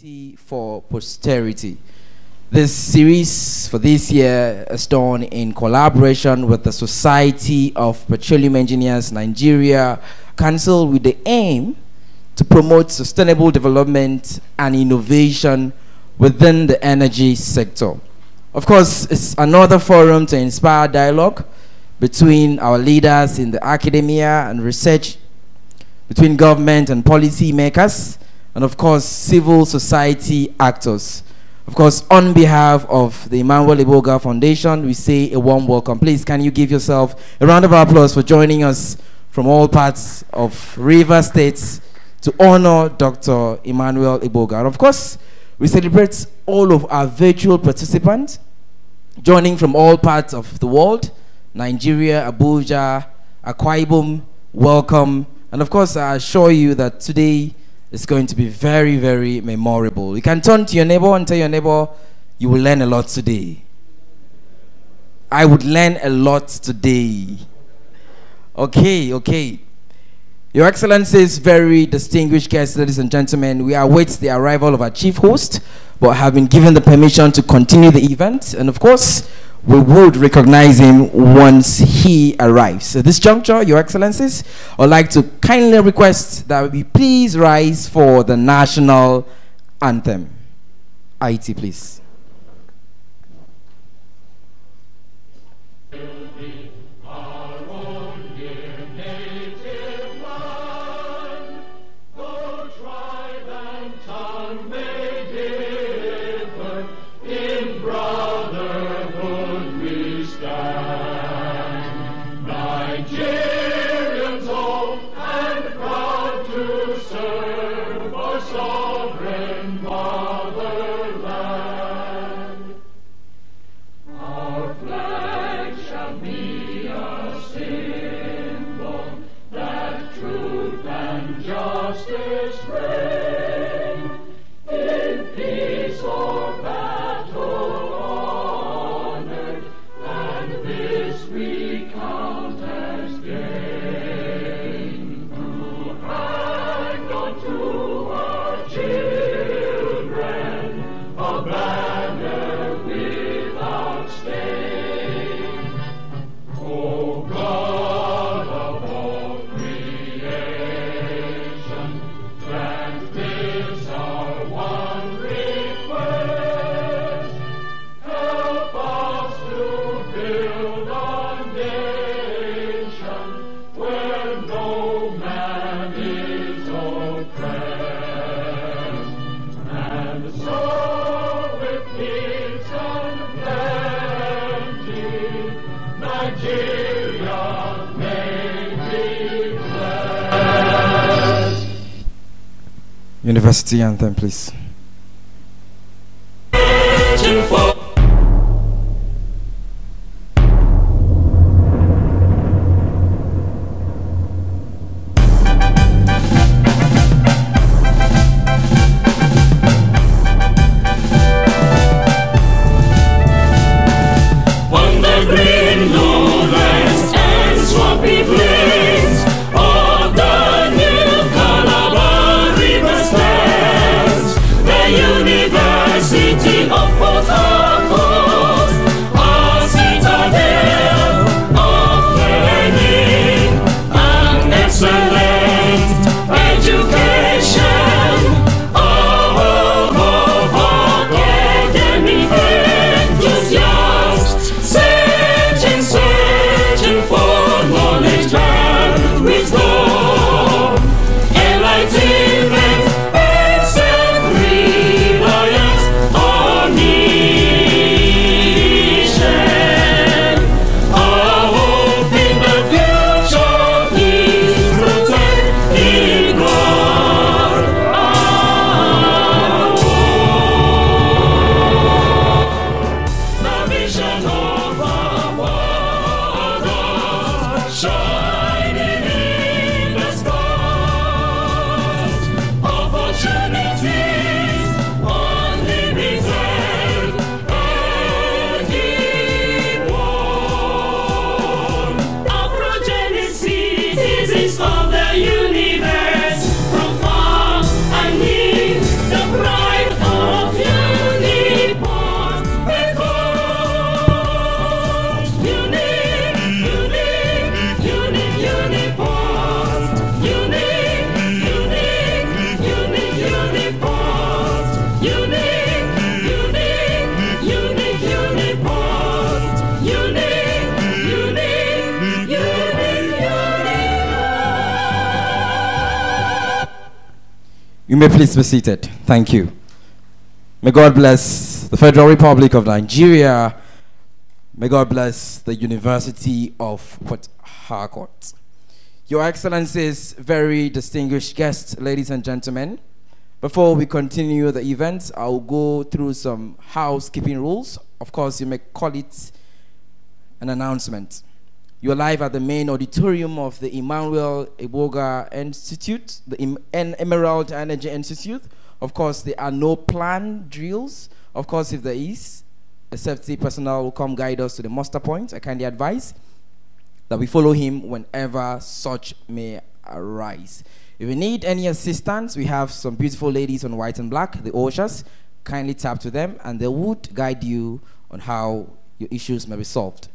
Unity for Posterity. This series for this year is done in collaboration with the Society of Petroleum Engineers Nigeria Council with the aim to promote sustainable development and innovation within the energy sector. Of course, it's another forum to inspire dialogue between our leaders in the academia and research, between government and policy makers, and of course, civil society actors. Of course, on behalf of the EMMANUEL Foundation, we say a warm welcome. Please, can you give yourself a round of applause for joining us from all parts of River States to honor Dr. EMMANUEL EGBOGAH. And of course, we celebrate all of our virtual participants joining from all parts of the world: Nigeria, Abuja, Akwa Ibom, welcome. And of course, I assure you that today is going to be very, very memorable. You can turn to your neighbor and tell your neighbor, you will learn a lot today. I would learn a lot today. Okay. Your Excellencies, very distinguished guests, ladies and gentlemen, we await the arrival of our chief host, but have been given the permission to continue the event. And of course, we would recognize him once he arrives. At this juncture, Your Excellencies, I'd like to kindly request that we please rise for the national anthem. IT, please. University anthem, please. University of Port Harcourt. You may please be seated. Thank you. May God bless the Federal Republic of Nigeria. May God bless the University of Port Harcourt. Your Excellencies, very distinguished guests, ladies and gentlemen, before we continue the event, I'll go through some housekeeping rules. Of course, you may call it an announcement. You're live at the main auditorium of the EMMANUEL EGBOGAH Institute, the Emerald Energy Institute. Of course, there are no planned drills. Of course, if there is, a safety personnel will come guide us to the muster point. I kindly advise that we follow him whenever such may arise. If you need any assistance, we have some beautiful ladies on white and black, the ushers. Kindly tap to them, and they would guide you on how your issues may be solved.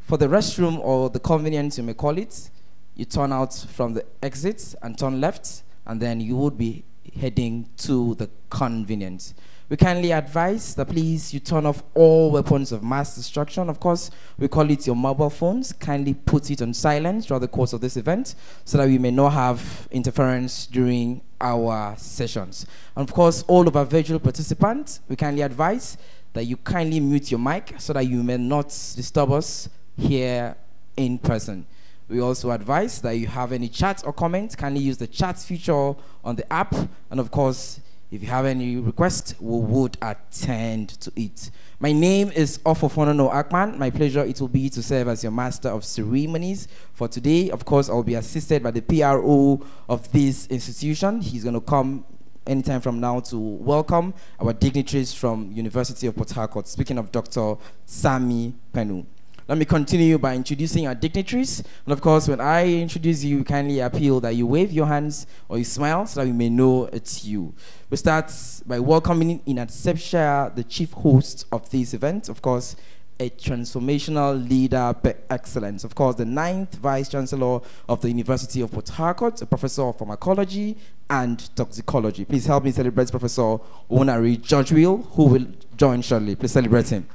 For the restroom, or the convenience you may call it, you turn out from the exit and turn left, and then you would be heading to the convenience. We kindly advise that please you turn off all weapons of mass destruction. Of course, we call it your mobile phones. Kindly put it on silent throughout the course of this event so that we may not have interference during our sessions. And of course, all of our virtual participants, we kindly advise that you kindly mute your mic so that you may not disturb us here in person. We also advise that you have any chats or comments, kindly use the chat feature on the app. And of course, if you have any requests, we would attend to it. My name is Ofofonono Akman. My pleasure it will be to serve as your master of ceremonies for today. Of course, I'll be assisted by the PRO of this institution. He's going to come anytime from now to welcome our dignitaries from University of Port Harcourt. Speaking of Dr. Sami Penu. Let me continue by introducing our dignitaries. And of course, when I introduce you, we kindly appeal that you wave your hands or you smile so that we may know it's you. We start by welcoming in absentia the chief host of this event, of course, a transformational leader by excellence. Of course, the 9th Vice Chancellor of the University of Port Harcourt, a professor of pharmacology and toxicology. Please help me celebrate Professor Onari Georgeville, who will join shortly. Please celebrate him.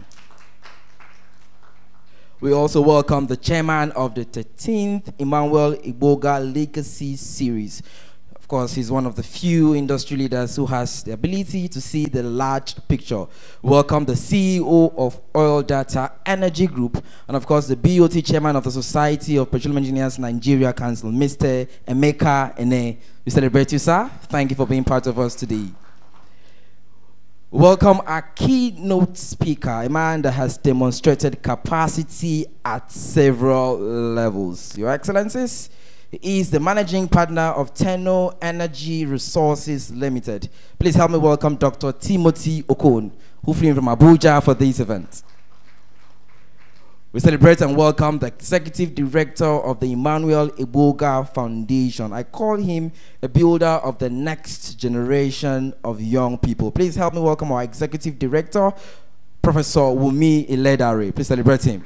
We also welcome the chairman of the 13th EMMANUEL EGBOGAH Legacy Series. Of course, he's one of the few industry leaders who has the ability to see the large picture. Welcome the CEO of Oil Data Energy Group, and of course, the BOT chairman of the Society of Petroleum Engineers Nigeria Council, Mr. Emeka Ene. We celebrate you, sir. Thank you for being part of us today. Welcome our keynote speaker, a man that has demonstrated capacity at several levels. Your Excellencies, he is the managing partner of Tenno Energy Resources Limited. Please help me welcome Dr. Timothy Okon, who flew in from Abuja for this event. We celebrate and welcome the Executive Director of the EMMANUEL EGBOGAH Foundation. I call him a builder of the next generation of young people. Please help me welcome our Executive Director, Professor Wumi Iledare. Please celebrate him.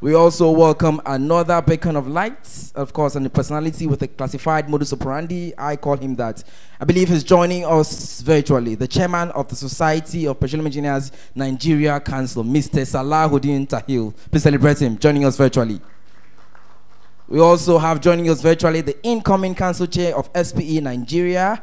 We also welcome another beacon of light, of course, and a personality with a classified modus operandi. I call him that. I believe he's joining us virtually. The chairman of the Society of Petroleum Engineers Nigeria Council, Mr. Salahuddin Tahil. Please celebrate him, joining us virtually. We also have joining us virtually the incoming council chair of SPE Nigeria,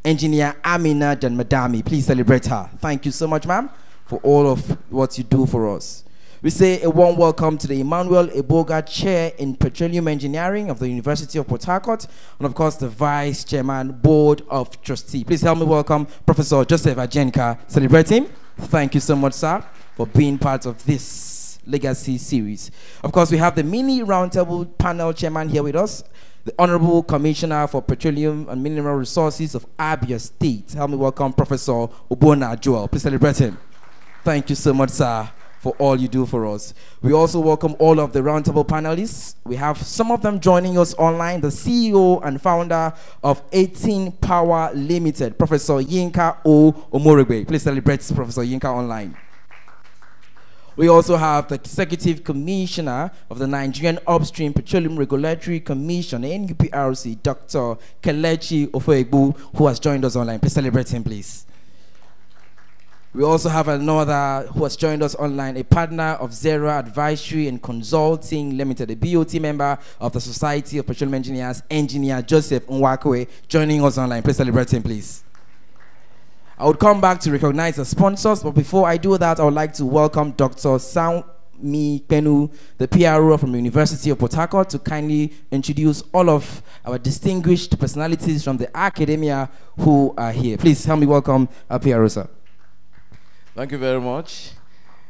Engineer Amina Janmadami. Please celebrate her. Thank you so much, ma'am, for all of what you do for us. We say a warm welcome to the EMMANUEL EGBOGAH Chair in Petroleum Engineering of the University of Port Harcourt, and of course the Vice Chairman, Board of Trustees. Please help me welcome Professor Joseph Ajenka. Celebrate him. Thank you so much, sir, for being part of this legacy series. Of course, we have the mini roundtable panel chairman here with us, the Honorable Commissioner for Petroleum and Mineral Resources of Abia State. Help me welcome Professor Obona Joel. Please celebrate him. Thank you so much, sir, for all you do for us. We also welcome all of the roundtable panelists. We have some of them joining us online, the CEO and founder of 18 Power Limited, Professor Yinka O. Omoregbe. Please celebrate Professor Yinka online. We also have the Executive Commissioner of the Nigerian Upstream Petroleum Regulatory Commission, NUPRC, Dr. Kelechi Ofoegbu, who has joined us online. Please celebrate him, please. We also have another who has joined us online, a partner of Zera Advisory and Consulting Limited, a BOT member of the Society of Petroleum Engineers, Engineer Joseph Nwakwe, joining us online. Please celebrate him, please. I would come back to recognize the sponsors, but before I do that, I would like to welcome Dr. Sami Penu, the PRO from the University of Port Harcourt, to kindly introduce all of our distinguished personalities from the academia who are here. Please help me welcome our PRO, sir. Thank you very much.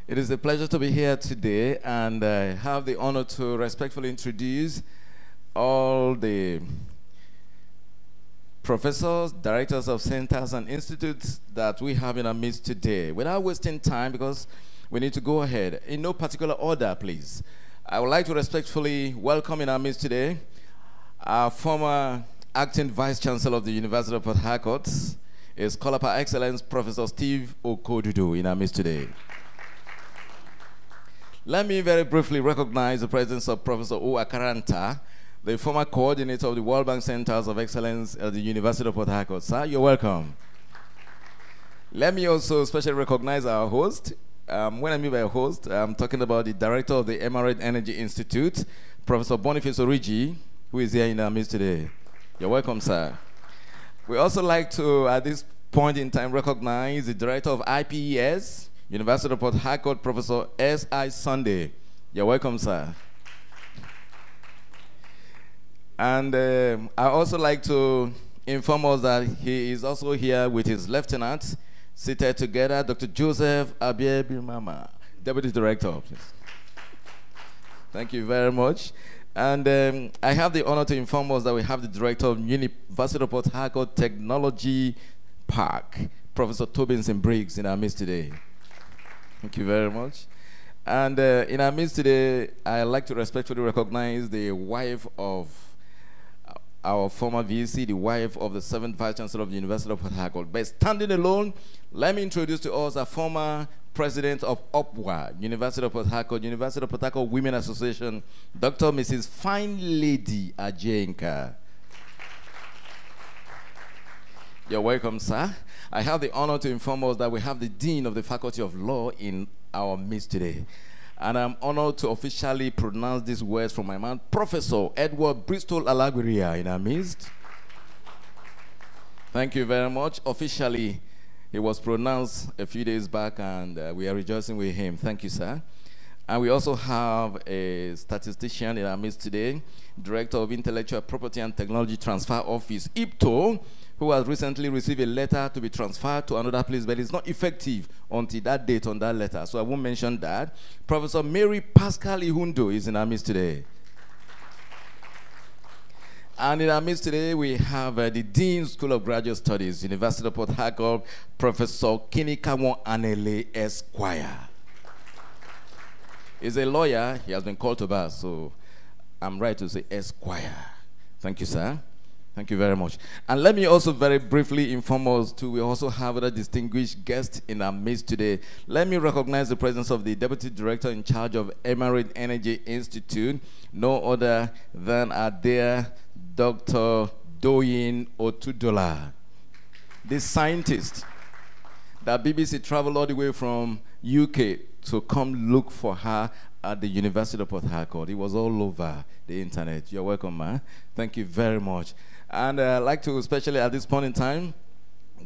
It is a pleasure to be here today, and I have the honor to respectfully introduce all the professors, directors of centers and institutes that we have in our midst today. Without wasting time, because we need to go ahead, in no particular order, please, I would like to respectfully welcome in our midst today our former acting Vice Chancellor of the University of Port Harcourt, is Scholar par Excellence, Professor Steve Okodudu, in our midst today. Let me very briefly recognize the presence of Professor O. Akaranta, the former coordinator of the World Bank Centers of Excellence at the University of Port Harcourt. Sir, you're welcome. Let me also especially recognize our host. When I mean by host, I'm talking about the director of the EMMANUEL Energy Institute, Professor Boniface Origi, who is here in our midst today. You're welcome, sir. We also like to, at this point in time, recognize the director of IPES, University of Port Harcourt, Professor S.I. Sunday. You're welcome, sir. And I also like to inform us that he is also here with his lieutenant, seated together, Dr. Joseph Abiebimama, Deputy Director. Please. Thank you very much. And I have the honor to inform us that we have the Director of University of Port Harcourt Technology Park, Professor Tobinson Briggs, in our midst today. Thank you very much. And in our midst today, I'd like to respectfully recognize the wife of our former VC, the wife of the 7th Vice Chancellor of the University of Port Harcourt. By standing alone, let me introduce to us a former president of UPWA, University of Port Harcourt, University of Port Harcourt Women Association, Dr. Mrs. Fine Lady Ajenka. You're welcome, sir. I have the honor to inform us that we have the Dean of the Faculty of Law in our midst today. And I'm honored to officially pronounce these words from my man, Professor Edward Bristol Alagberia, in our midst. Thank you very much. Officially, he was pronounced a few days back, and we are rejoicing with him. Thank you, sir. And we also have a statistician in our midst today, Director of Intellectual Property and Technology Transfer Office, IPTO, who has recently received a letter to be transferred to another place, but it's not effective until that date on that letter. So I won't mention that. Professor Mary Pascal Ihundo is in our midst today. And in our midst today, we have the Dean School of Graduate Studies, University of Port Harcourt, Professor Kinikawon Anele Esquire. He's a lawyer. He has been called to bar, so I'm right to say Esquire. Thank you, sir. Thank you very much. And let me also very briefly inform us, too, we also have other distinguished guests in our midst today. Let me recognize the presence of the Deputy Director in charge of EMMANUEL Energy Institute, no other than our dear Dr. Doyin Otudola, the scientist that BBC traveled all the way from UK to come look for her at the University of Port Harcourt. It was all over the internet. You're welcome, man. Thank you very much. And I'd like to, especially at this point in time,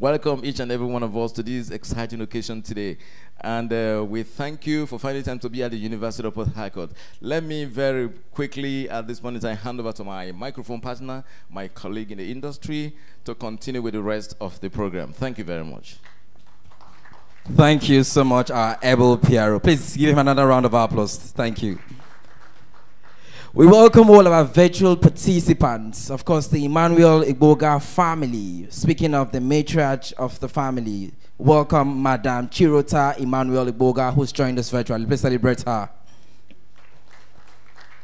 welcome each and every one of us to this exciting occasion today. And we thank you for finding time to be at the University of Port Harcourt. Let me very quickly, at this point in time, hand over to my microphone partner, my colleague in the industry, to continue with the rest of the program. Thank you very much. Thank you so much, our able PRO. Please give him another round of applause. Thank you. We welcome all of our virtual participants. Of course, the EMMANUEL EGBOGAH family. Speaking of the matriarch of the family, welcome Madam Chirota EMMANUEL EGBOGAH, who's joined us virtually. Please celebrate her.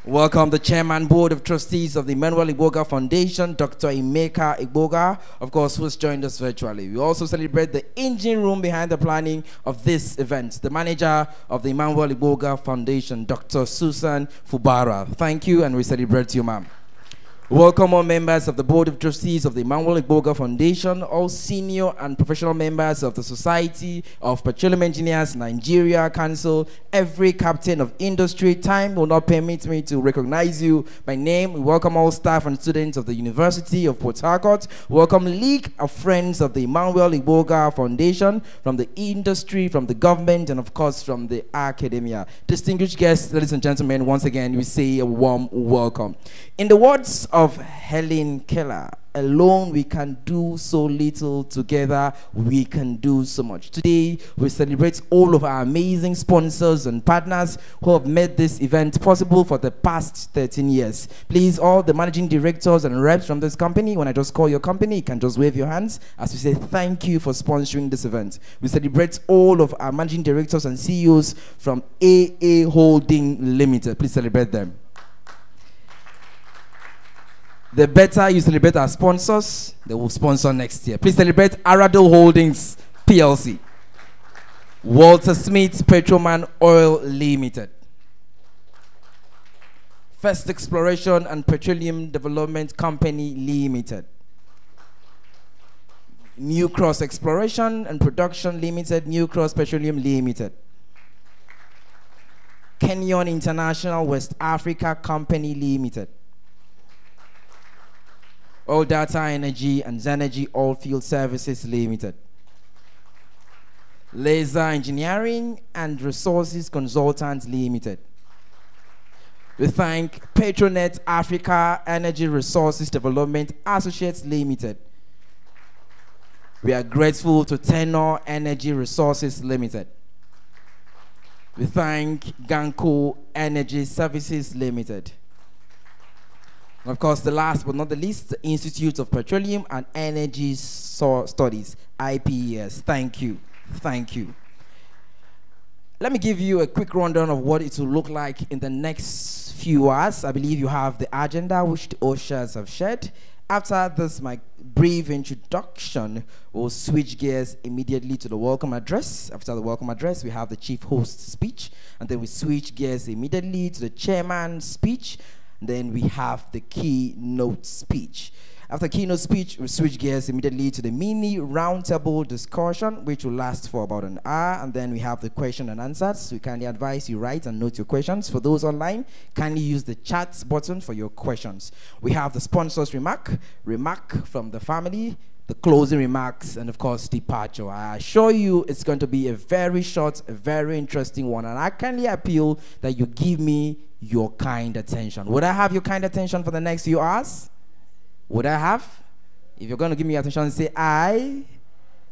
Welcome the Chairman Board of Trustees of the EMMANUEL EGBOGAH Foundation, Dr. Emeka EGBOGAH, of course, who's joined us virtually. We also celebrate the engine room behind the planning of this event, the manager of the EMMANUEL EGBOGAH Foundation, Dr. Susan Fubara. Thank you, and we celebrate you, ma'am. Welcome all members of the Board of Trustees of the EMMANUEL EGBOGAH Foundation, all senior and professional members of the Society of Petroleum Engineers Nigeria Council, every captain of industry. Time will not permit me to recognize you by name. We welcome all staff and students of the University of Port Harcourt. Welcome League of Friends of the EMMANUEL EGBOGAH Foundation, from the industry, from the government, and of course from the academia. Distinguished guests, ladies and gentlemen, once again we say a warm welcome. In the words of Helen Keller, alone we can do so little, together we can do so much. Today we celebrate all of our amazing sponsors and partners who have made this event possible for the past 13 years. Please, all the managing directors and reps from this company, when I just call your company, you can just wave your hands as we say thank you for sponsoring this event. We celebrate all of our managing directors and CEOs from AA Holding Limited. Please celebrate them. The better you celebrate our sponsors, they will sponsor next year. Please celebrate Arado Holdings PLC, Walter Smith Petroman Oil Limited, First Exploration and Petroleum Development Company Limited, New Cross Exploration and Production Limited, New Cross Petroleum Limited, Kenyon International West Africa Company Limited, All Data Energy and Zenergy Oilfield Services Limited, Laser Engineering and Resources Consultants Limited. We thank Petronet Africa Energy Resources Development Associates Limited. We are grateful to Tenor Energy Resources Limited. We thank Ganco Energy Services Limited. And of course, the last but not the least, the Institute of Petroleum and Energy Studies, IPES. Thank you. Thank you. Let me give you a quick rundown of what it will look like in the next few hours. I believe you have the agenda which the ushers have shared. After this, my brief introduction, we'll switch gears immediately to the welcome address. After the welcome address, we have the chief host's speech, and then we switch gears immediately to the chairman's speech. Then we have the keynote speech. After keynote speech, we switch gears immediately to the mini roundtable discussion, which will last for about an hour. And then we have the question and answers. We kindly advise you write and note your questions. For those online, kindly use the chat button for your questions. We have the sponsor's remark from the family, the closing remarks, and of course, departure. I assure you it's going to be a very short, a very interesting one. And I kindly appeal that you give me your kind attention. Would I have your kind attention for the next few hours? Would I have? If you're going to give me your attention, say aye.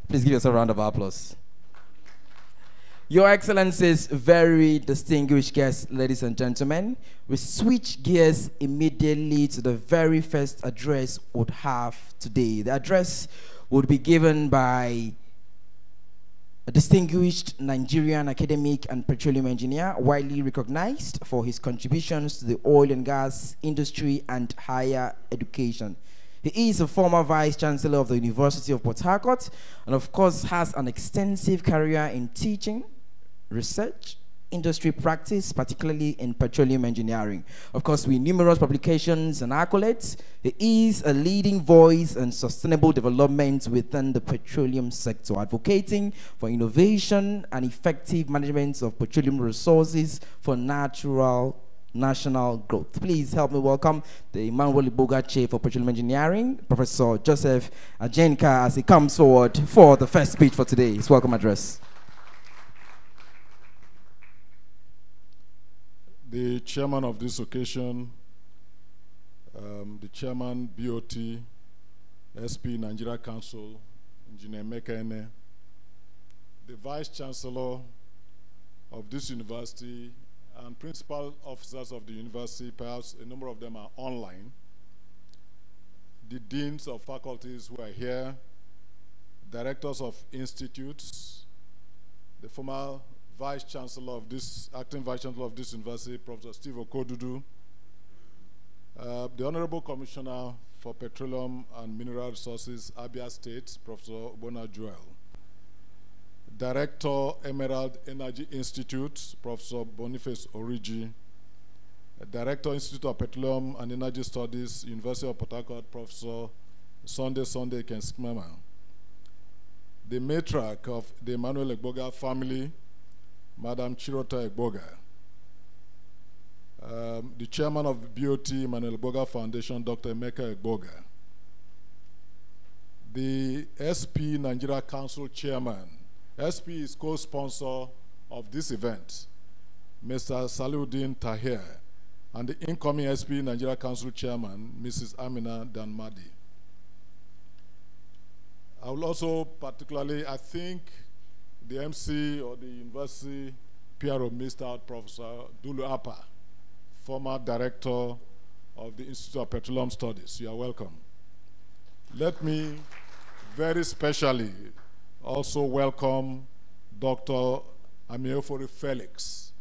Please give yourself a round of applause. Your Excellencies, very distinguished guests, ladies and gentlemen, we switch gears immediately to the very first address we would have today. The address would be given by a distinguished Nigerian academic and petroleum engineer, widely recognized for his contributions to the oil and gas industry and higher education. He is a former Vice Chancellor of the University of Port Harcourt, and of course has an extensive career in teaching, research, industry practice, particularly in petroleum engineering. Of course, with numerous publications and accolades, he is a leading voice in sustainable development within the petroleum sector, advocating for innovation and effective management of petroleum resources for national growth. Please help me welcome the EMMANUEL EGBOGAH Chair for Petroleum Engineering, Professor Joseph Ajenka, as he comes forward for the first speech for today. His welcome address. The chairman of this occasion, the chairman BOT, SP Nigeria Council, Engineer Mekene, the vice chancellor of this university, and principal officers of the university, perhaps a number of them are online, the deans of faculties who are here, directors of institutes, the former Vice Chancellor of this, Acting Vice Chancellor of this university, Professor Steve Okodudu, the Honorable Commissioner for Petroleum and Mineral Resources, Abia State, Professor Bona Joel, Director, Emerald Energy Institute, Professor Boniface Origi, Director, Institute of Petroleum and Energy Studies, University of Port Harcourt, Professor Sunday Kenskmama. The matriarch of the EMMANUEL EGBOGAH family, Madam Chirota EGBOGAH. The chairman of BOT EMMANUEL EGBOGAH Foundation, Dr. Emeka EGBOGAH. The SP Nigeria Council chairman. SP is co-sponsor of this event, Mr. Salihuddin Tahir, and the incoming SP Nigeria Council chairman, Mrs. Amina Danmadi. I will also particularly, I think the MC or the university PRO missed out Professor Dulu Apa, former director of the Institute of Petroleum Studies. You are welcome. Let me very specially also welcome Dr. Amiofori Felix,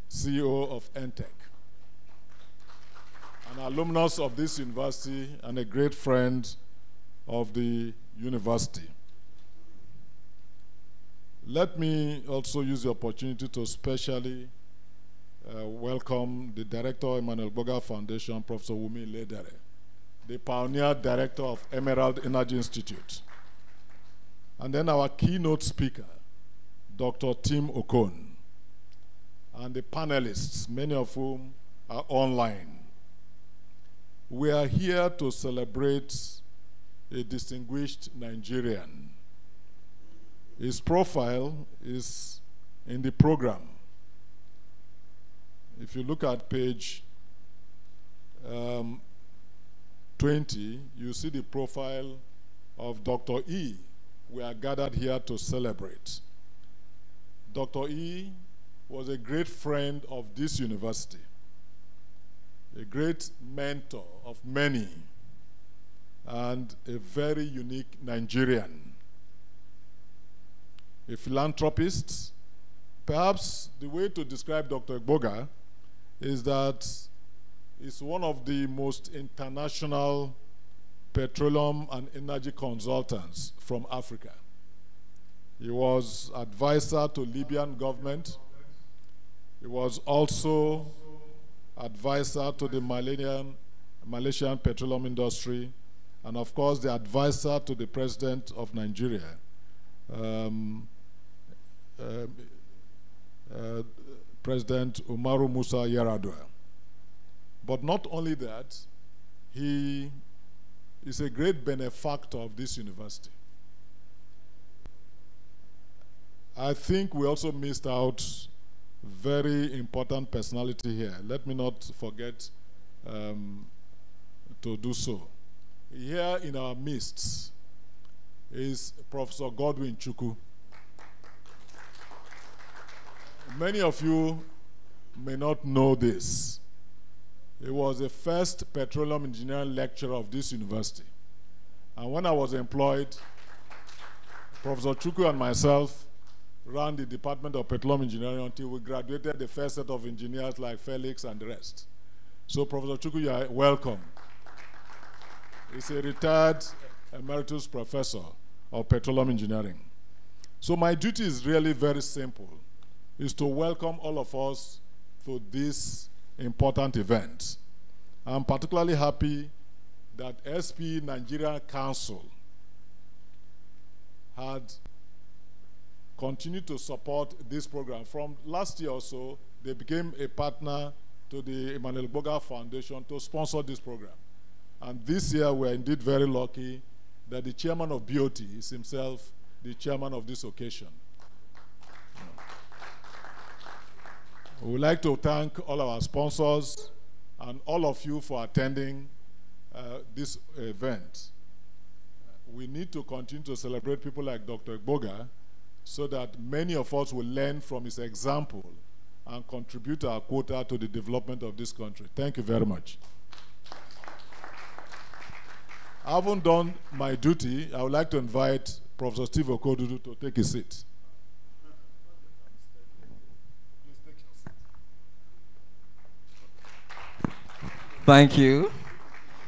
CEO of ENTEC, an alumnus of this university and a great friend of the university. Let me also use the opportunity to specially welcome the director of EMMANUEL EGBOGAH Foundation, Professor Wumi Ledere, the pioneer director of Emerald Energy Institute. And then our keynote speaker, Dr. Tim Okon, and the panelists, many of whom are online. We are here to celebrate a distinguished Nigerian. His profile is in the program. If you look at page 20, you see the profile of Dr. E. We are gathered here to celebrate. Dr. E was a great friend of this university, a great mentor of many, and a very unique Nigerian. A philanthropist. Perhaps the way to describe Dr. EGBOGAH is that he's one of the most international petroleum and energy consultants from Africa. He was advisor to Libyan government. He was also advisor to the Malaysian petroleum industry, and of course the advisor to the president of Nigeria, President Umaru Musa Yar'Adua. But not only that, he is a great benefactor of this university. I think we also missed out very important personality here. Let me not forget to do so. Here in our midst is Professor Godwin Chukwu. Many of you may not know this. He was the first petroleum engineering lecturer of this university. And when I was employed, Professor Chukwu and myself ran the Department of Petroleum Engineering until we graduated the first set of engineers like Felix and the rest. So Professor Chukwu, you are welcome. He's a retired emeritus professor of petroleum engineering. So my duty is really very simple, is to welcome all of us to this important event. I'm particularly happy that SP Nigeria Council had continued to support this program. From last year or so, they became a partner to the EMMANUEL EGBOGAH Foundation to sponsor this program. And this year, we're indeed very lucky that the chairman of BOT is himself the chairman of this occasion. We would like to thank all our sponsors and all of you for attending this event. We need to continue to celebrate people like Dr. EGBOGAH so that many of us will learn from his example and contribute our quota to the development of this country. Thank you very much. Having done my duty, I would like to invite Professor Steve Okodudu to take his seat. Thank you.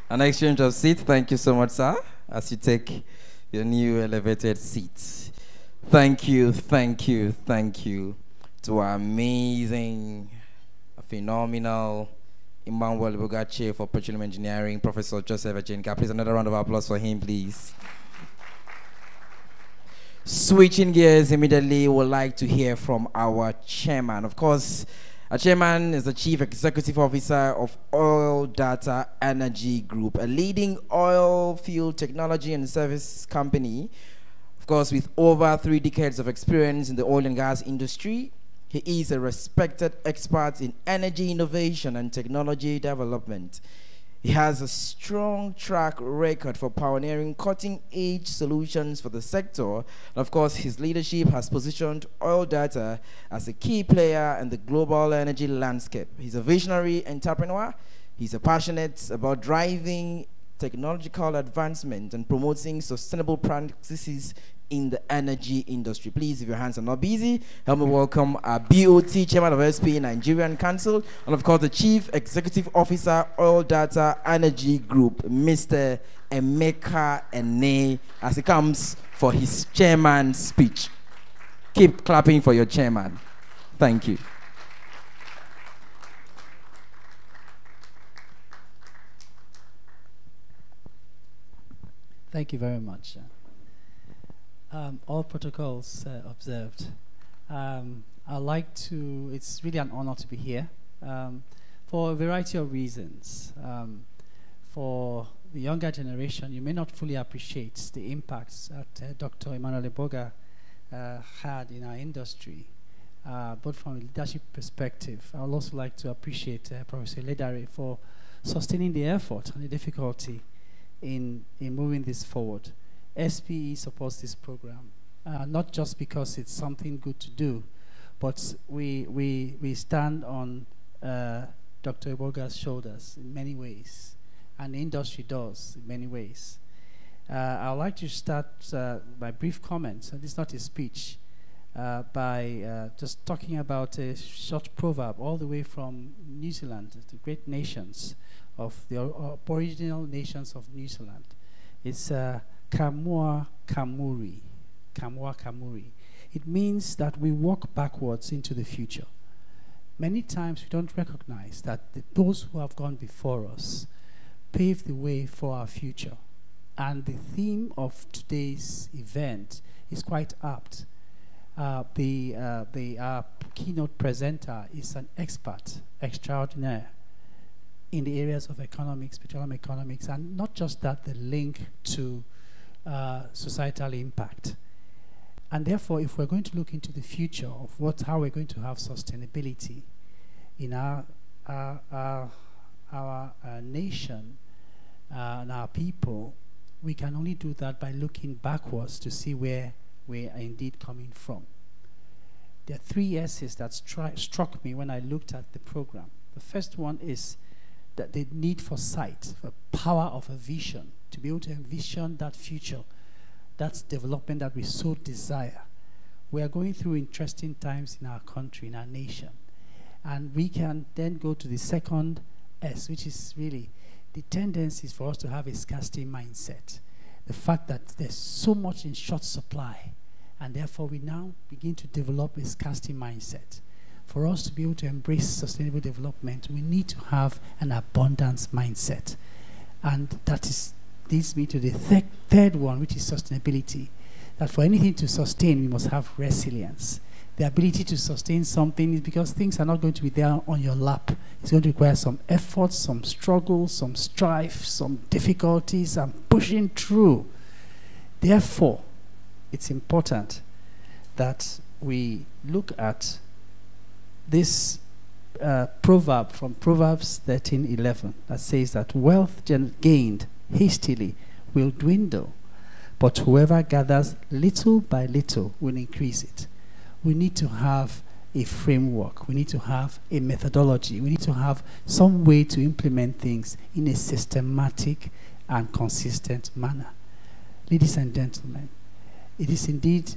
An exchange of seats. Thank you so much, sir, as you take your new elevated seat. Thank you, thank you, thank you to our amazing phenomenal EMMANUEL EGBOGAH Chair for Petroleum Engineering, Professor Joseph Ejinka. Please, another round of applause for him, please. Switching gears immediately, we'd like to hear from our chairman. Of course, our chairman is the Chief Executive Officer of Oil Data Energy Group, a leading oil field technology and service company. Of course, with over 3 decades of experience in the oil and gas industry, he is a respected expert in energy innovation and technology development. He has a strong track record for pioneering cutting-edge solutions for the sector. And of course, his leadership has positioned Oil Data as a key player in the global energy landscape. He's a visionary entrepreneur. He's passionate about driving technological advancement and promoting sustainable practices in the energy industry. Please, if your hands are not busy, help me welcome our BOT Chairman of SP Nigerian Council, and of course the Chief Executive Officer, Oil Data Energy Group, Mr. Emeka Ene, as he comes for his chairman's speech. Keep clapping for your chairman. Thank you. Thank you very much. All protocols observed. I'd like to, it's really an honor to be here for a variety of reasons. For the younger generation, you may not fully appreciate the impacts that Dr. EMMANUEL EGBOGAH had in our industry. But from a leadership perspective, I would also like to appreciate Professor Ledare for sustaining the effort and the difficulty in moving this forward. SPE supports this program, not just because it's something good to do, but we stand on Dr. EGBOGAH's shoulders in many ways, and the industry does in many ways. I would like to start by brief comments, and this is not a speech, by just talking about a short proverb all the way from New Zealand, the great nations of the aboriginal nations of New Zealand. It's Kamua Kamuri. Kamua Kamuri. It means that we walk backwards into the future. Many times we don't recognize that those who have gone before us paved the way for our future. And the theme of today's event is quite apt. Our keynote presenter is an expert extraordinaire in the areas of economics, petroleum economics, and not just that, the link to societal impact. And therefore, if we're going to look into the future of how we're going to have sustainability in our nation and our people, we can only do that by looking backwards to see where we are indeed coming from. There are 3 S's that struck me when I looked at the program. The first one is that the need for sight, for power of a vision, to be able to envision that future, that development that we so desire. We are going through interesting times in our country, in our nation. And we can then go to the second S, which is really the tendency for us to have a scarcity mindset. The fact that there's so much in short supply, and therefore we now begin to develop a scarcity mindset. For us to be able to embrace sustainable development, we need to have an abundance mindset. And that leads me to the third one, which is sustainability. That for anything to sustain, we must have resilience. The ability to sustain something is because things are not going to be there on your lap. It's going to require some effort, some struggle, some strife, some difficulties, and pushing through. Therefore, it's important that we look at this proverb from Proverbs 13:11 that says that wealth gained hastily will dwindle, but whoever gathers little by little will increase it. We need to have a framework. We need to have a methodology. We need to have some way to implement things in a systematic and consistent manner. Ladies and gentlemen, it is indeed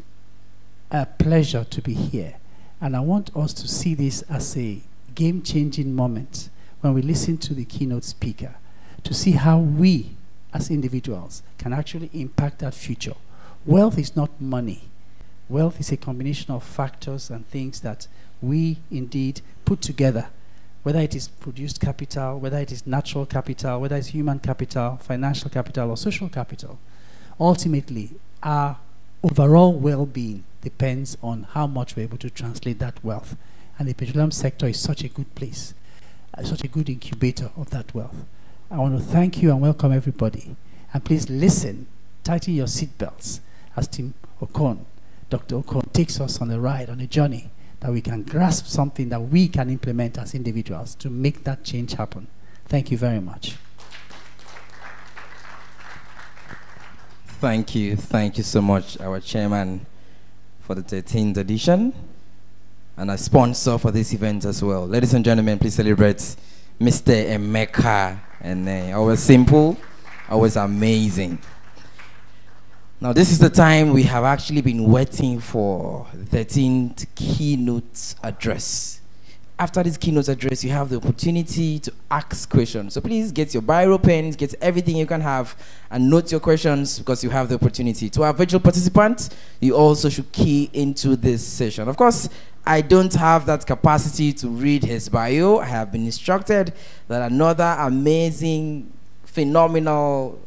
a pleasure to be here. And I want us to see this as a game-changing moment when we listen to the keynote speaker, to see how we, as individuals, can actually impact that future. Wealth is not money. Wealth is a combination of factors and things that we indeed put together whether it is produced capital, whether it is natural capital, whether it's human capital, financial capital, or social capital. Ultimately, our overall well-being depends on how much we're able to translate that wealth. And the petroleum sector is such a good place, such a good incubator of that wealth. I want to thank you and welcome everybody. And please listen, tighten your seatbelts as Dr. Okon takes us on a ride, on a journey, that we can grasp something that we can implement as individuals to make that change happen. Thank you very much. Thank you so much, our chairman, for the 13th edition and a sponsor for this event as well. Ladies and gentlemen, please celebrate Mr. Emeka. And always simple, always amazing. Now, this is the time we have actually been waiting for, the 13th keynote address. After this keynote address, you have the opportunity to ask questions. So please get your biro pens, get everything you can have, and note your questions because you have the opportunity. To our virtual participants, you also should key into this session. Of course, I don't have that capacity to read his bio. I have been instructed that another amazing, phenomenal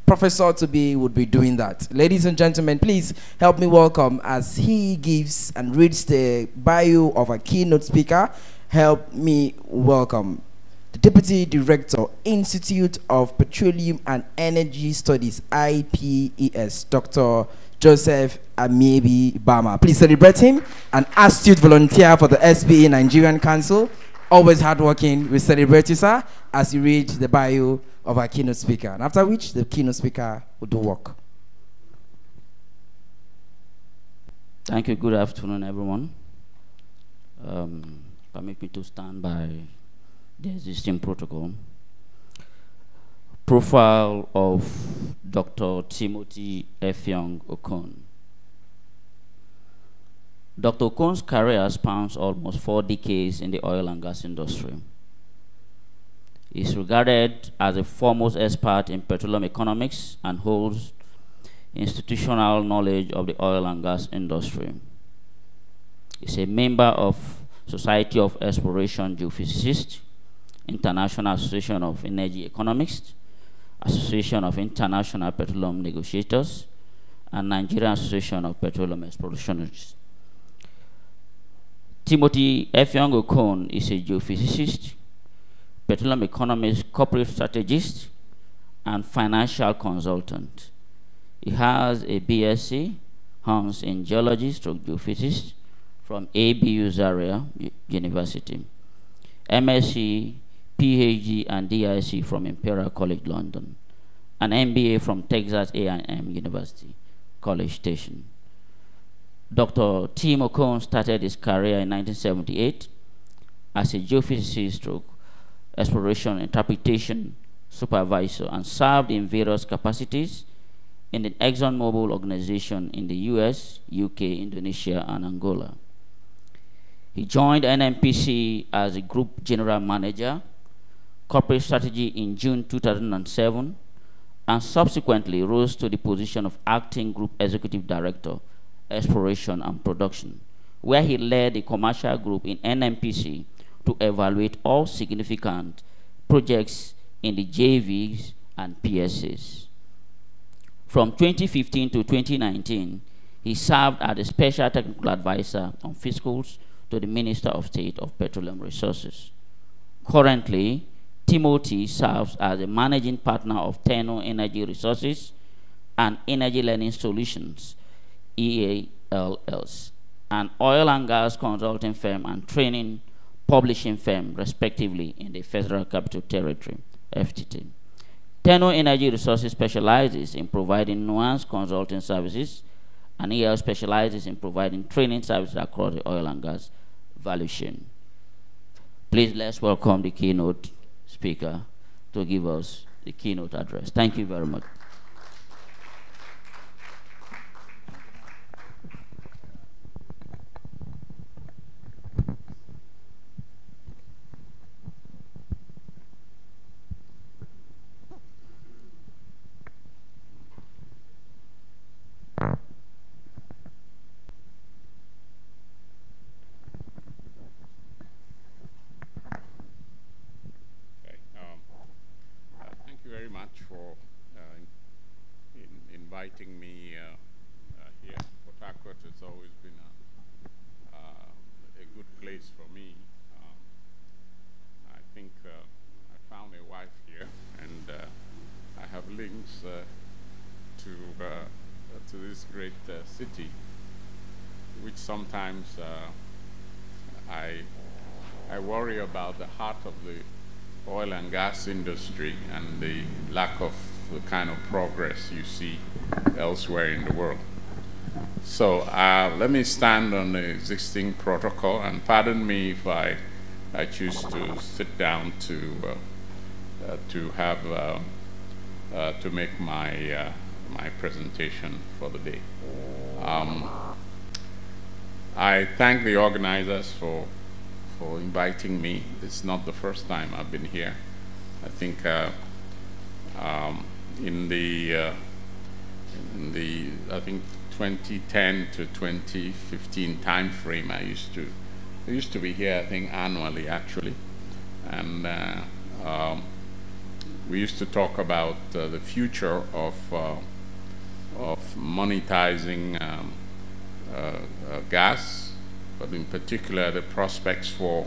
professor to be would be doing that. Ladies and gentlemen, please help me welcome, as he gives and reads the bio of a keynote speaker, help me welcome the Deputy Director, Institute of Petroleum and Energy Studies, IPES, Dr. Joseph Amiebi Bama. Please celebrate him. An astute volunteer for the SBE Nigerian Council, always hardworking. We celebrate you, sir, as you read the bio of our keynote speaker, and after which the keynote speaker will do work. Thank you. Good afternoon, everyone. Permit me to stand by the existing protocol. Profile of Dr. Timothy Effiong Okon. Dr. Okon's career spans almost 4 decades in the oil and gas industry. He is regarded as a foremost expert in petroleum economics and holds institutional knowledge of the oil and gas industry. He is a member of Society of Exploration Geophysicists, International Association of Energy Economists, Association of International Petroleum Negotiators, and Nigerian Association of Petroleum Explorationists. Timothy Effiong Okon is a geophysicist, petroleum economist, corporate strategist, and financial consultant. He has a BSc, Hans in Geology / Geophysics from ABU Zaria University, MSc, PhD, and DIC from Imperial College London, an MBA from Texas A&M University, College Station. Dr. Tim Okon started his career in 1978 as a geophysicist / exploration interpretation supervisor and served in various capacities in the ExxonMobil organization in the US, UK, Indonesia, and Angola. He joined NNPC as a group general manager, corporate strategy in June 2007, and subsequently rose to the position of acting group executive director, exploration and production, where he led the commercial group in NNPC to evaluate all significant projects in the JVs and PSAs. From 2015 to 2019, he served as a special technical advisor on fiscals to the Minister of State of Petroleum Resources. Currently, Timothy serves as a managing partner of Tenor Energy Resources and Energy Learning Solutions, EALS, an oil and gas consulting firm and training publishing firm, respectively, in the Federal Capital Territory, FTT. Tenor Energy Resources specializes in providing nuanced consulting services, and EAL specializes in providing training services across the oil and gas value chain. Please let's welcome the keynote speaker to give us the keynote address. Thank you very much. great city, which sometimes I worry about the heart of the oil and gas industry and the lack of the kind of progress you see elsewhere in the world. So let me stand on the existing protocol, and pardon me if I choose to sit down to make my my presentation for the day. I thank the organizers for inviting me. It's not the first time I've been here. I think in the 2010 to 2015 time frame, I used to be here, I think, annually actually, and we used to talk about the future of monetizing gas, but in particular the prospects for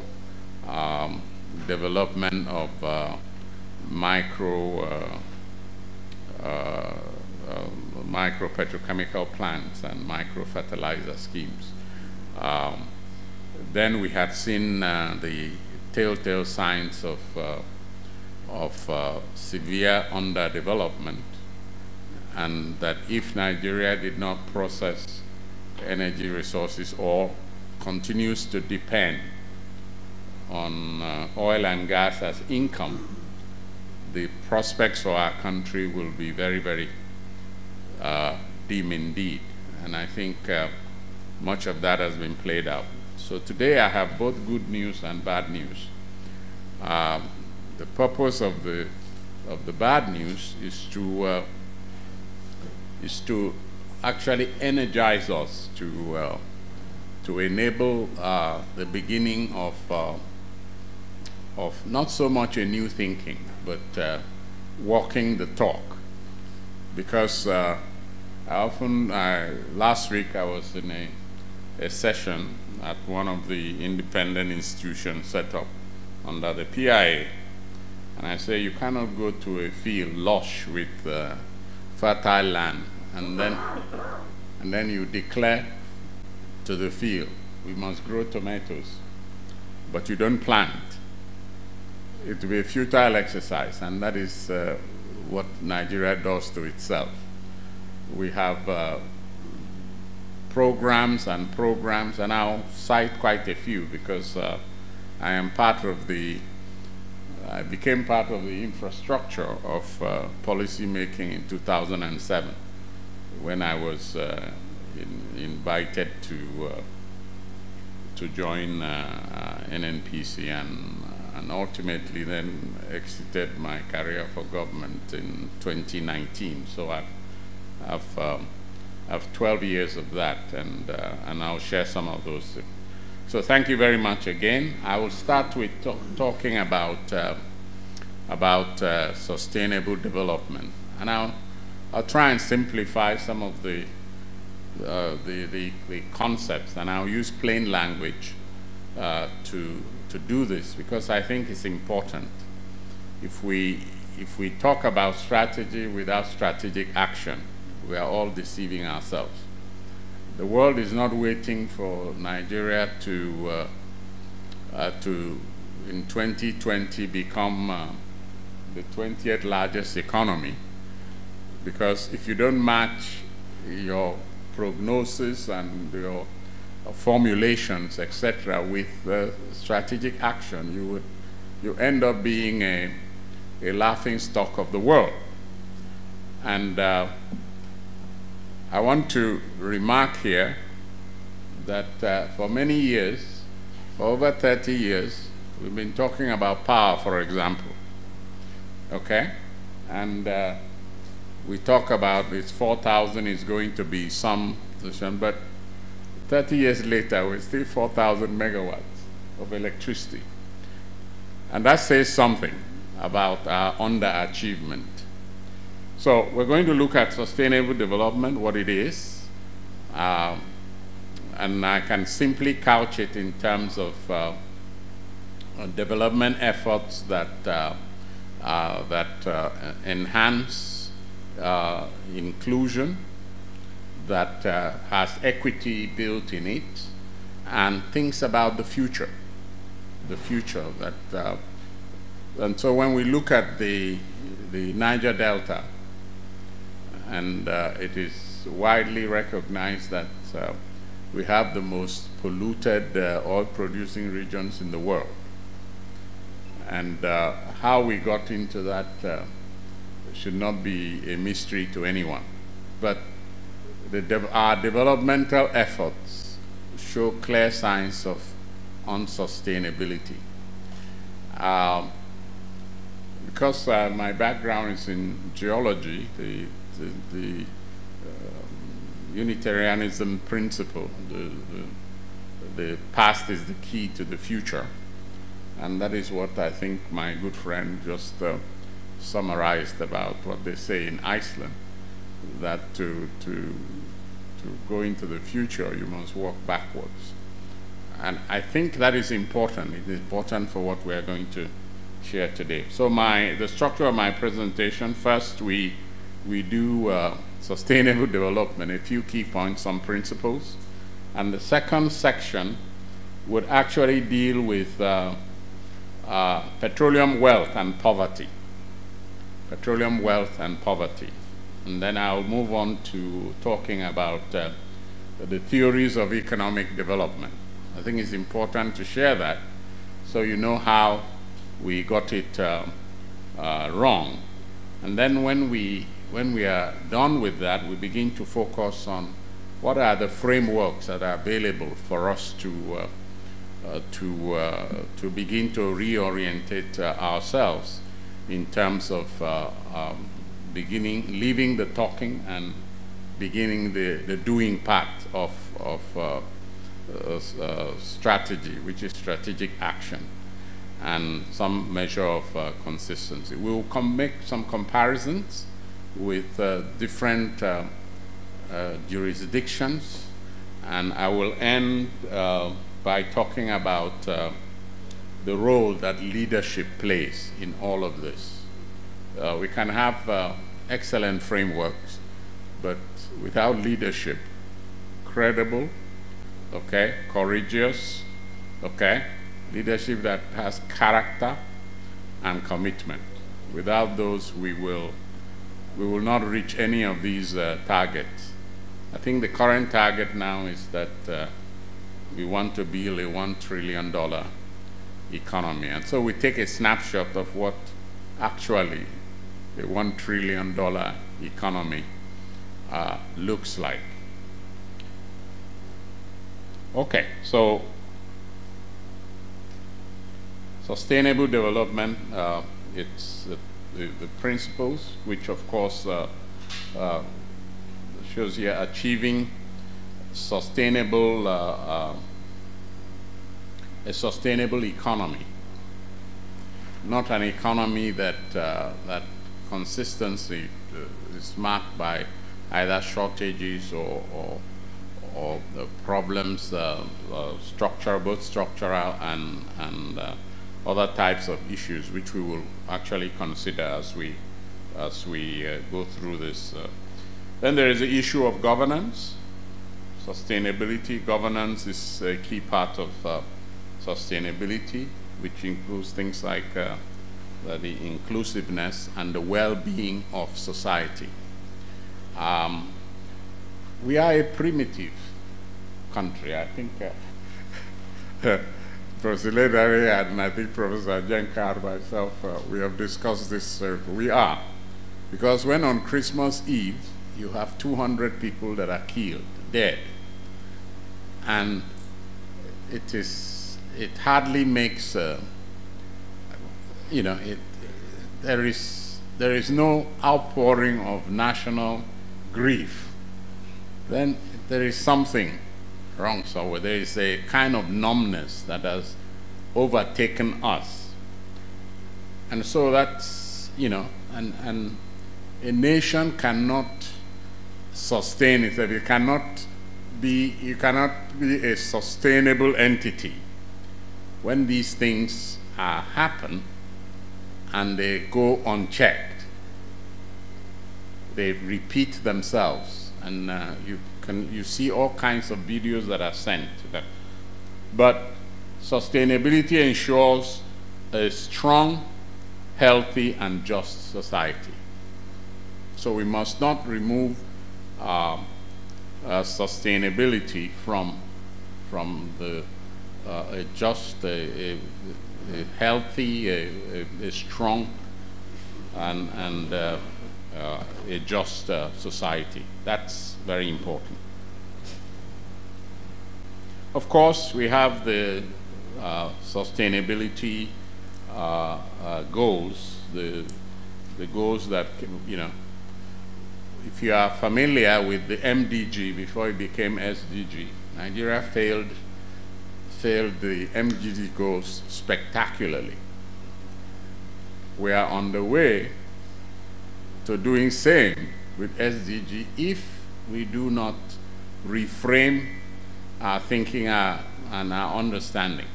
development of micro petrochemical plants and micro fertilizer schemes. Then we had seen the telltale signs of severe underdevelopment, and that if Nigeria did not process energy resources or continues to depend on oil and gas as income, the prospects for our country will be very, very dim indeed. And I think much of that has been played out. So today I have both good news and bad news. The purpose of the bad news is to actually energize us, to enable the beginning of not so much a new thinking, but walking the talk. Because last week I was in a session at one of the independent institutions set up under the PIA, and I say you cannot go to a field lush with fertile land and then you declare to the field, we must grow tomatoes, but you don't plant. It will be a futile exercise, and that is what Nigeria does to itself. We have programs, and I'll cite quite a few because I became part of the infrastructure of policy making in 2007 when I was invited to join NNPC and ultimately then exited my career for government in 2019. So I've 12 years of that, and I'll share some of those. So thank you very much again. I will start with talking about sustainable development, and I'll try and simplify some of the concepts, and I'll use plain language to do this, because I think it's important. If we talk about strategy without strategic action, we are all deceiving ourselves. The world is not waiting for Nigeria to in 2020 become the 20th largest economy, because if you don't match your prognosis and your formulations, etc., with strategic action, you end up being a laughing stock of the world. And I want to remark here that for many years, for over 30 years, we've been talking about power, for example, okay? And we talk about this 4,000 is going to be some position, but 30 years later, we're still 4,000 megawatts of electricity. And that says something about our underachievement. So we're going to look at sustainable development, what it is, and I can simply couch it in terms of development efforts that enhance inclusion, that has equity built in it and thinks about the future. And so when we look at the Niger Delta, and it is widely recognized that we have the most polluted oil-producing regions in the world. And how we got into that should not be a mystery to anyone. But our developmental efforts show clear signs of unsustainability. Because my background is in geology, the Unitarianism principle, the past is the key to the future. And that is what I think my good friend just summarized about what they say in Iceland, that to go into the future, you must walk backwards. And I think that is important. It is important for what we are going to share today. So the structure of my presentation, first we do sustainable development, a few key points, some principles. And the second section would actually deal with petroleum wealth and poverty. Petroleum wealth and poverty. And then I'll move on to talking about the theories of economic development. I think it's important to share that so you know how we got it wrong. And then when we are done with that, we begin to focus on what are the frameworks that are available for us to begin to reorientate ourselves in terms of leaving the talking and beginning the doing part of strategy, which is strategic action, and some measure of consistency. We will make some comparisons with different jurisdictions, and I will end by talking about the role that leadership plays in all of this. We can have excellent frameworks, but without leadership, credible, okay, courageous, okay, leadership that has character and commitment. Without those, we will not reach any of these targets. I think the current target now is that we want to build a $1 trillion economy. And so we take a snapshot of what actually a $1 trillion economy looks like. Okay, so sustainable development, it's the principles, which of course shows here achieving sustainable, a sustainable economy, not an economy that consistency is marked by either shortages or the problems, both structural and other types of issues, which we will actually consider as we go through this. Then there is the issue of governance. Sustainability. Governance is a key part of sustainability, which includes things like the inclusiveness and the well-being of society. We are a primitive country. I think Professor Ledari and I think Professor Jenkar, myself, we have discussed this. We are. Because when on Christmas Eve, you have 200 people that are killed, dead. And it hardly makes, you know, there is no outpouring of national grief. Then there is something wrong somewhere. There is a kind of numbness that has overtaken us. And so that's, you know, and a nation cannot sustain itself. You cannot be a sustainable entity when these things happen and they go unchecked. They repeat themselves, and you you see all kinds of videos that are sent. But sustainability ensures a strong, healthy, and just society. So we must not remove sustainability from the a healthy, a strong, and a just society. That's very important. Of course, we have the sustainability goals, the goals that, you know, if you are familiar with the MDG before it became SDG, Nigeria failed the MDG goals spectacularly. We are on the way to doing same with SDG if we do not reframe our thinking and our understanding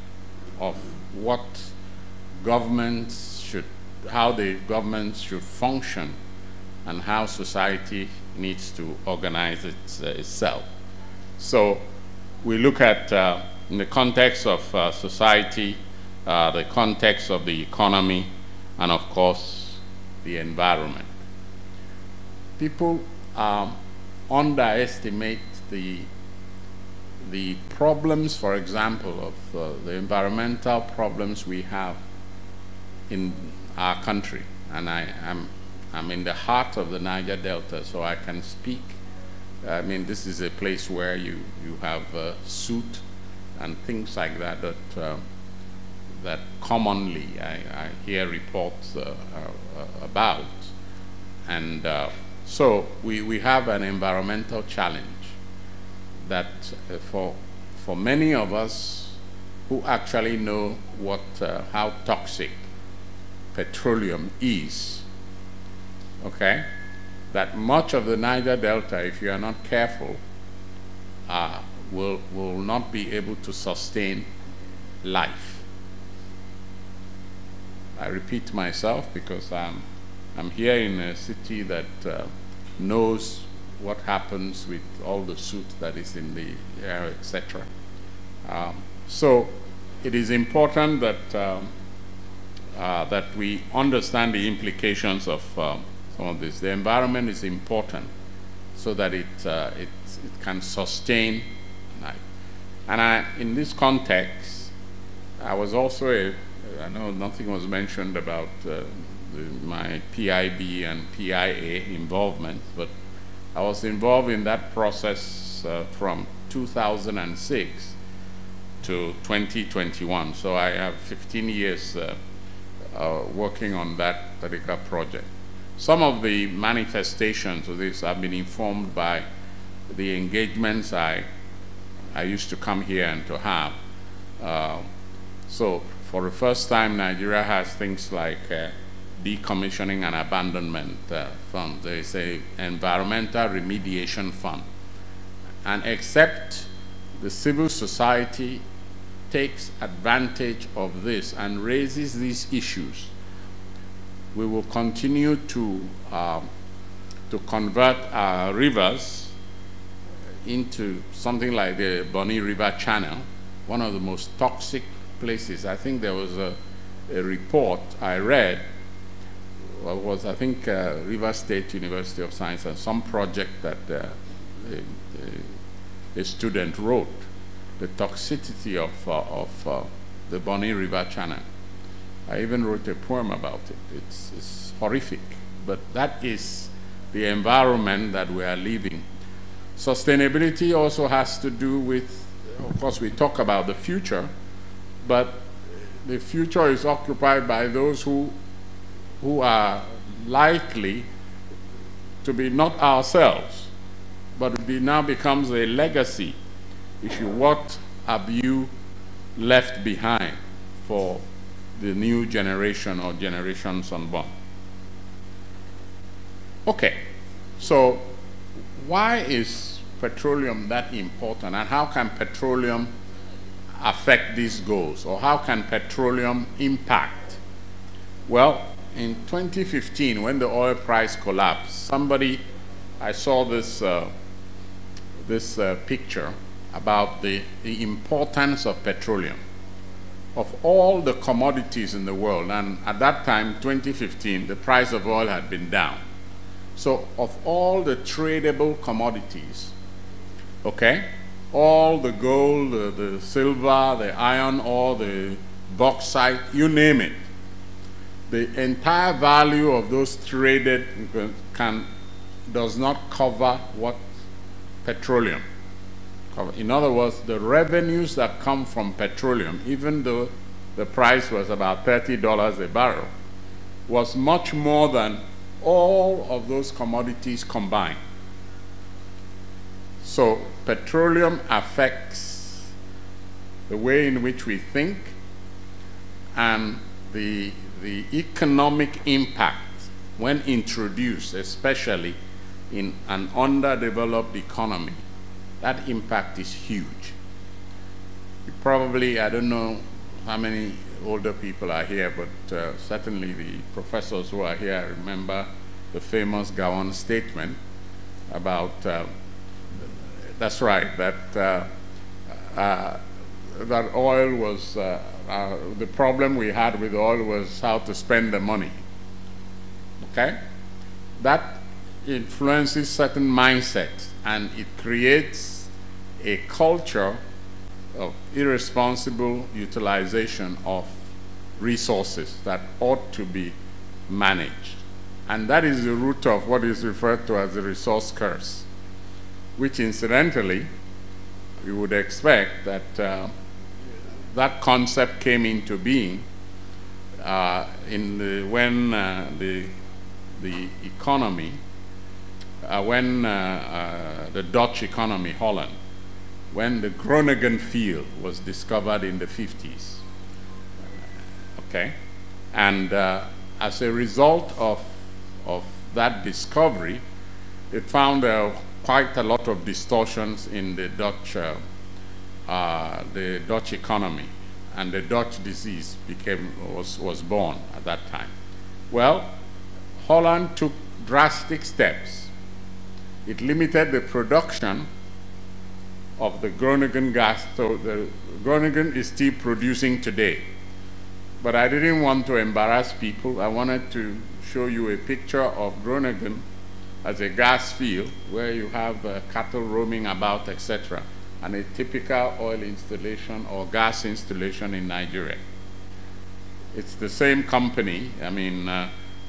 of what governments should, how the governments should function, and how society needs to organize itself. So we look at, in the context of society, the context of the economy, and of course, the environment. People underestimate the problems, for example, of the environmental problems we have in our country. And I'm in the heart of the Niger Delta, so I can speak. I mean, this is a place where you have soot and things like that that commonly I hear reports about. And so we have an environmental challenge that for many of us who actually know how toxic petroleum is, okay, that much of the Niger Delta, if you are not careful, will not be able to sustain life. I repeat myself because I'm here in a city that knows what happens with all the soot that is in the air, etc. So it is important that that we understand the implications of some of this. The environment is important so that it can sustain life. And in this context, I was also I know nothing was mentioned about my PIB and PIA involvement, but I was involved in that process from 2006 to 2021. So I have 15 years working on that particular project. Some of the manifestations of this have been informed by the engagements I used to come here and to have. So for the first time, Nigeria has things like decommissioning and abandonment fund. There is an environmental remediation fund. And except the civil society takes advantage of this and raises these issues, we will continue to convert our rivers into something like the Bonny River Channel, one of the most toxic places. I think there was a report I read, was I think River State University of Science, and some project that a student wrote, the toxicity of the Bonny River Channel. I even wrote a poem about it. It's horrific, but that is the environment that we are living. Sustainability also has to do with, of course, we talk about the future, but the future is occupied by those who are likely to be not ourselves, but it now becomes a legacy issue. What have you left behind for the new generation or generations unborn? Okay, so why is petroleum that important, and how can petroleum affect these goals, or how can petroleum impact? Well, in 2015, when the oil price collapsed, I saw this this picture about the importance of petroleum. Of all the commodities in the world, and at that time, 2015, the price of oil had been down. So of all the tradable commodities, okay, all the gold, the silver, the iron ore, the bauxite, you name it, the entire value of those traded does not cover what petroleum cover. In other words, the revenues that come from petroleum, even though the price was about $30 a barrel, was much more than all of those commodities combined. So petroleum affects the way in which we think, and the economic impact when introduced, especially in an underdeveloped economy, that impact is huge. Probably, I don't know how many older people are here, but certainly the professors who are here remember the famous Gaon statement about, that's right, that that oil was, the problem we had with oil was how to spend the money, okay? That influences certain mindsets, and it creates a culture of irresponsible utilization of resources that ought to be managed. And that is the root of what is referred to as the resource curse, which incidentally, we would expect that that concept came into being when the economy, when the Dutch economy, Holland, when the Groningen field was discovered in the 50s, okay? And as a result of that discovery, it found quite a lot of distortions in the Dutch economy, and the Dutch disease was born at that time. Well, Holland took drastic steps. It limited the production of the Groningen gas. So the Groningen is still producing today. But I didn't want to embarrass people. I wanted to show you a picture of Groningen as a gas field where you have cattle roaming about, etc., and a typical oil installation or gas installation in Nigeria. It's the same company. I mean,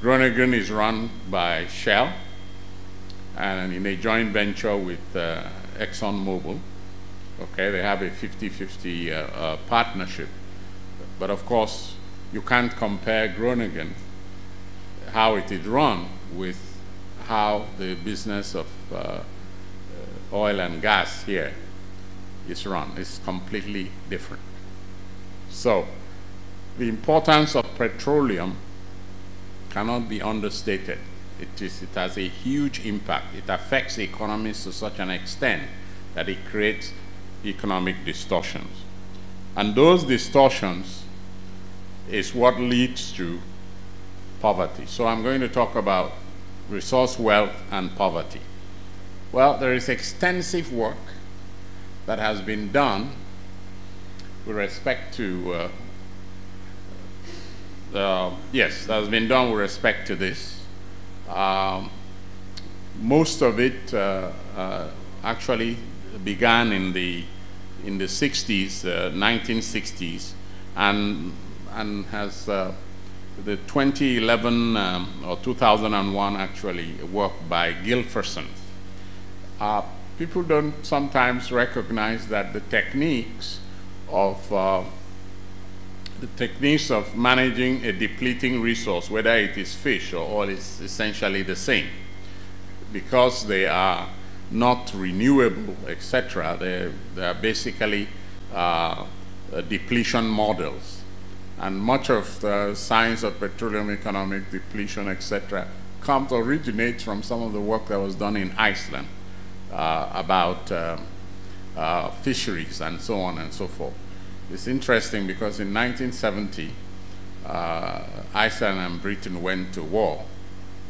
Groningen is run by Shell and in a joint venture with ExxonMobil. Okay, they have a 50-50 partnership. But of course, you can't compare Groningen, how it is run, with how the business of oil and gas here is run. It's completely different. So, the importance of petroleum cannot be understated. It has a huge impact. It affects economies to such an extent that it creates economic distortions. And those distortions is what leads to poverty. So I'm going to talk about resource wealth and poverty. Well, there is extensive work that has been done with respect to yes, that has been done with respect to this. Most of it actually began in the 60s, 1960s, and has the 2011 or 2001 actually work by Gilferson. People don't sometimes recognize that the techniques of managing a depleting resource, whether it is fish or oil, is essentially the same. Because they are not renewable, etc., they are basically depletion models. And much of the science of petroleum economic depletion, etc., originates from some of the work that was done in Iceland about fisheries and so on and so forth. It's interesting because in 1970, Iceland and Britain went to war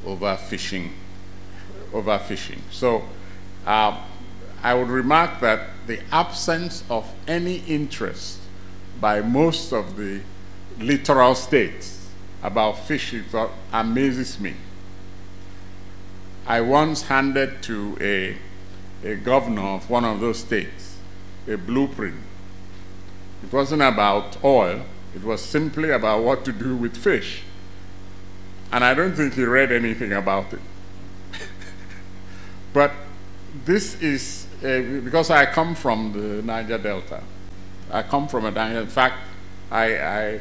over fishing. So I would remark that the absence of any interest by most of the littoral states about fishing amazes me. I once handed to a governor of one of those states a blueprint. It wasn't about oil, it was simply about what to do with fish. And I don't think he read anything about it. But this is, because I come from the Niger Delta. I come from a Niger, in fact, I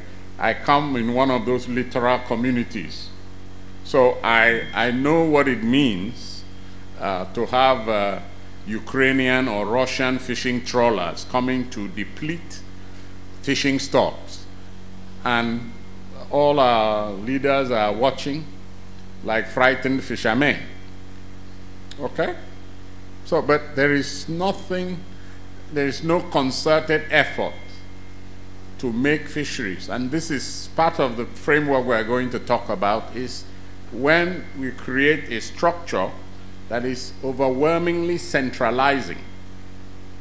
come in one of those littoral communities. So I know what it means to have Ukrainian or Russian fishing trawlers coming to deplete fishing stocks. And all our leaders are watching like frightened fishermen. Okay? So, but there is nothing, there is no concerted effort to make fisheries. And this is part of the framework we're going to talk about, is when we create a structure that is overwhelmingly centralizing.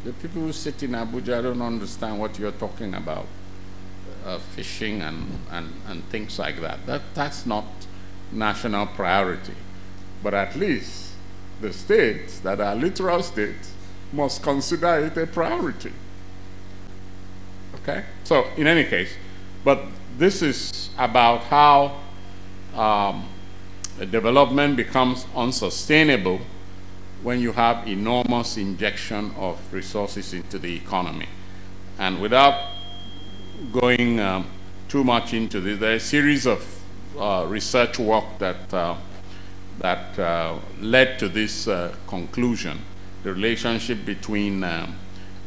The people who sit in Abuja don't understand what you're talking about, fishing and things like that. That's not national priority. But at least the states that are littoral states must consider it a priority. Okay? So, in any case, but this is about how development becomes unsustainable when you have enormous injection of resources into the economy. And without going too much into this, there is a series of research work that led to this conclusion, the relationship between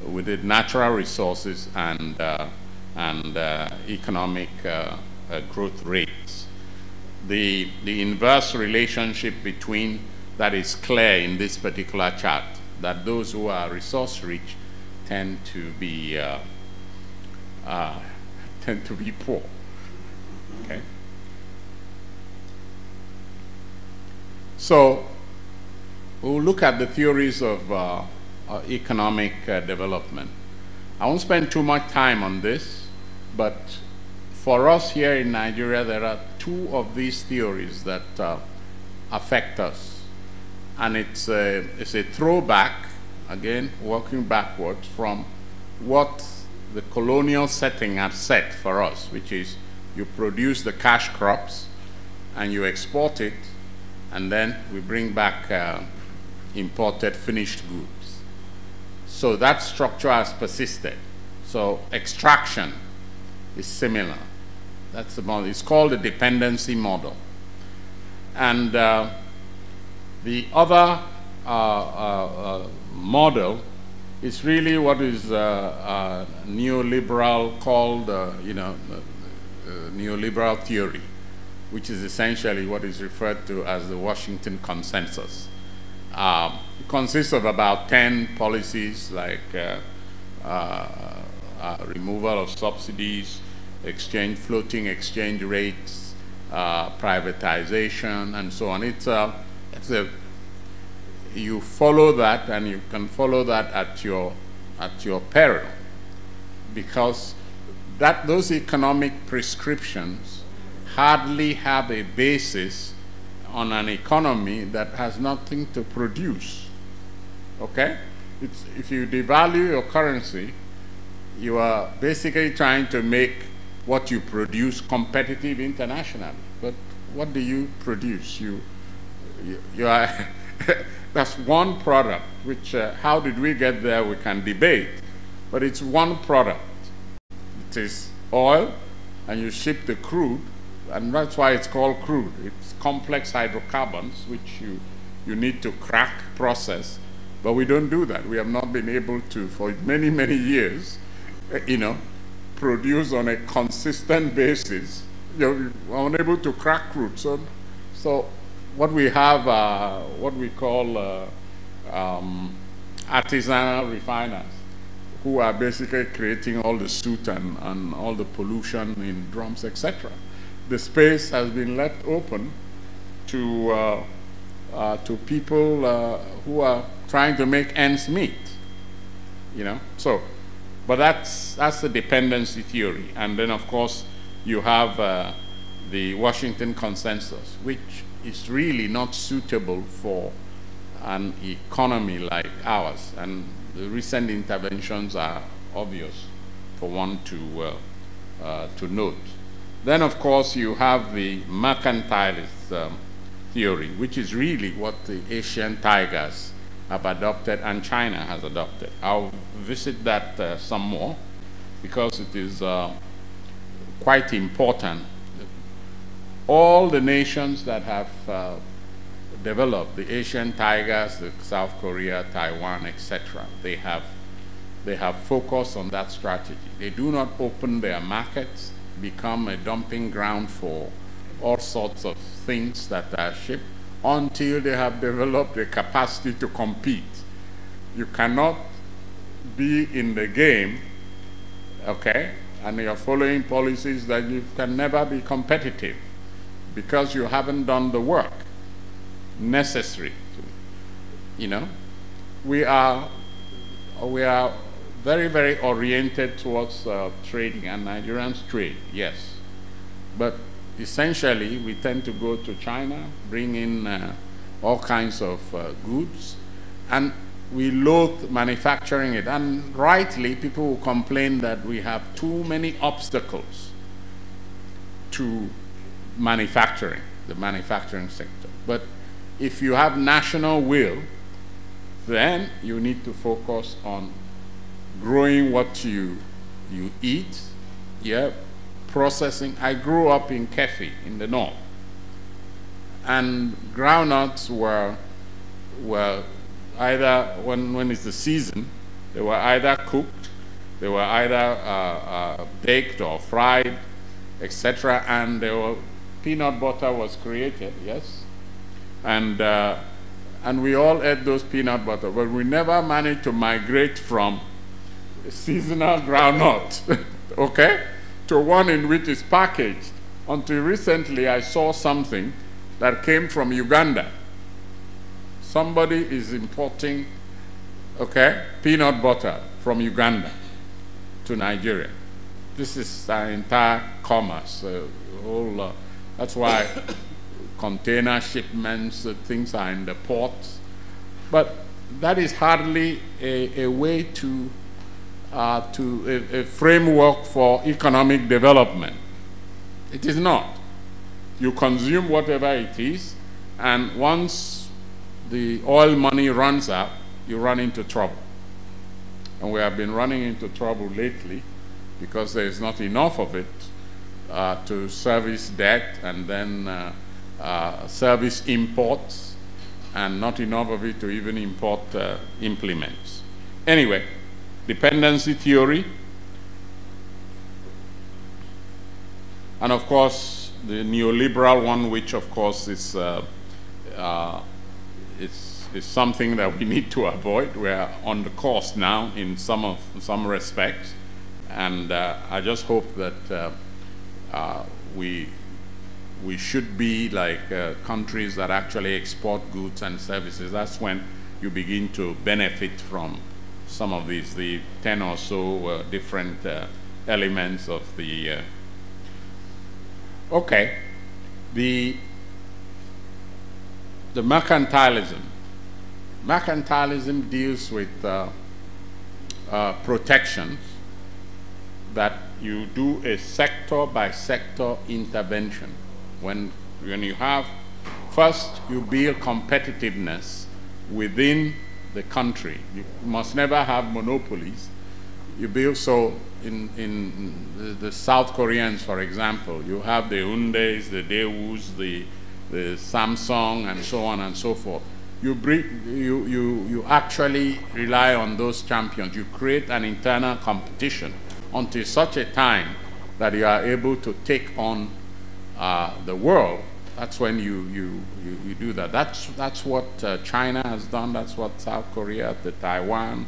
with the natural resources and economic growth rates. The inverse relationship between that is clear in this particular chart, that those who are resource rich tend to be poor. Okay. So we'll look at the theories of economic development. I won't spend too much time on this, but for us here in Nigeria, there are two of these theories that affect us. And it's a throwback, again, working backwards from what the colonial setting had set for us, which is you produce the cash crops and you export it, and then we bring back imported finished goods. So that structure has persisted. So extraction is similar. That's the model. It's called the dependency model. And the other model is really what is neoliberal called, neoliberal theory, which is essentially what is referred to as the Washington Consensus. It consists of about 10 policies like removal of subsidies, floating exchange rates, privatization, and so on. You follow that, and you can follow that at your peril, because those economic prescriptions hardly have a basis on an economy that has nothing to produce. Okay? If you devalue your currency, you are basically trying to make what you produce competitive internationally. But what do you produce? You are that's one product, which how did we get there we can debate, but it's one product. It is oil, and you ship the crude, and that's why it's called crude. It's complex hydrocarbons, which you need to crack, process, but we don't do that. We have not been able to, for many, many years, produce on a consistent basis. We're unable to crack crude. So what we have, what we call artisanal refiners, who are basically creating all the soot and all the pollution in drums, etc. The space has been left open to people who are trying to make ends meet. you know. So, but that's the dependency theory. And then, of course, you have the Washington Consensus, which is really not suitable for an economy like ours. And the recent interventions are obvious for one to note. Then, of course, you have the mercantilist theory, which is really what the Asian tigers have adopted and China has adopted. I'll visit that some more because it is quite important. All the nations that have developed, the Asian tigers, the South Korea, Taiwan, etc., they have focused on that strategy. They do not open their markets, become a dumping ground for all sorts of things that are shipped until they have developed the capacity to compete. You cannot be in the game, okay, and you're following policies that you can never be competitive because you haven't done the work necessary. You know, we are very, very oriented towards trading, and Nigerians trade, yes. But essentially, we tend to go to China, bring in all kinds of goods, and we loathe manufacturing it. And rightly, people will complain that we have too many obstacles to manufacturing, the manufacturing sector. But if you have national will, then you need to focus on growing what you eat, yeah, processing. I grew up in Kefi in the north, and groundnuts were either, when it's the season, they were either cooked, they were either baked or fried, etc., and peanut butter was created, yes, and we all ate those peanut butter, but we never managed to migrate from seasonal groundnut, okay, to one in which is packaged. Until recently, I saw something that came from Uganda. Somebody is importing, okay, peanut butter from Uganda to Nigeria. This is our entire commerce. That's why container shipments, things are in the ports. But that is hardly a way to a framework for economic development. It is not. You consume whatever it is, and once the oil money runs out, you run into trouble. And we have been running into trouble lately because there is not enough of it to service debt and then service imports, and not enough of it to even import implements. Anyway, dependency theory, and of course the neoliberal one, which of course is something that we need to avoid. We are on the course now in some respects, and I just hope that we should be like countries that actually export goods and services. That's when you begin to benefit from some of these, the 10 or so different elements of the okay, the mercantilism. Mercantilism deals with protections, that you do a sector by sector intervention. When you have, first you build competitiveness within the country. You must never have monopolies. You build, so in the South Koreans, for example, you have the Hyundais, the Daewoo's, the Samsung, and so on and so forth. You actually rely on those champions. You create an internal competition until such a time that you are able to take on the world. That's when you do that. That's what China has done. That's what South Korea, the Taiwan,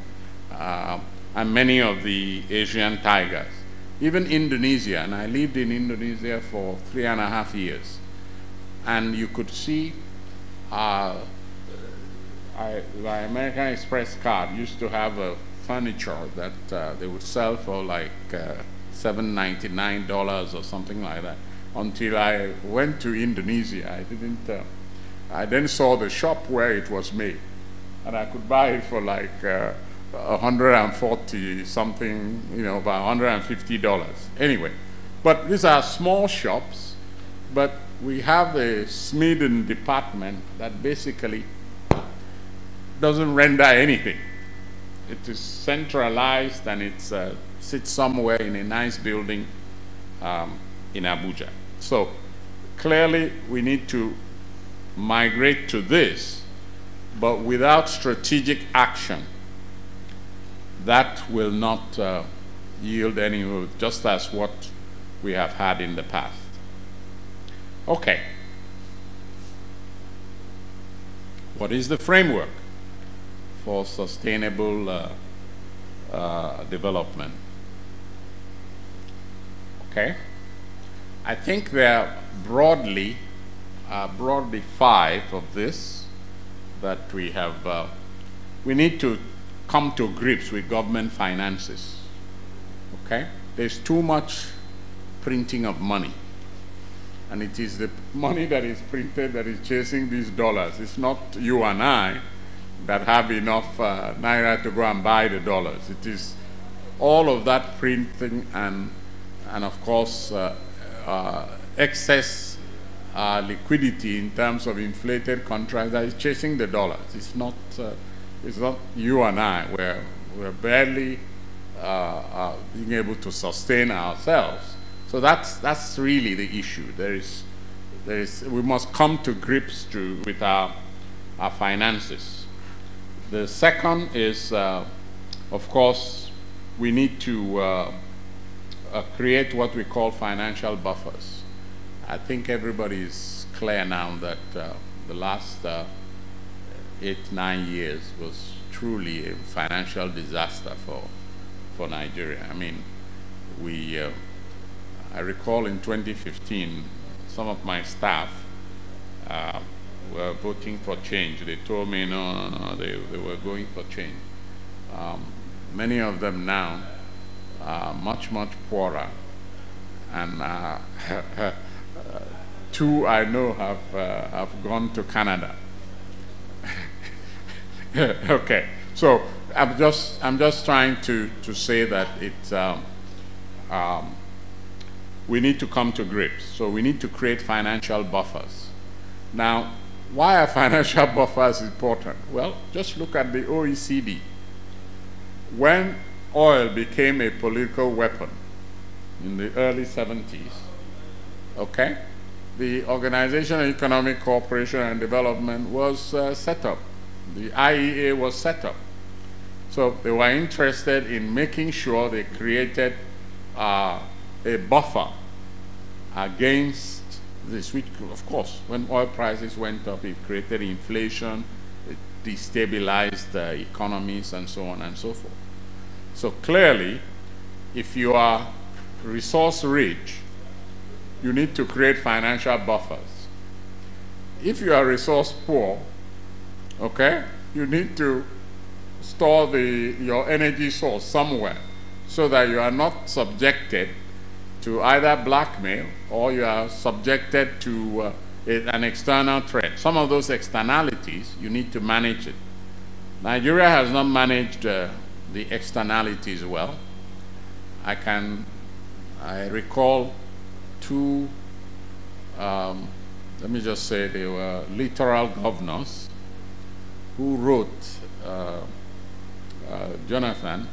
and many of the Asian tigers. Even Indonesia, and I lived in Indonesia for 3.5 years. And you could see the American Express card used to have a furniture that they would sell for like $7.99 or something like that. Until I went to Indonesia, I then saw the shop where it was made, and I could buy it for like 140 something, about $150. Anyway, but these are small shops, but we have a smeden department that basically doesn't render anything. It is centralized, and it sits somewhere in a nice building in Abuja. So clearly we need to migrate to this, but without strategic action, that will not yield any, just as what we have had in the past. Okay. What is the framework for sustainable development? Okay. I think there are broadly 5 of this that we have. We need to come to grips with government finances. Okay? There's too much printing of money. And it is the money that is printed that is chasing these dollars. It's not you and I that have enough naira to go and buy the dollars. It is all of that printing and of course excess liquidity in terms of inflated contracts that is chasing the dollars. It's not you and I. We're barely being able to sustain ourselves. So that's really the issue. We must come to grips with our finances. The second is, of course, we need to create what we call financial buffers. I think everybody is clear now that the last 8-9 years was truly a financial disaster for Nigeria. I mean, I recall in 2015, some of my staff were voting for change. They told me no, they were going for change. Many of them now are much, much poorer, and 2 I know have gone to Canada. Okay, so I'm just trying to say that it's we need to come to grips. So we need to create financial buffers. Now, why are financial buffers important? Well, just look at the OECD. When oil became a political weapon in the early 70s, okay, the Organization of Economic Cooperation and Development was set up. The IEA was set up. So they were interested in making sure they created a buffer against this, which, of course, when oil prices went up, it created inflation, it destabilized economies, and so on and so forth. So clearly, if you are resource rich, you need to create financial buffers. If you are resource poor, okay, you need to store your energy source somewhere so that you are not subjected to either blackmail or you are subjected to an external threat. Some of those externalities, you need to manage it. Nigeria has not managed the externalities well. I recall 2, let me just say they were littoral governors who wrote Jonathan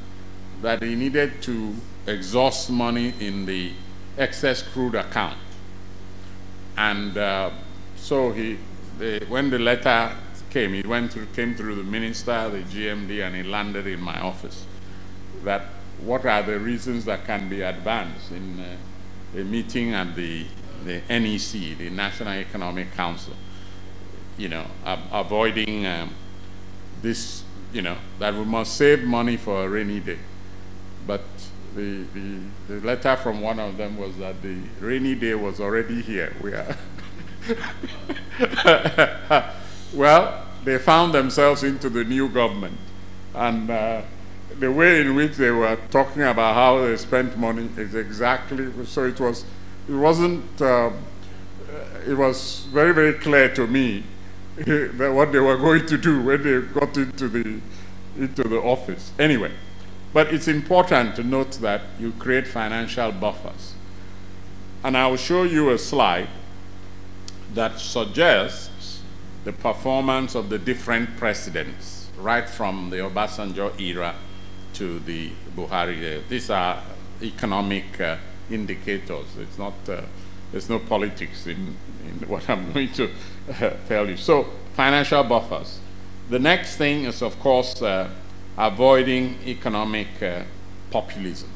that he needed to exhaust money in the excess crude account. And so when the letter came, it came through the minister, the GMD, and it landed in my office. That what are the reasons that can be advanced in a meeting at the NEC, the National Economic Council, avoiding this, that we must save money for a rainy day. But the letter from one of them was that the rainy day was already here. Well, they found themselves into the new government, and the way in which they were talking about how they spent money is exactly, so it wasn't, it was very, very clear to me that what they were going to do when they got into the office. Anyway, but it's important to note that you create financial buffers. And I will show you a slide that suggests the performance of the different presidents, right from the Obasanjo era to the Buhari era. These are economic indicators. It's not, there's no politics in what I'm going to tell you. So, financial buffers. The next thing is, of course, avoiding economic populism.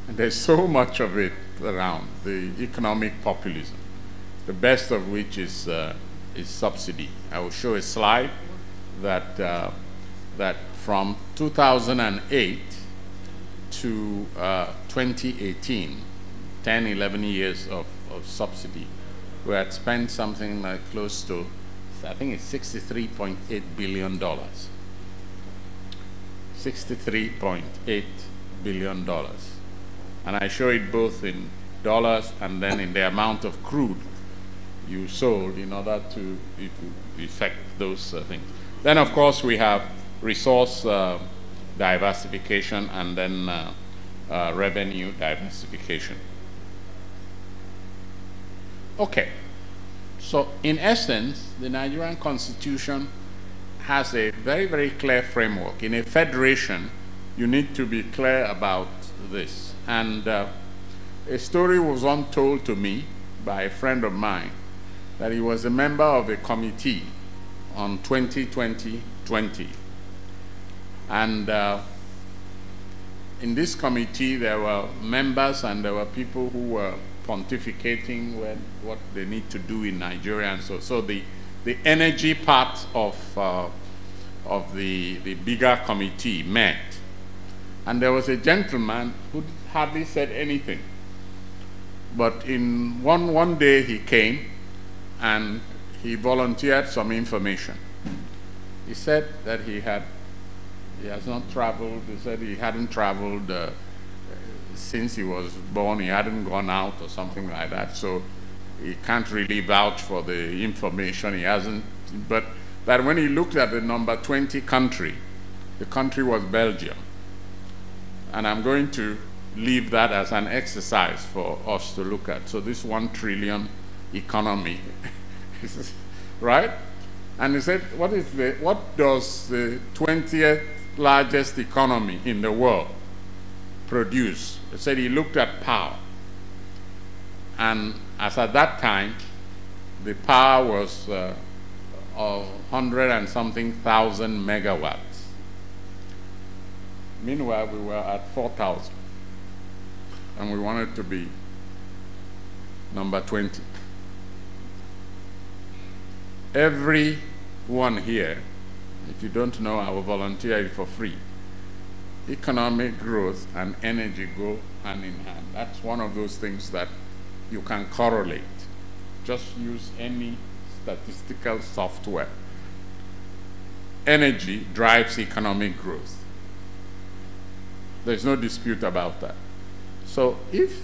And there's so much of it around, the economic populism, the best of which is subsidy. I will show a slide that, that from 2008 to 2018, 10, 11 years of subsidy, we had spent something like close to, I think it's $63.8 billion. $63.8 billion. And I show it both in dollars and then in the amount of crude you sold in order to effect those things. Then, of course, we have resource diversification and then revenue diversification. Okay. So, in essence, the Nigerian Constitution has a very, very clear framework. In a federation, you need to be clear about this. And a story was once told to me by a friend of mine that he was a member of a committee on 2020. And in this committee, there were members and there were people who were pontificating what they need to do in Nigeria. And so the energy part of the bigger committee met. And there was a gentleman who hardly said anything. But in one day he came and he volunteered some information. He said that he has not traveled. He said he hadn't traveled since he was born. He hadn't gone out or something like that. So he can't really vouch for the information. He hasn't. But that when he looked at the number 20 country, the country was Belgium. And I'm going to leave that as an exercise for us to look at. So this 1 trillion economy, right? And he said, what does the 20th largest economy in the world produce? He said he looked at power. And as at that time, the power was 100 and something thousand megawatts. Meanwhile, we were at 4,000. And we wanted to be number 20. Everyone here, if you don't know, I will volunteer you for free. Economic growth and energy go hand in hand. That's one of those things that you can correlate. Just use any statistical software. Energy drives economic growth. There's no dispute about that. So if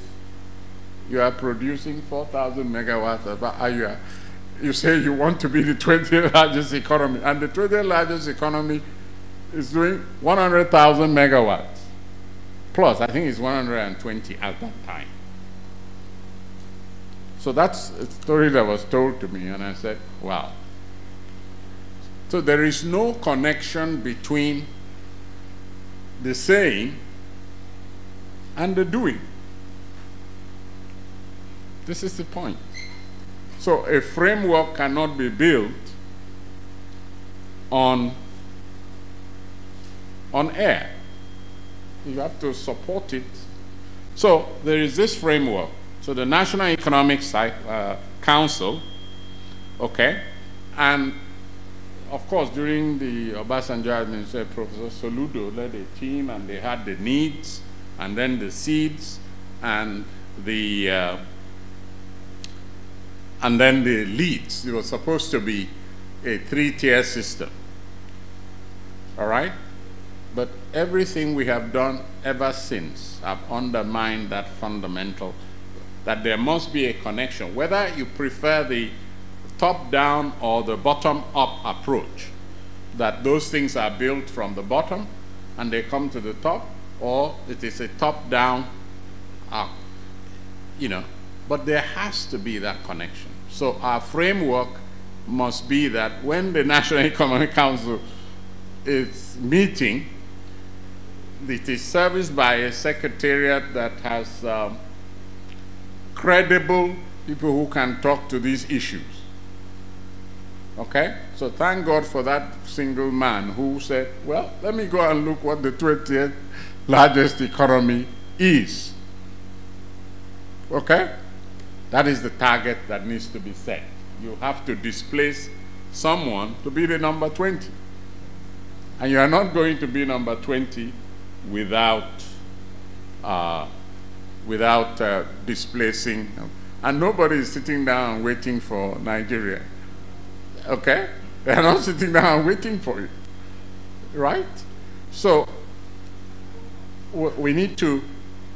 you are producing 4,000 megawatts, you say you want to be the 20th largest economy, and the 20th largest economy is doing 100,000 megawatts. Plus, I think it's 120 at that time. So that's a story that was told to me, and I said, wow. So there is no connection between the saying and the doing. This is the point. So a framework cannot be built on air. You have to support it. So there is this framework. So the National Economic Council, okay, and of course during the Obasanjo administration, Professor Soludo led a team, and they had the needs, and then the seeds, and then the leads. It was supposed to be a 3-tier system. All right? But everything we have done ever since have undermined that fundamental, that there must be a connection, whether you prefer the top-down or the bottom-up approach, that those things are built from the bottom and they come to the top, or it is a top-down up, you know, but there has to be that connection. So our framework must be that when the National Economic Council is meeting, it is serviced by a secretariat that has credible people who can talk to these issues. Okay? So thank God for that single man who said, well, let me go and look what the 20th largest economy is. Okay? That is the target that needs to be set. You have to displace someone to be the number 20. And you are not going to be number 20 without displacing. And nobody is sitting down and waiting for Nigeria. Okay? They are not sitting down and waiting for it. Right? So we need to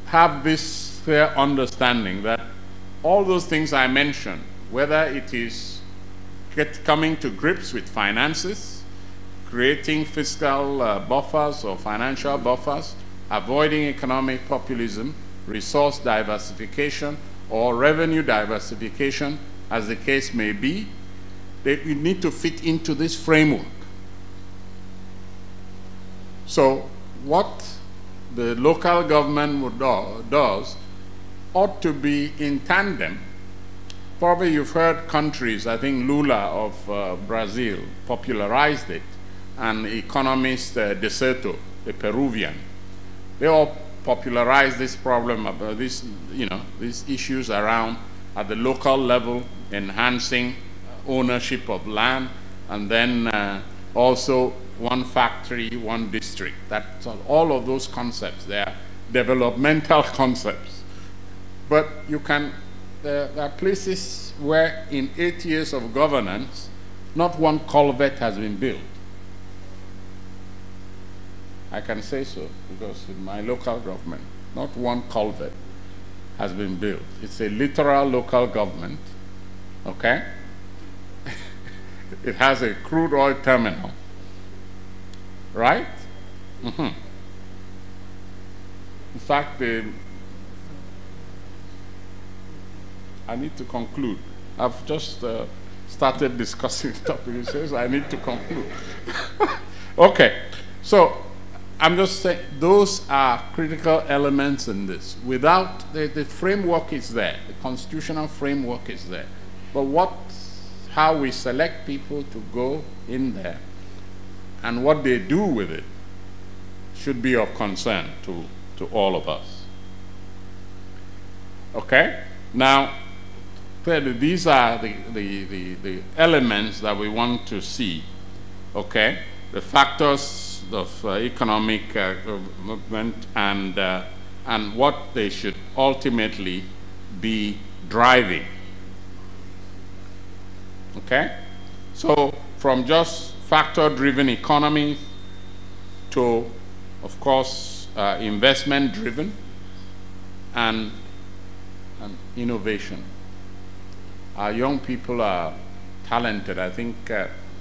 have this clear understanding that all those things I mentioned, whether it is coming to grips with finances, creating fiscal buffers or financial buffers, avoiding economic populism, resource diversification, or revenue diversification, as the case may be, we need to fit into this framework. So what the local government does ought to be in tandem. Probably you've heard countries, I think Lula of Brazil popularized it, and economist De Soto, the Peruvian. They all popularized this problem about this, you know, these issues around at the local level, enhancing ownership of land, and then also one factory, one district. That's all of those concepts. They are developmental concepts. But you can, there are places where in 8 years of governance, not one culvert has been built. I can say so because in my local government, not one culvert has been built. It's a literal local government, okay? It has a crude oil terminal, right? Mm-hmm. In fact, I need to conclude. I've just started discussing the topic. It says I need to conclude. Okay, so I'm just saying those are critical elements in this. Without the framework is there, the constitutional framework is there, but how we select people to go in there and what they do with it should be of concern to all of us. Okay? Now, clearly these are the elements that we want to see. Okay? The factors of economic development and what they should ultimately be driving. Okay? So from just factor-driven economy to, of course, investment-driven and innovation. Our young people are talented. I think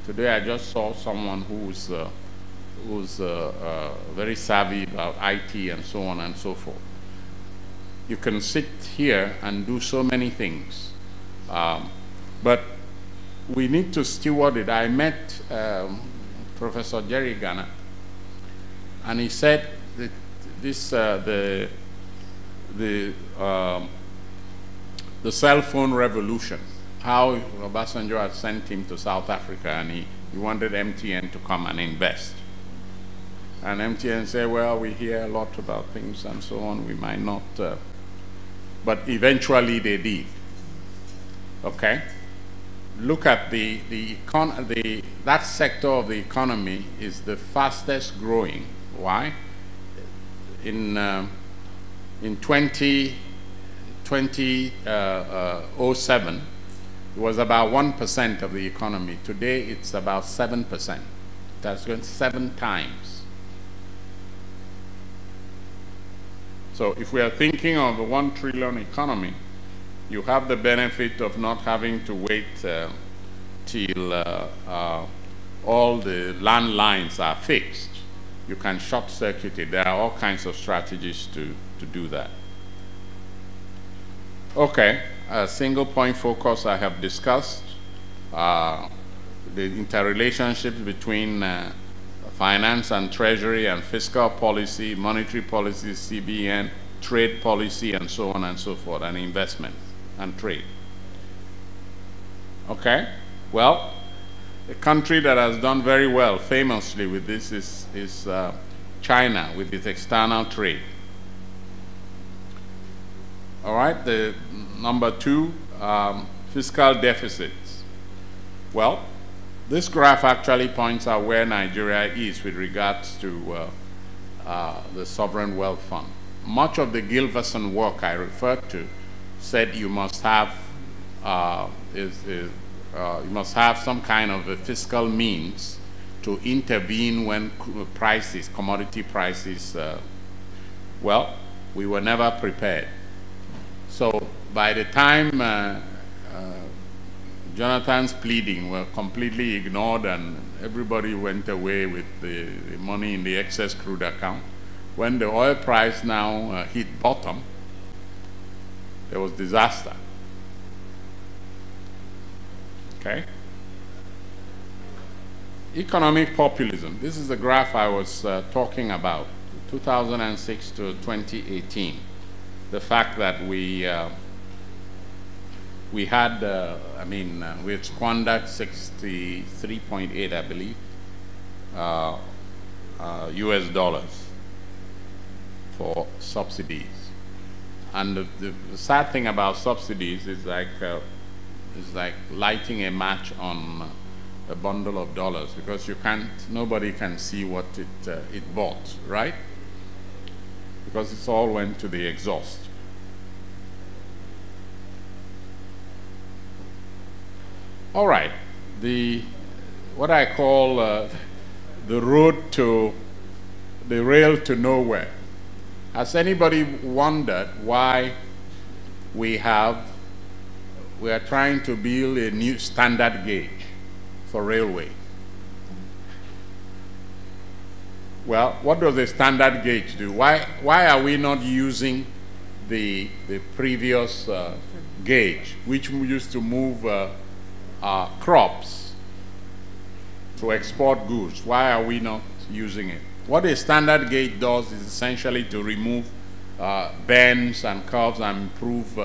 today I just saw someone who's very savvy about IT and so on and so forth. You can sit here and do so many things, but we need to steward it. I met Professor Jerry Garner, and he said that this the cell phone revolution, how Obasanjo had sent him to South Africa, and he wanted MTN to come and invest. And MTN said, well, we hear a lot about things and so on, we might not, but eventually they did. Okay? Look at that sector of the economy is the fastest growing. Why? In 2007, it was about 1% of the economy. Today, it's about 7%. That's grown 7 times. So if we are thinking of a 1 trillion economy, you have the benefit of not having to wait till all the landlines are fixed. You can short-circuit it. There are all kinds of strategies to do that. Okay, a single point focus I have discussed. The interrelationships between finance and treasury and fiscal policy, monetary policy, CBN, trade policy, and so on and so forth, and investment and trade. Okay, well, a country that has done very well famously with this is China with its external trade. All right, the number 2, fiscal deficits. Well, this graph actually points out where Nigeria is with regards to the Sovereign Wealth Fund. Much of the Gilverson work I referred to said you must have you must have some kind of a fiscal means to intervene when prices, commodity prices, well, we were never prepared. So by the time Jonathan's pleading were completely ignored and everybody went away with the money in the excess crude account, when the oil price now hit bottom, there was disaster. Okay? Economic populism. This is the graph I was talking about, 2006 to 2018. The fact that we had, we had squandered 63.8, I believe, US dollars for subsidies. And the sad thing about subsidies is like lighting a match on a bundle of dollars, because you can't, nobody can see what it bought, right? Because it all went to the exhaust. All right, what I call the road to, the rail to nowhere. Has anybody wondered why we are trying to build a new standard gauge for railway? Well, what does a standard gauge do? Why are we not using the previous gauge, which we used to move crops to export goods? Why are we not using it? What a standard gauge does is essentially to remove bends and curves and improve,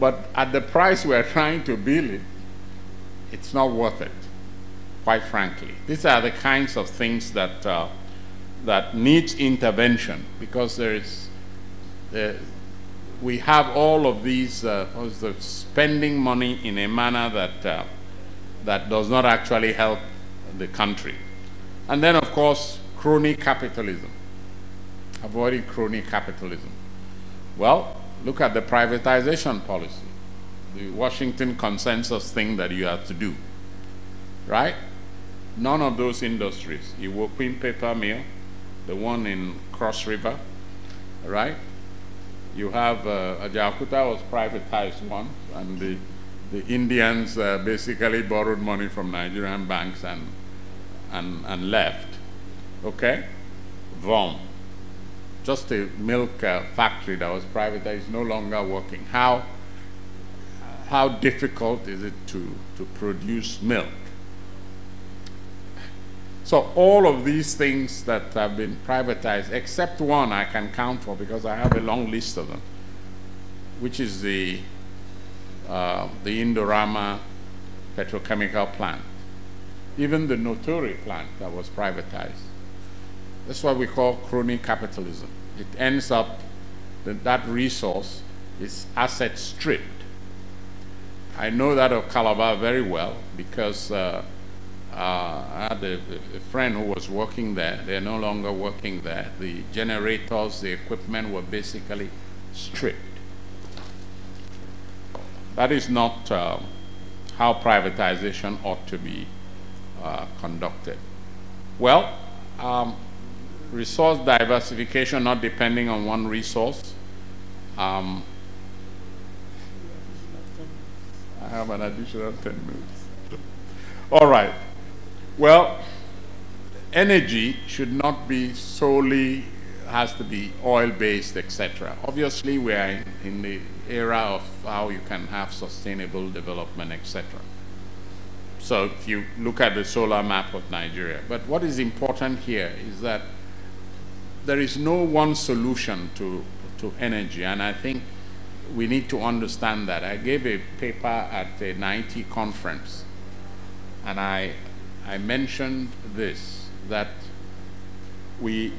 but at the price we're trying to build it, it's not worth it, quite frankly. These are the kinds of things that that needs intervention, because we have all of these spending money in a manner that does not actually help the country. And then, of course, crony capitalism, avoiding crony capitalism. Well, look at the privatization policy, the Washington consensus thing that you have to do, right? None of those industries, Iwokwin paper mill, the one in Cross River, right? You have Ajaokuta was privatized once, and the Indians basically borrowed money from Nigerian banks and left. Okay? VOM, just a milk factory that was privatized, no longer working. How difficult is it to produce milk? So all of these things that have been privatized, except one I can count for because I have a long list of them, which is the Indorama petrochemical plant, even the Notori plant that was privatized. That's what we call crony capitalism. It ends up that resource is asset stripped. I know that of Calabar very well because I had a friend who was working there. They're no longer working there. The generators, the equipment were basically stripped. That is not how privatization ought to be conducted. Well, resource diversification, not depending on one resource. I have an additional 10 minutes. All right. Well, energy should not be solely, has to be oil-based, etc. Obviously, we are in the era of how you can have sustainable development, etc. So if you look at the solar map of Nigeria, but what is important here is that there is no one solution to energy, and I think we need to understand that. I gave a paper at the 90 conference, and I mentioned this, that we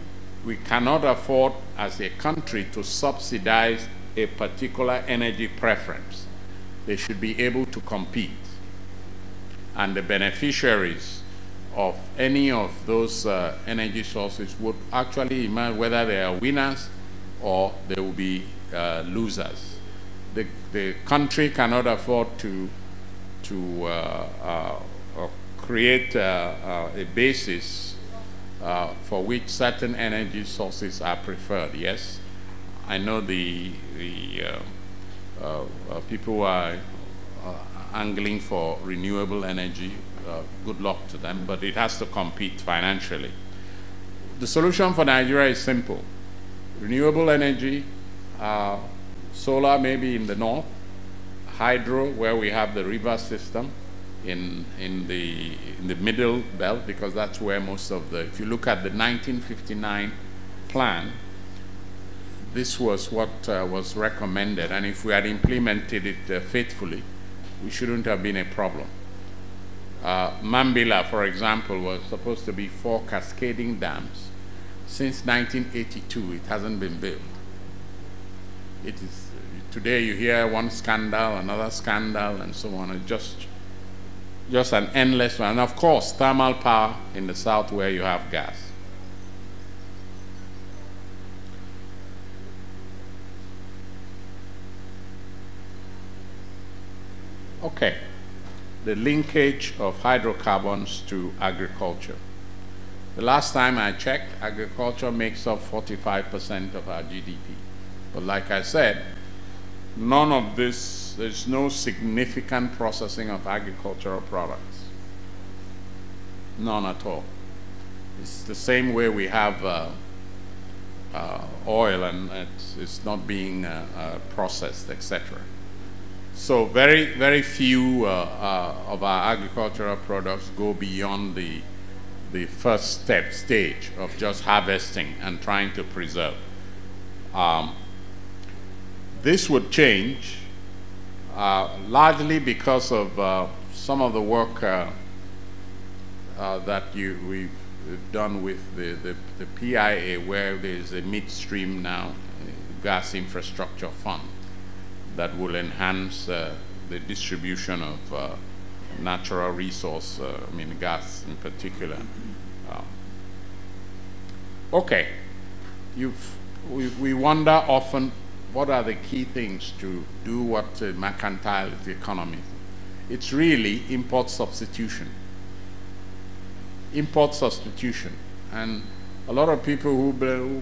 cannot afford as a country to subsidize a particular energy preference. They should be able to compete. And the beneficiaries of any of those energy sources would actually emerge, whether they are winners or they will be losers. The country cannot afford to create a basis for which certain energy sources are preferred. Yes, I know the people who are angling for renewable energy, good luck to them, but it has to compete financially. The solution for Nigeria is simple. Renewable energy, solar maybe in the north, hydro where we have the river system in the middle belt, because that's where most of the, if you look at the 1959 plan, this was what was recommended, and if we had implemented it faithfully, we shouldn't have been a problem. Mambila, for example, was supposed to be 4 cascading dams. Since 1982, it hasn't been built. It is, today you hear one scandal, another scandal, and so on. It's just an endless one. And of course, thermal power in the south where you have gas. Okay, the linkage of hydrocarbons to agriculture. The last time I checked, agriculture makes up 45% of our GDP. But like I said, none of this, there's no significant processing of agricultural products. None at all. It's the same way we have oil and it's not being processed, etc. So very, very few of our agricultural products go beyond the first stage of just harvesting and trying to preserve. This would change largely because of some of the work that we've done with the PIA, where there's a midstream now, gas infrastructure fund, that will enhance the distribution of natural resource, I mean gas in particular. Okay, we wonder often what are the key things to do what mercantile economy. It's really import substitution. Import substitution. And a lot of people who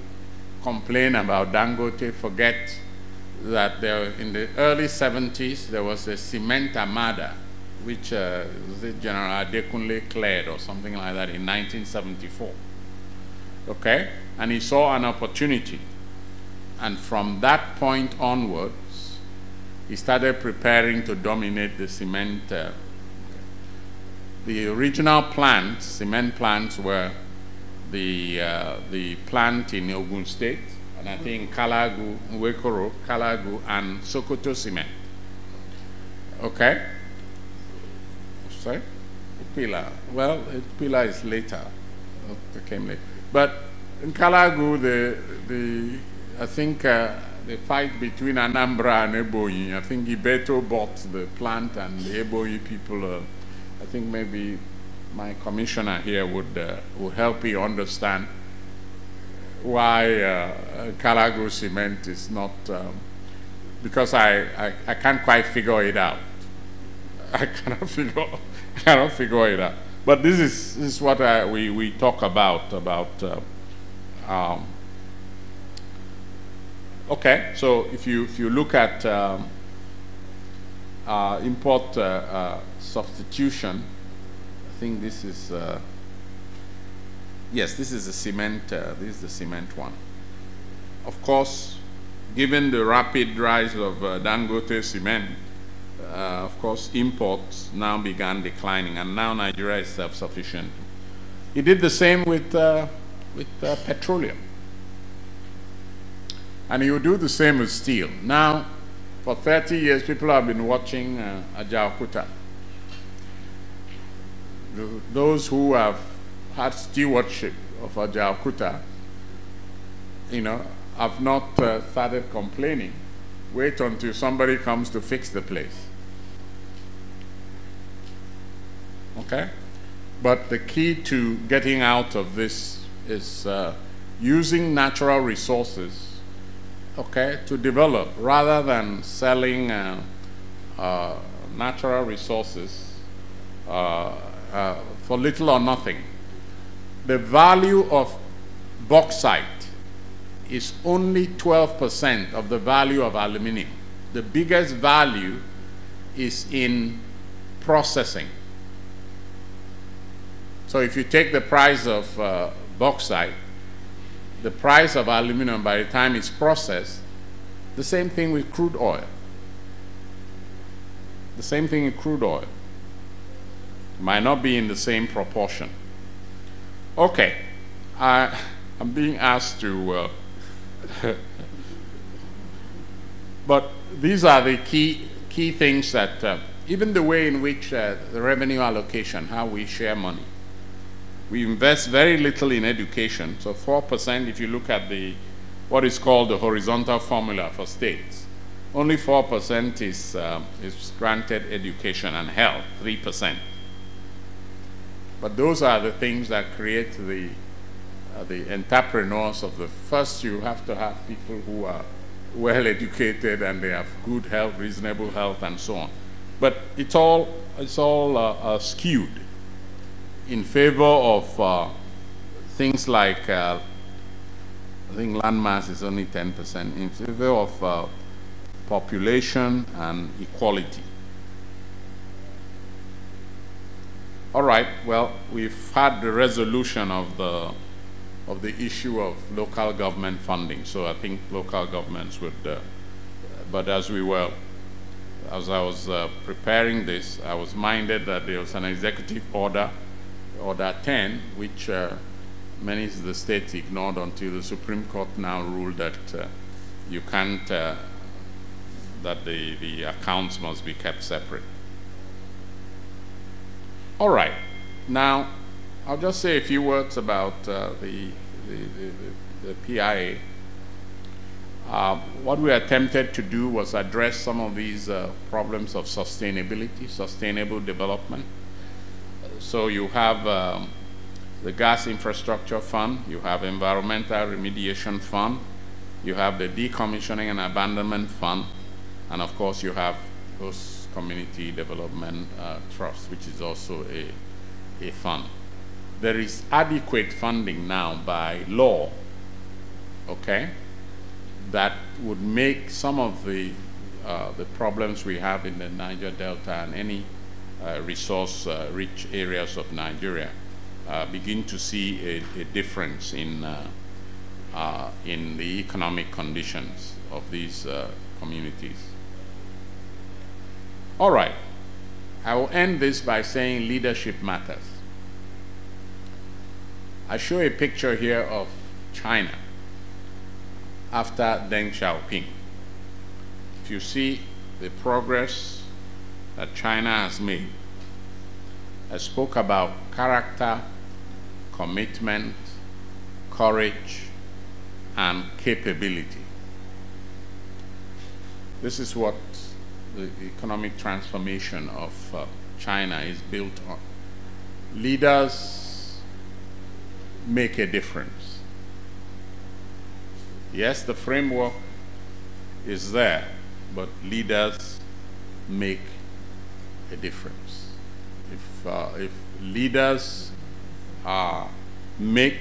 complain about Dangote forget that there, in the early 70s, there was a cement armada, which General Adekunle cleared or something like that in 1974. Okay? And he saw an opportunity. And from that point onwards, he started preparing to dominate the cement. The original plants, cement plants, were the plant in Ogun State, and I think Kalagu, Nwekoro, Kalagu, and Sokoto Cement. Okay? Sorry? Upila. Well, Upila is later. It came late. But in Kalagu, I think the fight between Anambra and Ebonyi, I think Ibeto bought the plant, and the Ebonyi people, I think maybe my commissioner here would help you understand why Kalagu cement is not, because I can't quite figure it out. I cannot figure it out. But this is what we talk about Okay, so if you look at import substitution, I think this is yes, this is the cement. This is the cement one. Of course, given the rapid rise of Dangote cement, of course, imports now began declining, and now Nigeria is self-sufficient. He did the same with petroleum. And he will do the same with steel. Now, for 30 years, people have been watching Ajaokuta. Those who have had stewardship of Ajaokuta, you know, have not started complaining. Wait until somebody comes to fix the place. Okay? But the key to getting out of this is using natural resources, okay, to develop, rather than selling natural resources for little or nothing. The value of bauxite is only 12% of the value of aluminum. The biggest value is in processing. So if you take the price of bauxite, the price of aluminum by the time it's processed, the same thing with crude oil. The same thing in crude oil. It might not be in the same proportion. Okay, I'm being asked to, but these are the key things that, even the way in which the revenue allocation, how we share money. We invest very little in education. So 4%, if you look at what is called the horizontal formula for states, only 4% is granted education, and health, 3%. But those are the things that create the entrepreneurs of the first. You have to have people who are well educated and they have good health, reasonable health, and so on. But it's all skewed in favor of things like, I think landmass is only 10%, in favor of population and equality. All right, well, we've had the resolution of the issue of local government funding, so I think local governments would, but as I was preparing this, I was minded that there was an executive order, Order 10, which many of the states ignored until the Supreme Court now ruled that you can't, that the accounts must be kept separate. All right, now I'll just say a few words about the PIA. What we attempted to do was address some of these problems of sustainability, sustainable development. So you have the Gas Infrastructure Fund, you have Environmental Remediation Fund, you have the Decommissioning and Abandonment Fund, and of course you have those Community Development Trust, which is also a fund. There is adequate funding now by law, okay, that would make some of the problems we have in the Niger Delta and any resource-rich areas of Nigeria begin to see a difference in the economic conditions of these communities. All right, I will end this by saying leadership matters. I show a picture here of China after Deng Xiaoping. If you see the progress that China has made, I spoke about character, commitment, courage, and capability. This is what the economic transformation of China is built on. Leaders make a difference. Yes, the framework is there, but leaders make a difference. If leaders make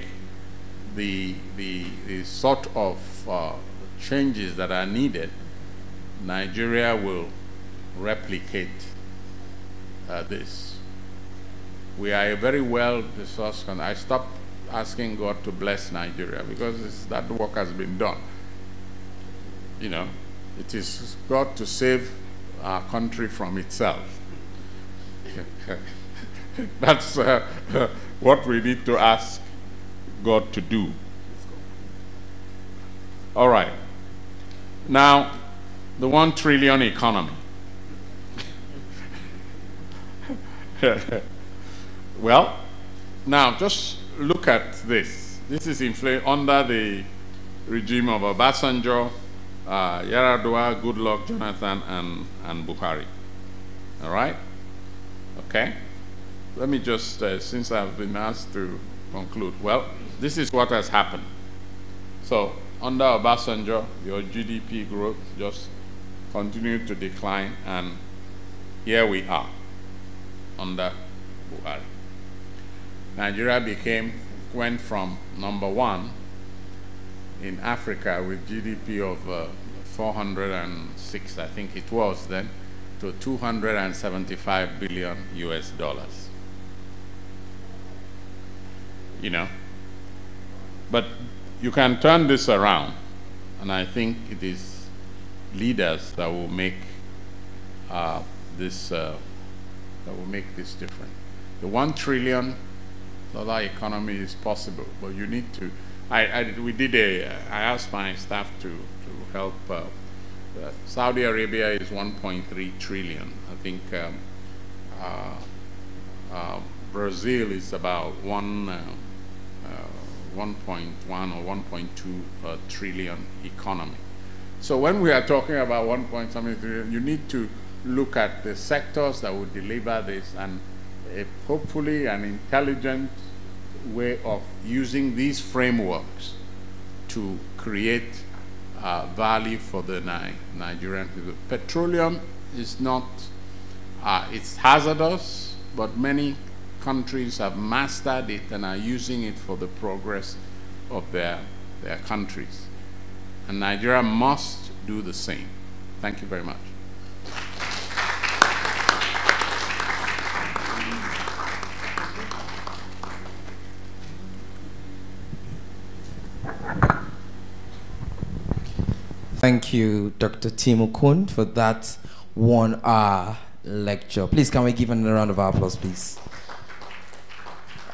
the sort of changes that are needed, Nigeria will replicate this. We are a very well-resourced country. I stopped asking God to bless Nigeria because that work has been done. You know, it is God to save our country from itself. That's what we need to ask God to do. All right. Now, the 1 trillion economy. Well, now just look at this. This is under the regime of Obasanjo, Yar'Adua, Goodluck, Jonathan, and Buhari. All right? Okay? Let me just, since I've been asked to conclude. Well, this is what has happened. So, under Obasanjo, your GDP growth just continued to decline, and here we are under Buhari. Nigeria went from #1 in Africa with GDP of 406, I think it was then, to 275 billion US dollars. You know, but you can turn this around, and I think it is leaders that will make this different. The $1 trillion economy is possible, but you need to. I asked my staff to help. Saudi Arabia is 1.3 trillion. I think Brazil is about 1.1 or 1.2 trillion economy. So when we are talking about 1 point something trillion, you need to look at the sectors that will deliver this, and hopefully an intelligent way of using these frameworks to create value for the Nigerian people. Petroleum is not, it's hazardous, but many countries have mastered it and are using it for the progress of their countries. And Nigeria must do the same. Thank you very much. Thank you, Dr. Timo Kun, for that 1-hour lecture. Please, can we give another round of applause, please?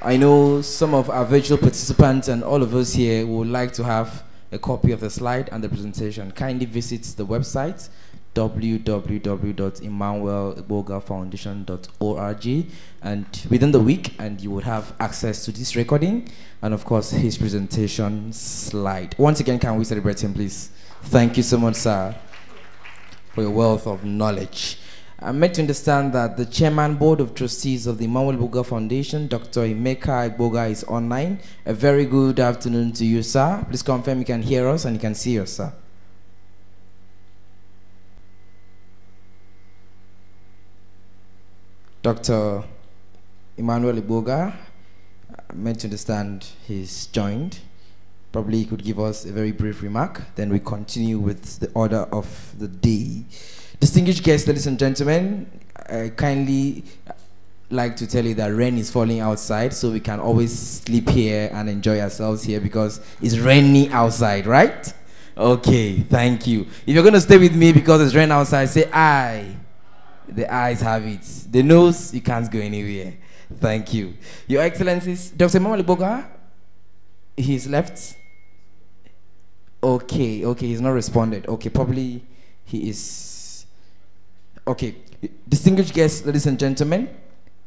I know some of our virtual participants and all of us here would like to have a copy of the slide and the presentation. Kindly visit the website, www.EMMANUEL and within the week, and you would have access to this recording and, of course, his presentation slide. Once again, can we celebrate him, please? Thank you so much, sir, for your wealth of knowledge. I'm meant to understand that the Chairman Board of Trustees of the EMMANUEL EGBOGAH Foundation, Dr. Emeka EGBOGAH, is online. A very good afternoon to you, sir. Please confirm you can hear us and you can see us, sir. Dr. EMMANUEL EGBOGAH, I'm meant to understand he's joined. Probably he could give us a very brief remark, then we continue with the order of the day. Distinguished guests, ladies and gentlemen, I kindly like to tell you that rain is falling outside, so we can always sleep here and enjoy ourselves here because it's rainy outside, right? Okay, thank you. If you're going to stay with me because it's raining outside, say aye. The eyes have it. The nose, you can't go anywhere. Thank you. Your Excellencies, Dr. EMMANUEL EGBOGAH, he's left. Okay, he's not responded. Okay, probably he is. Okay, distinguished guests, ladies and gentlemen,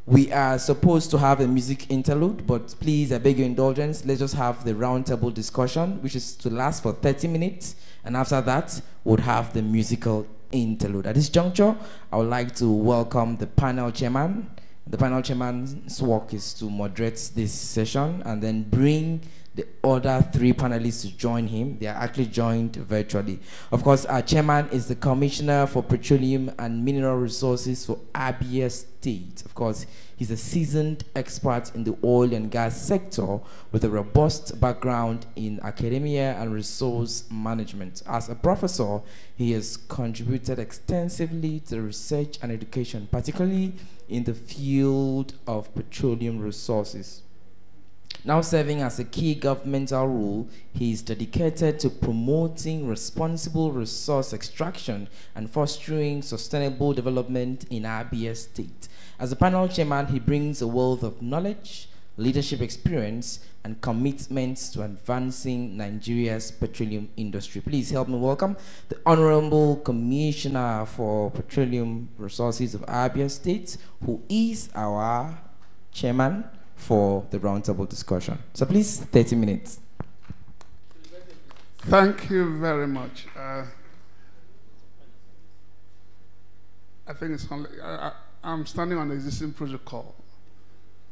we are supposed to have a music interlude, but please, I beg your indulgence, let's just have the roundtable discussion, which is to last for 30 minutes, and after that, we'll have the musical interlude. At this juncture, I would like to welcome the panel chairman. The panel chairman's work is to moderate this session and then bring the other three panelists to join him. They are actually joined virtually. Of course, our chairman is the Commissioner for Petroleum and Mineral Resources for Abia State. Of course, he's a seasoned expert in the oil and gas sector with a robust background in academia and resource management. As a professor, he has contributed extensively to research and education, particularly in the field of petroleum resources. Now serving as a key governmental role, he is dedicated to promoting responsible resource extraction and fostering sustainable development in Abia State. As a panel chairman, he brings a wealth of knowledge, leadership experience, and commitments to advancing Nigeria's petroleum industry. Please help me welcome the Honorable Commissioner for Petroleum Resources of Abia State, who is our chairman for the roundtable discussion. So please, 30 minutes. Thank you very much. I think it's only, I'm standing on the existing protocol.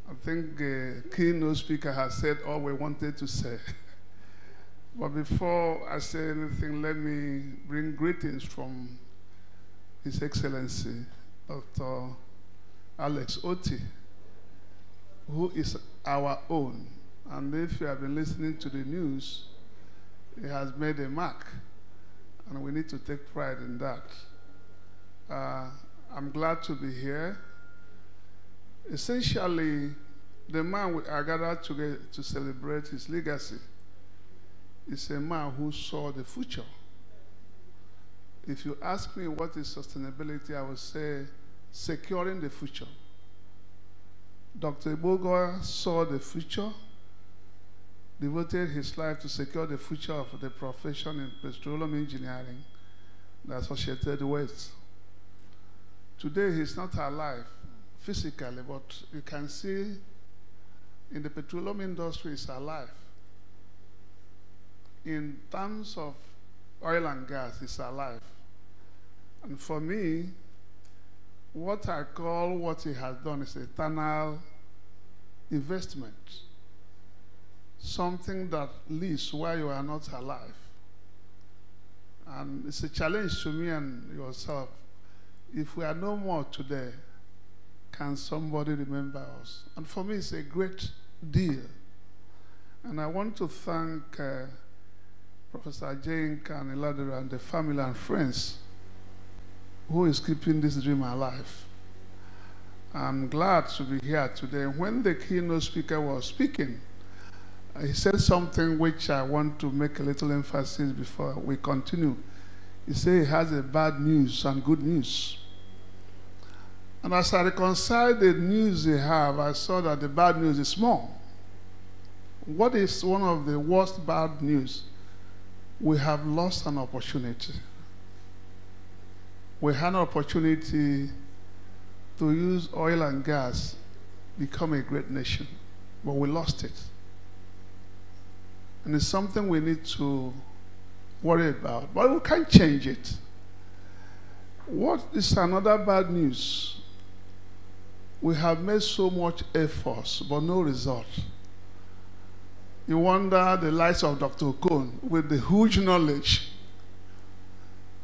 I think the keynote speaker has said all we wanted to say. But before I say anything, let me bring greetings from His Excellency, Dr. Alex Oti, who is our own. And if you have been listening to the news, he has made a mark, and we need to take pride in that. I'm glad to be here. Essentially, the man we are gathered together to celebrate his legacy is a man who saw the future. If you ask me what is sustainability, I would say securing the future. Dr. EGBOGAH saw the future, devoted his life to secure the future of the profession in petroleum engineering, the associated with. Today, he's not alive physically, but you can see in the petroleum industry, he's alive. In terms of oil and gas, he's alive. And for me, what I call what he has done is eternal investment. Something that lives while you are not alive. And it's a challenge to me and yourself. If we are no more today, can somebody remember us? And for me, it's a great deal. And I want to thank Professor Jane and Eladera and the family and friends who is keeping this dream alive. I'm glad to be here today. When the keynote speaker was speaking, he said something which I want to make a little emphasis before we continue. He said he has a bad news and good news. And as I reconciled the news they have, I saw that the bad news is small. What is one of the worst bad news? We have lost an opportunity. We had an opportunity to use oil and gas, become a great nation, but we lost it. And it's something we need to worry about, but we can't change it. What is another bad news? We have made so much effort, but no result. You wonder the likes of Dr. Okon with the huge knowledge.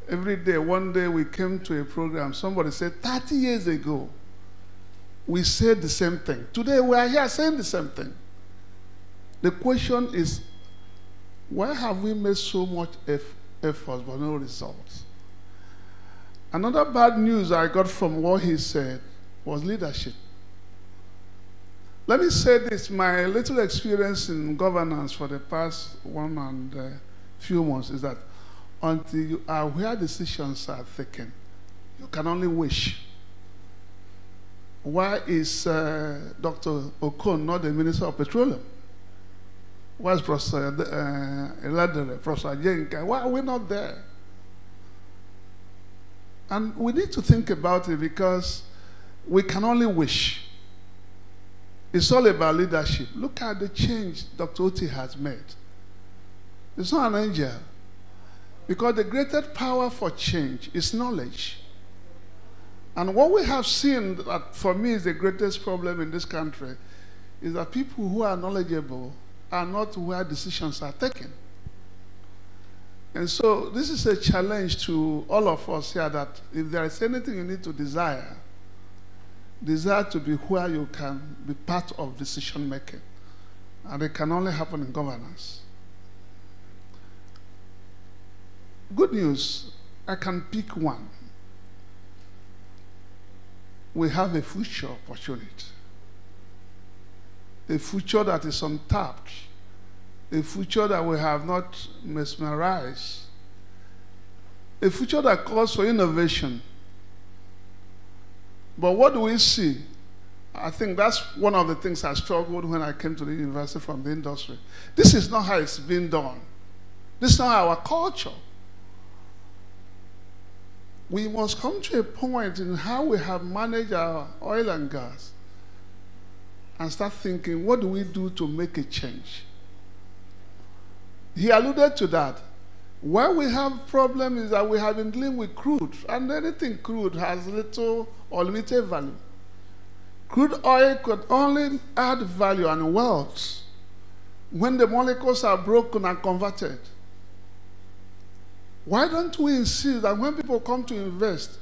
Every day, one day we came to a program, somebody said, 30 years ago, we said the same thing. Today we are here saying the same thing. The question is, why have we made so much effort but no results? Another bad news I got from what he said was leadership. Let me say this, my little experience in governance for the past few months is that until you are where decisions are taken, you can only wish. Why is Dr. Okon not the Minister of Petroleum? Why is Professor Eladere, Professor Jenka? Why are we not there? And we need to think about it because we can only wish. It's all about leadership. Look at the change Dr. Oti has made. It's not an angel. Because the greatest power for change is knowledge. And what we have seen that for me is the greatest problem in this country is that people who are knowledgeable are not where decisions are taken. And so this is a challenge to all of us here, that if there is anything you need to desire to be where you can be part of decision making. And it can only happen in governance. Good news, I can pick one. We have a future opportunity. A future that is untapped. A future that we have not mesmerized. A future that calls for innovation. But what do we see? I think that's one of the things I struggled when I came to the university from the industry. This is not how it's been done. This is not our culture. We must come to a point in how we have managed our oil and gas and start thinking, what do we do to make a change? He alluded to that. Why we have problem is that we have been dealing with crude, and anything crude has little or limited value. Crude oil could only add value and wealth when the molecules are broken and converted. Why don't we insist that when people come to invest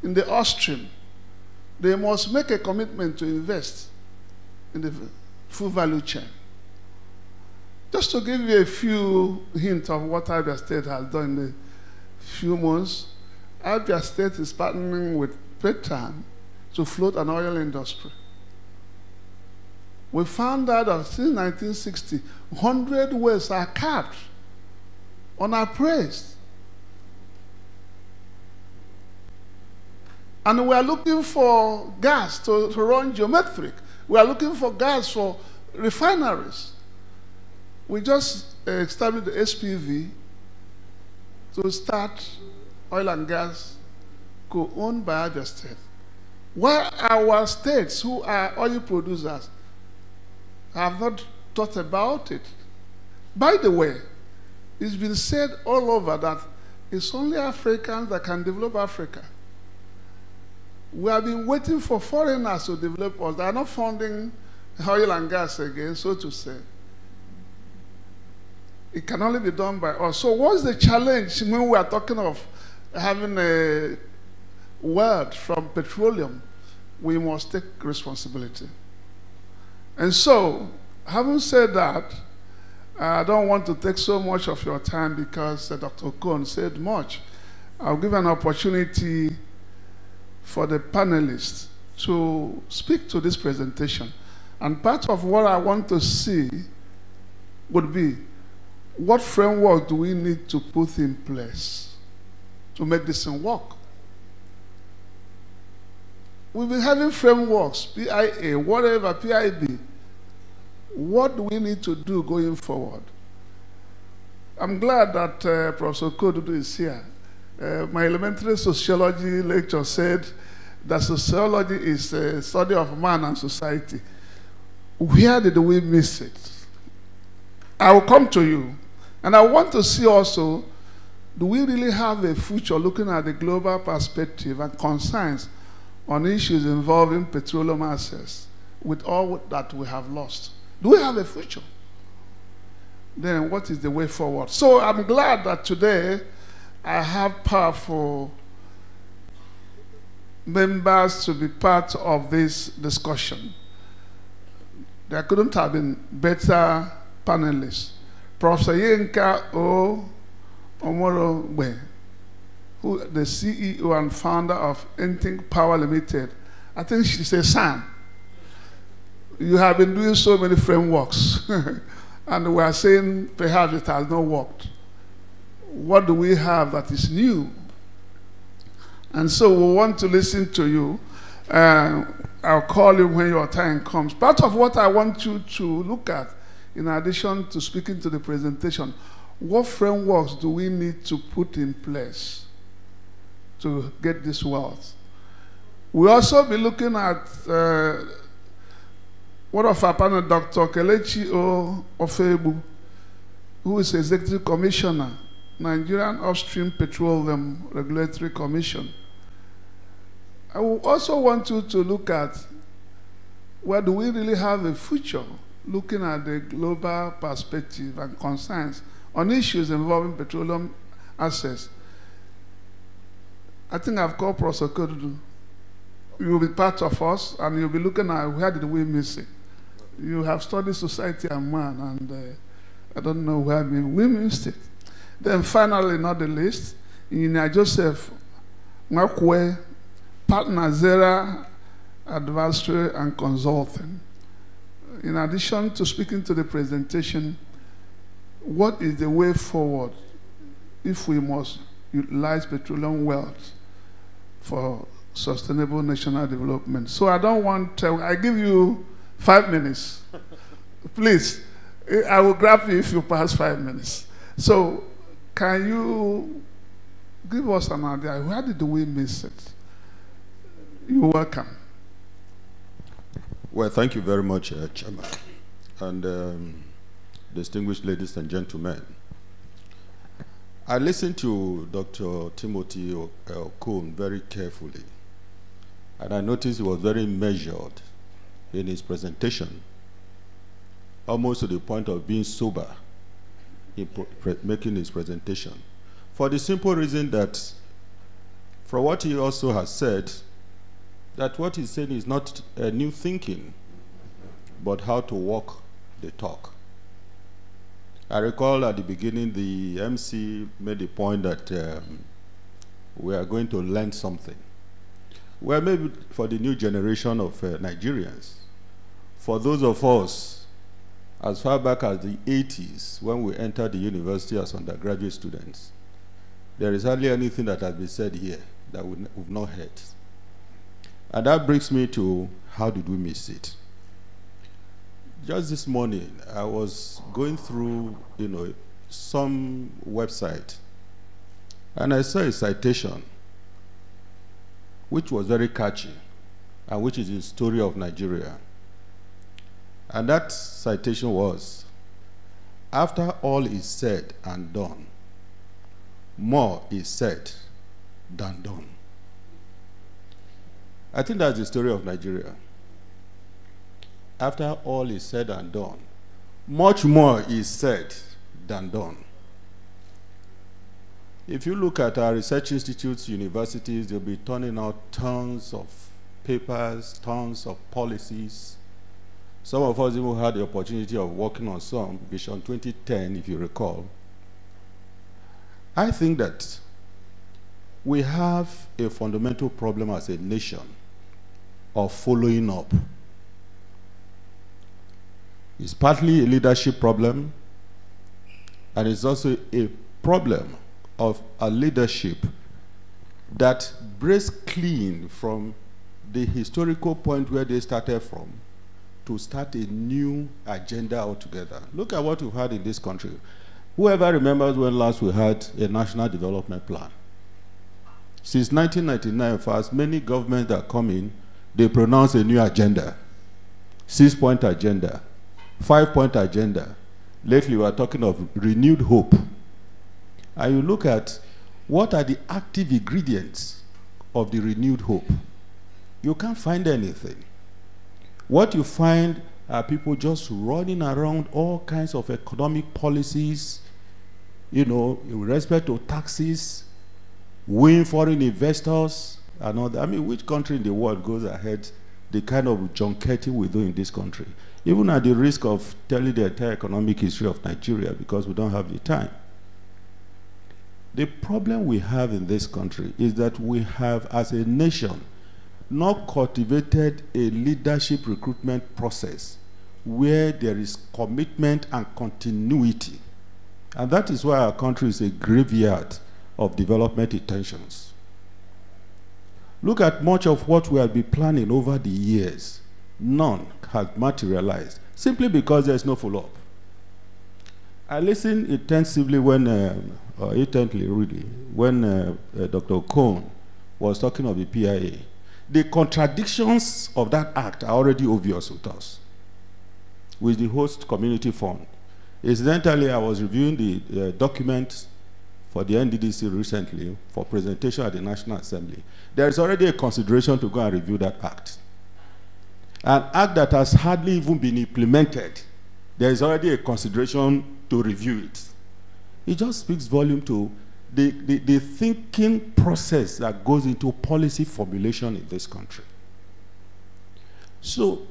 in the upstream, they must make a commitment to invest in the full value chain? Just to give you a few hints of what Abia State has done in the few months, Abia State is partnering with Petram to float an oil industry. We found out that since 1960, 100 wells are capped, unappraised. And we are looking for gas to run geometric. We are looking for gas for refineries. We just established the SPV to start oil and gas co-owned by Abia State. Why our states, who are oil producers, have not thought about it? By the way, it's been said all over that it's only Africans that can develop Africa. We have been waiting for foreigners to develop us. They are not funding oil and gas again, so to say. It can only be done by us. So what's the challenge when we are talking of having a wealth from petroleum? We must take responsibility. And so, having said that, I don't want to take so much of your time because Dr. Cohn said much. I'll give an opportunity for the panelists to speak to this presentation. And part of what I want to see would be, what framework do we need to put in place to make this thing work? We've been having frameworks, PIA, whatever, PIB. What do we need to do going forward? I'm glad that Professor Kodudu is here. My elementary sociology lecture said that sociology is a study of man and society. Where did we miss it? I will come to you. And I want to see also, do we really have a future looking at the global perspective and concerns on issues involving petroleum assets with all that we have lost? Do we have a future? Then what is the way forward? So I'm glad that today I have powerful members to be part of this discussion. There couldn't have been better panelists. Professor Yinka O. Omorogbe, who the CEO and founder of Enthink Power Limited. I think she's a son. You have been doing so many frameworks, and we are saying perhaps it has not worked. What do we have that is new? And so we want to listen to you. I'll call you when your time comes. Part of what I want you to look at, in addition to speaking to the presentation, what frameworks do we need to put in place to get this wealth? We'll also be looking at one of our panel, Dr. Kelechi Ofebu, who is Executive Commissioner, Nigerian Upstream Petroleum Regulatory Commission. I will also want you to look at where do we really have a future looking at the global perspective and concerns on issues involving petroleum assets. I think I've called Prosecutor. You will be part of us, and you'll be looking at where did we miss it. You have studied society and man, and I don't know where we missed it. Then finally, not the least, Engineer Joseph Makwe, partner Zera Advisory and Consulting. In addition to speaking to the presentation, what is the way forward if we must utilize petroleum wealth for sustainable national development? So I don't want I give you 5 minutes. Please, I will grab you if you pass 5 minutes. So can you give us an idea? Where did we miss it? You're welcome. Well, thank you very much, Chairman, and distinguished ladies and gentlemen. I listened to Dr. Timothy Okon very carefully, and I noticed he was very measured in his presentation, almost to the point of being sober in making his presentation, for the simple reason that, from what he also has said, that what he's saying is not a new thinking, but how to walk the talk. I recall at the beginning, the MC made the point that we are going to learn something. Well, maybe for the new generation of Nigerians, for those of us as far back as the 80s, when we entered the university as undergraduate students, there is hardly anything that has been said here that we've not heard. And that brings me to how did we miss it? Just this morning, I was going through, some website, and I saw a citation which was very catchy, and which is the story of Nigeria. And that citation was, after all is said and done, more is said than done. I think that's the story of Nigeria. After all is said and done, much more is said than done. If you look at our research institutes, universities, they'll be turning out tons of papers, tons of policies. Some of us even had the opportunity of working on some, Vision 2010, if you recall. I think that we have a fundamental problem as a nation of following up. It's partly a leadership problem, and it's also a problem of a leadership that breaks clean from the historical point where they started from to start a new agenda altogether. Look at what we've had in this country. Whoever remembers when last we had a national development plan? Since 1999, for as many governments that come in, they pronounce a new agenda. 6-point agenda, 5-point agenda. Lately, we are talking of renewed hope. And you look at what are the active ingredients of the renewed hope. You can't find anything. What you find are people just running around all kinds of economic policies, in respect to taxes, wooing foreign investors, and all that. I mean, which country in the world goes ahead the kind of junketing we do in this country? Even at the risk of telling the entire economic history of Nigeria, because we don't have the time. The problem we have in this country is that we have, as a nation, not cultivated a leadership recruitment process where there is commitment and continuity. And that is why our country is a graveyard of development intentions. Look at much of what we have been planning over the years. None has materialized, simply because there is no follow-up. I listened intensively when, intently really, when Dr. Okon was talking of the PIA. The contradictions of that act are already obvious with us, with the host community fund. Incidentally, I was reviewing the document for the NDDC recently for presentation at the National Assembly. There is already a consideration to go and review that act. An act that has hardly even been implemented there is already a consideration to review it. It just speaks volume to the thinking process that goes into policy formulation in this country. So,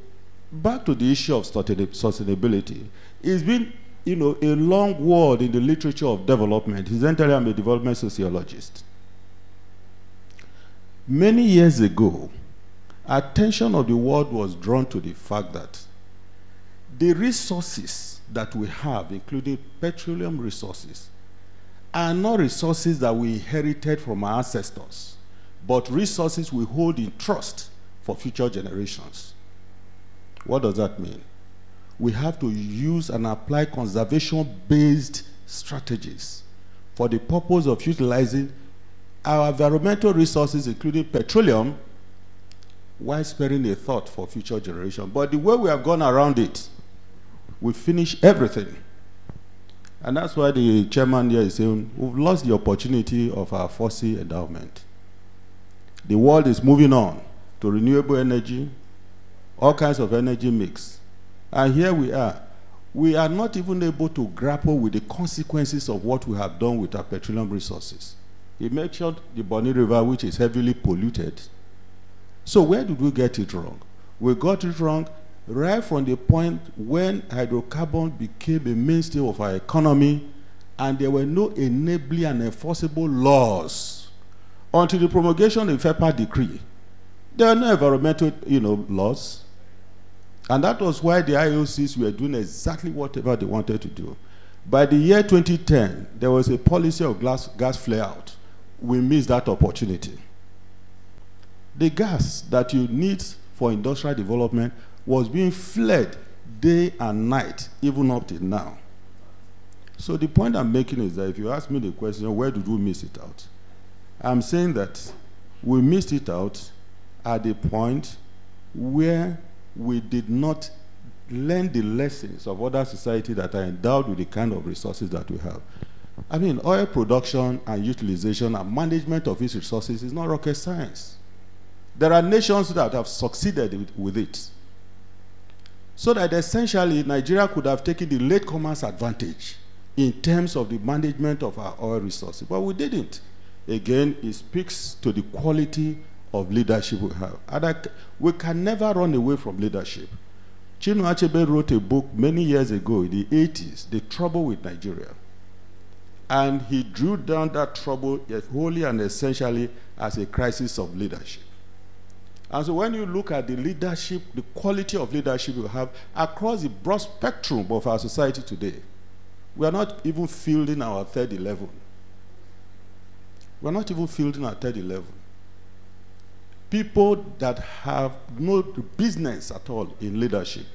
back to the issue of sustainability. It's been, a long word in the literature of development. Incidentally, I'm a development sociologist. Many years ago, attention of the world was drawn to the fact that the resources that we have, including petroleum resources, are not resources that we inherited from our ancestors, but resources we hold in trust for future generations. What does that mean? We have to use and apply conservation-based strategies for the purpose of utilizing our environmental resources, including petroleum, while sparing a thought for future generations. But the way we have gone around it, we finish everything. And that's why the chairman here is saying, we've lost the opportunity of our fossil endowment. The world is moving on to renewable energy, all kinds of energy mix. And here we are. We are not even able to grapple with the consequences of what we have done with our petroleum resources. He mentioned the Bonny River, which is heavily polluted. So where did we get it wrong? We got it wrong right from the point when hydrocarbon became a mainstay of our economy, and there were no enabling and enforceable laws until the promulgation of the FEPA decree. There are no environmental, laws. And that was why the IOCs were doing exactly whatever they wanted to do. By the year 2010, there was a policy of gas flare out. We missed that opportunity. The gas that you need for industrial development was being flared day and night, even up till now. So the point I'm making is that if you ask me the question, where did we miss it out? I'm saying that we missed it out at the point where we did not learn the lessons of other societies that are endowed with the kind of resources that we have. I mean, oil production and utilization and management of its resources is not rocket science. There are nations that have succeeded with it. So that essentially Nigeria could have taken the latecomers advantage in terms of the management of our oil resources. But we didn't. Again, it speaks to the quality of leadership we have. And we can never run away from leadership. Chinua Achebe wrote a book many years ago in the 80s, The Trouble with Nigeria. And he drew down that trouble wholly and essentially as a crisis of leadership. And so when you look at the leadership, the quality of leadership we have across the broad spectrum of our society today, we are not even fielding our third 11. We are not even fielding our third 11. People that have no business at all in leadership.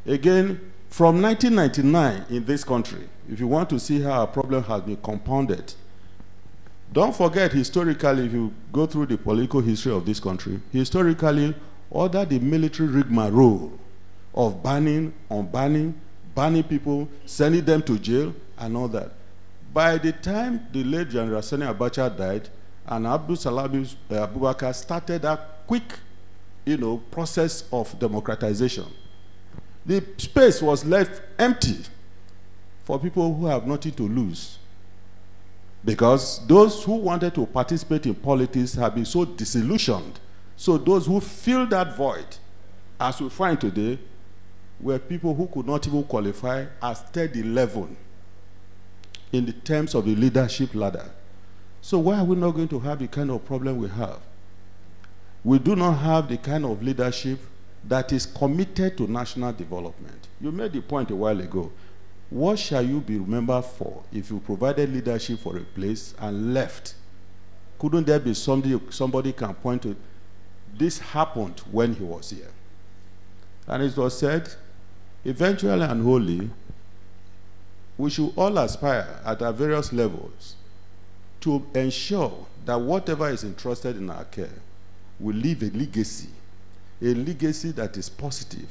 Again, from 1999 in this country, if you want to see how our problem has been compounded, don't forget, historically, if you go through the political history of this country, historically, under the military rigmarole of banning, unbanning, banning people, sending them to jail, and all that. By the time the late General Sani Abacha died, and Abdul Salam Abubakar started that quick, process of democratization, the space was left empty for people who have nothing to lose. Because those who wanted to participate in politics have been so disillusioned. So those who filled that void, as we find today, were people who could not even qualify as third 11 in the terms of the leadership ladder. So why are we not going to have the kind of problem we have? We do not have the kind of leadership that is committed to national development. You made the point a while ago. What shall you be remembered for if you provided leadership for a place and left? Couldn't there be somebody can point to, this happened when he was here? And it was said, eventually and wholly, we should all aspire at our various levels to ensure that whatever is entrusted in our care will leave a legacy that is positive,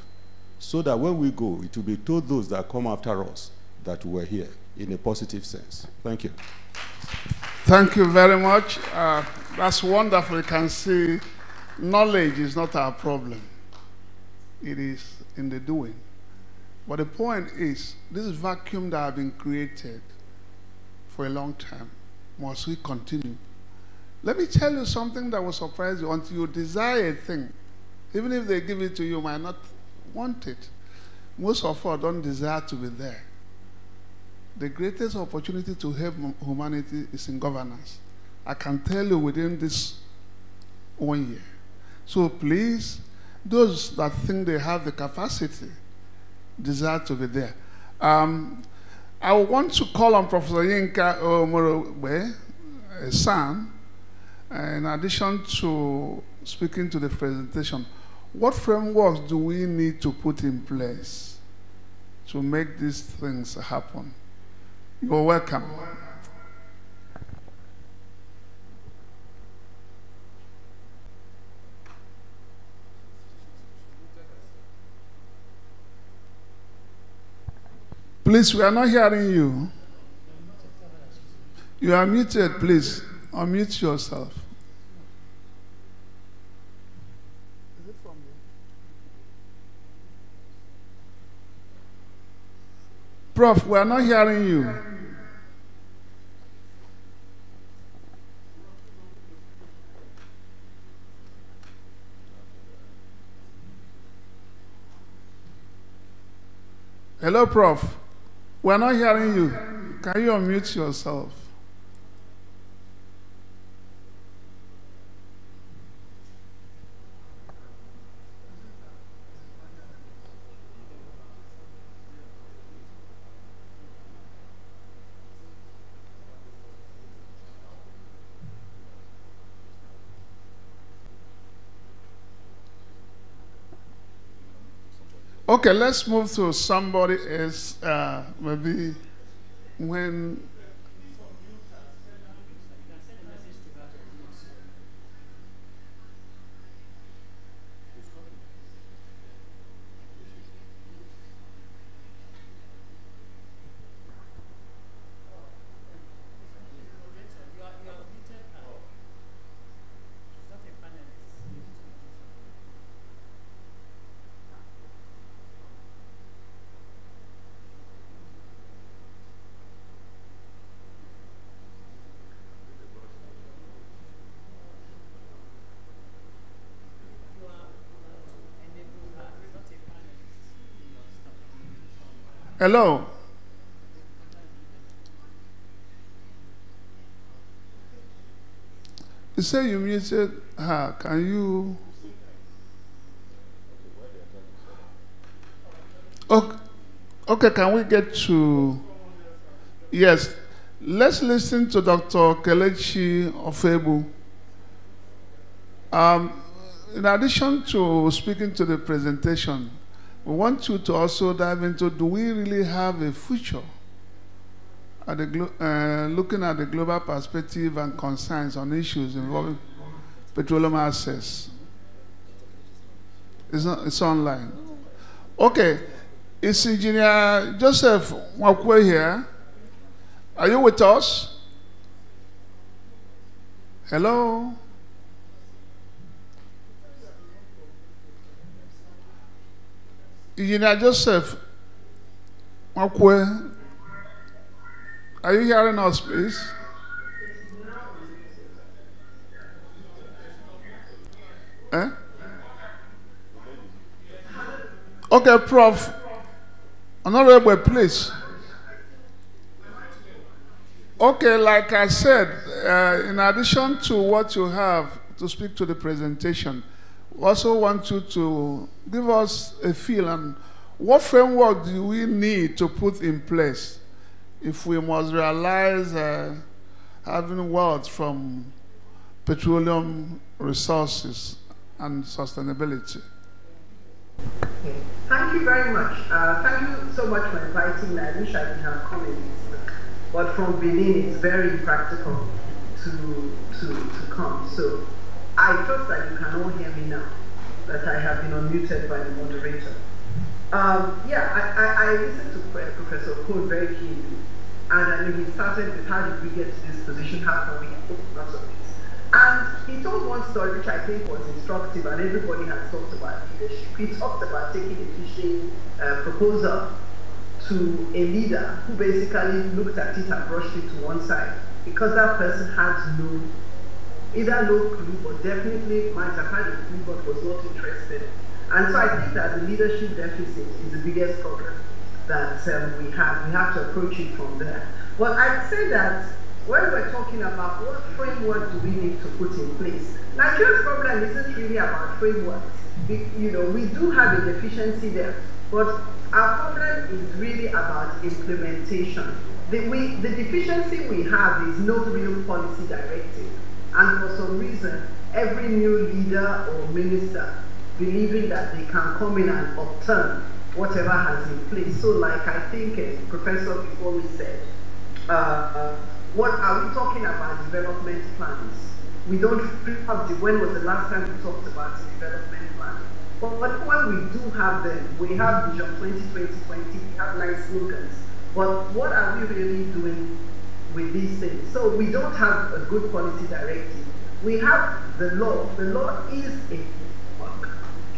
so that when we go, it will be told those that come after us that we were here in a positive sense. Thank you. Thank you very much. That's wonderful. You can see knowledge is not our problem. It is in the doing. But the point is, this vacuum that has been created for a long time, must we continue? Let me tell you something that will surprise you. Until you desire a thing, even if they give it to you, you might not want it. Most of us don't desire to be there. The greatest opportunity to help humanity is in governance. I can tell you within this 1 year. So please, those that think they have the capacity, desire to be there. I want to call on Professor Yinka Omorogbe, a son, in addition to speaking to the presentation. What frameworks do we need to put in place to make these things happen? You're welcome. Please, we are not hearing you. You are muted, please. Unmute yourself. Is it from you? Prof, we are not hearing you. Hello, Prof. We are not hearing you. Can you unmute yourself? Okay, let's move to somebody else. Maybe when. Hello. You say you muted her. Can you? Okay, can we get to? Yes. Let's listen to Dr. Kelechi Ofebu. In addition to speaking to the presentation, we want you to also dive into, do we really have a future at the looking at the global perspective and concerns on issues involving petroleum access? It's online. Okay, is Engineer Joseph Mwakwe here? Are you with us? Hello? Engineer Joseph Mwakwe, are you hearing us, please? Eh? Okay, Prof. Honorable, please. Okay, like I said, in addition to what you have to speak to the presentation, we also want you to give us a feel on what framework do we need to put in place if we must realize having wealth from petroleum resources and sustainability. Okay. Thank you very much. Thank you so much for inviting me. I wish I could have come in, but from Benin it's very impractical to come. So I trust that you can all hear me now, that I have been unmuted by the moderator. I listened to Professor Code very keenly, and I mean, he started with how did we get to this position, how can we improve lots of this. And he told one story which I think was instructive, and everybody has talked about leadership. He talked about taking a fishing proposal to a leader who basically looked at it and brushed it to one side because that person had either no clue, but definitely might have had a clue but was not interested. And so I think that the leadership deficit is the biggest problem that we have. We have to approach it from there. But I'd say that when we're talking about what framework do we need to put in place, Nigeria's problem isn't really about frameworks. We do have a deficiency there, but our problem is really about implementation. The deficiency we have is no real policy directive. And for some reason, every new leader or minister believing that they can come in and upturn whatever has in place. So like I think a professor before me said, what are we talking about development plans? We don't have when was the last time we talked about the development plan? But when we do have them, we have Vision 2020, we have nice slogans. But what are we really doing with these things? So we don't have a good policy directive. We have the law. The law is a work.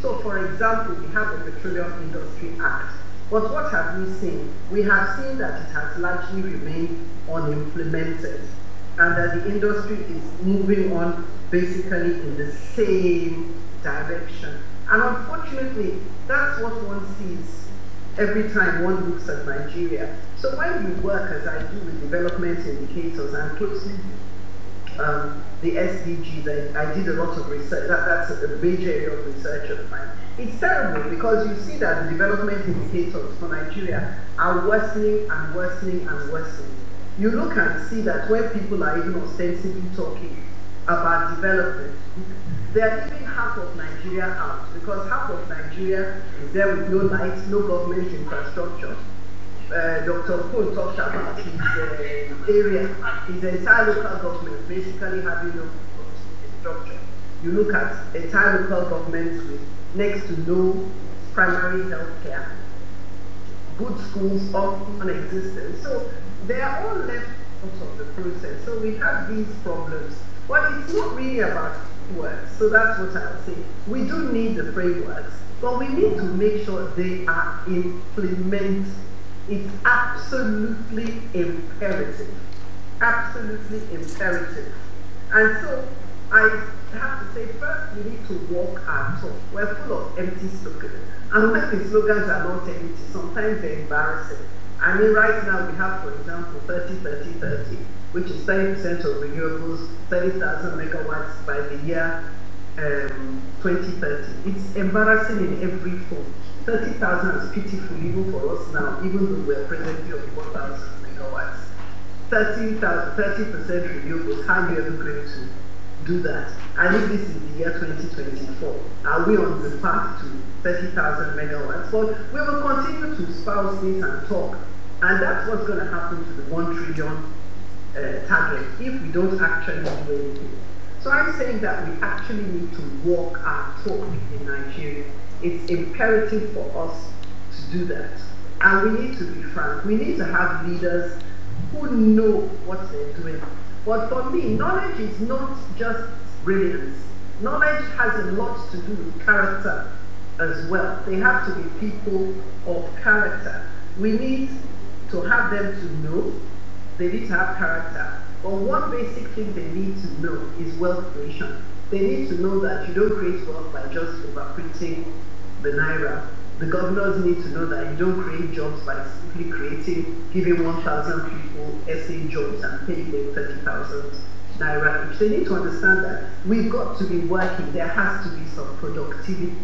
So for example, we have the Petroleum Industry Act. But what have we seen? We have seen that it has largely remained unimplemented and that the industry is moving on basically in the same direction. And unfortunately, that's what one sees every time one looks at Nigeria. So when you work, as I do, with development indicators and closely the SDGs, I did a lot of research. That's a major area of research of mine. It's terrible because you see that the development indicators for Nigeria are worsening and worsening and worsening. You look and see that when people are even ostensibly talking about development, they're leaving half of Nigeria out because half of Nigeria is there with no light, no government infrastructure. Dr. Cole talked about his area, his entire local government basically having no infrastructure. You look at entire local governments with next to no primary health care, good schools all non-existent. So they are all left out of the process. So we have these problems. But it's not really about frameworks. So that's what I'll say. We do need the frameworks, but we need to make sure they are implemented. It's absolutely imperative. Absolutely imperative. And so I have to say, first, we need to walk our talk. We're full of empty slogans. And when the slogans are not empty, sometimes they're embarrassing. I mean, right now we have, for example, 30-30-30, which is 30% of renewables, 30,000 megawatts by the year 2030. It's embarrassing in every form. 30,000 is pitiful even for us now, even though we're presently on 4,000 megawatts. 30% renewables, how are you ever going to do that? And if this is the year 2024, are we on the path to 30,000 megawatts? But we will continue to espouse this and talk. And that's what's going to happen to the 1 trillion target if we don't actually do anything. So I'm saying that we actually need to walk our talk in Nigeria. It's imperative for us to do that. And we need to be frank. We need to have leaders who know what they're doing. But for me, knowledge is not just brilliance. Knowledge has a lot to do with character as well. They have to be people of character. We need to have them to know. They need to have character. But one basic thing they need to know is wealth creation. They need to know that you don't create wealth by just overprinting the naira. The governors need to know that you don't create jobs by simply giving 1,000 people SA jobs and paying them 30,000 naira each. They need to understand that we've got to be working. There has to be some productivity.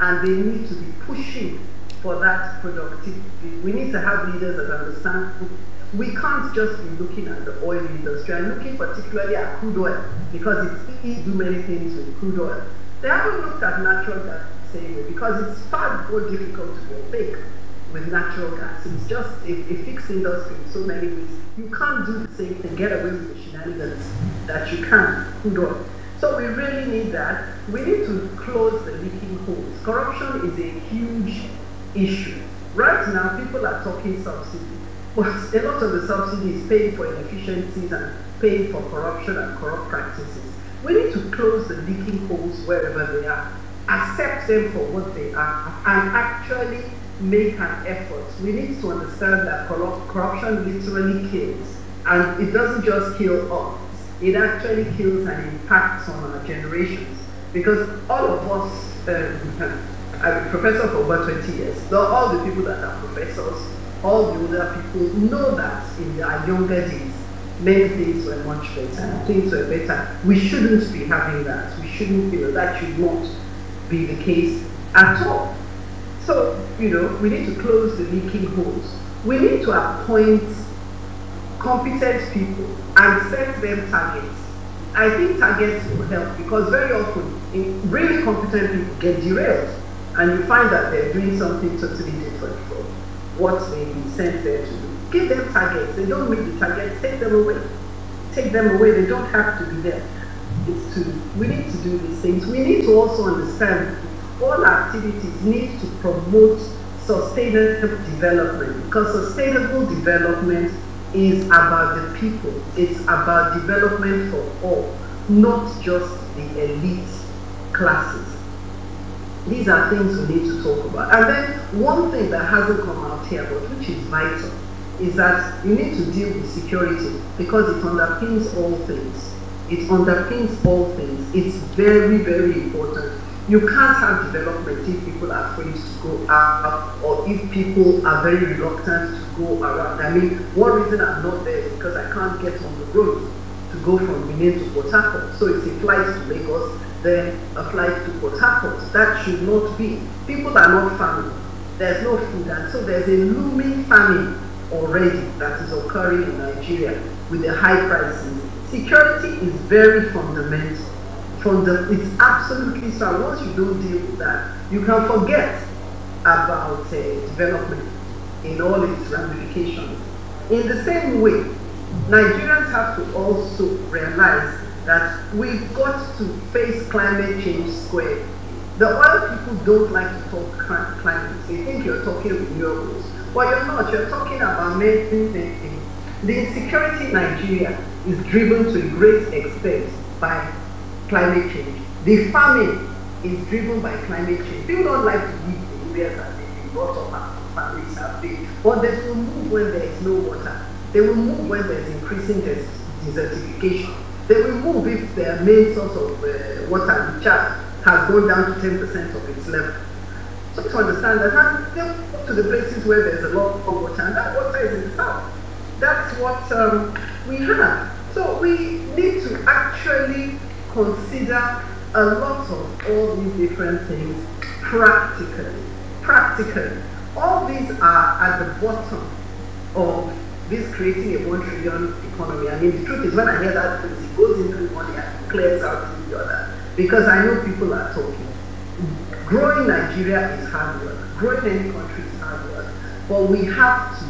And they need to be pushing for that productivity. We need to have leaders that understand. We can't just be looking at the oil industry and looking particularly at crude oil because it's easy to do many things with crude oil. They haven't looked at natural gas the same way because it's far more difficult to be opaque with natural gas. It's just a fixed industry in so many ways. You can't do the same thing, get away with the shenanigans that you can crude oil. So we really need that. We need to close the leaking holes. Corruption is a huge issue. Right now, people are talking subsidy. But a lot of the subsidy is paid for inefficiencies and paid for corruption and corrupt practices. We need to close the leaking holes wherever they are, accept them for what they are, and actually make an effort. We need to understand that corruption literally kills, and it doesn't just kill us, it actually kills and impacts on our generations. Because all of us, I'm a professor for over 20 years, all the people that are professors, all the older people know that in their younger days, many things were much better, things were better. We shouldn't be having that. We shouldn't, that should not be the case at all. So, we need to close the leaking holes. We need to appoint competent people and set them targets. I think targets will help because very often, really competent people get derailed and you find that they're doing something totally different from what they've been sent there to do. Give them targets. They don't meet the targets, take them away. Take them away. They don't have to be there. We need to do these things. We need to also understand all activities need to promote sustainable development because sustainable development is about the people. It's about development for all, not just the elite classes. These are things we need to talk about. And then one thing that hasn't come out here, but which is vital, is that you need to deal with security because it underpins all things. It underpins all things. It's very, very important. You can't have development if people are afraid to go out or if people are very reluctant to go around. I mean, one reason I'm not there is because I can't get on the road to go from Benin to Port Harcourt. So it's a flight to Lagos, then a flight to Port Harcourt. That should not be. People are not farming. There's no food. And so there's a looming famine already that is occurring in Nigeria with the high prices. Security is very fundamental. It's absolutely so. Once you don't deal with that, you can forget about development in all its ramifications. In the same way, Nigerians have to also realize that we've got to face climate change square. The oil people don't like to talk climate. They think you're talking renewables. But you're not. You're talking about many things. The insecurity in Nigeria is driven to a great extent by climate change. The famine is driven by climate change. People don't like to live in areas that they've been brought up and families have been. But they will move when there is no water. They will move when there is increasing desertification. They will move if their main source of water, which has gone down to 10% of its level. So to understand that, they move to the places where there's a lot of water, and that water is in the south. That's what we have. So we need to actually consider a lot of all these different things practically. All these are at the bottom of this creating a 1 trillion economy. I mean, the truth is when I hear that phrase, it goes into one ear and clears out the other. Because I know people are talking. Growing Nigeria is hard work. Growing any country is hard work. But we have to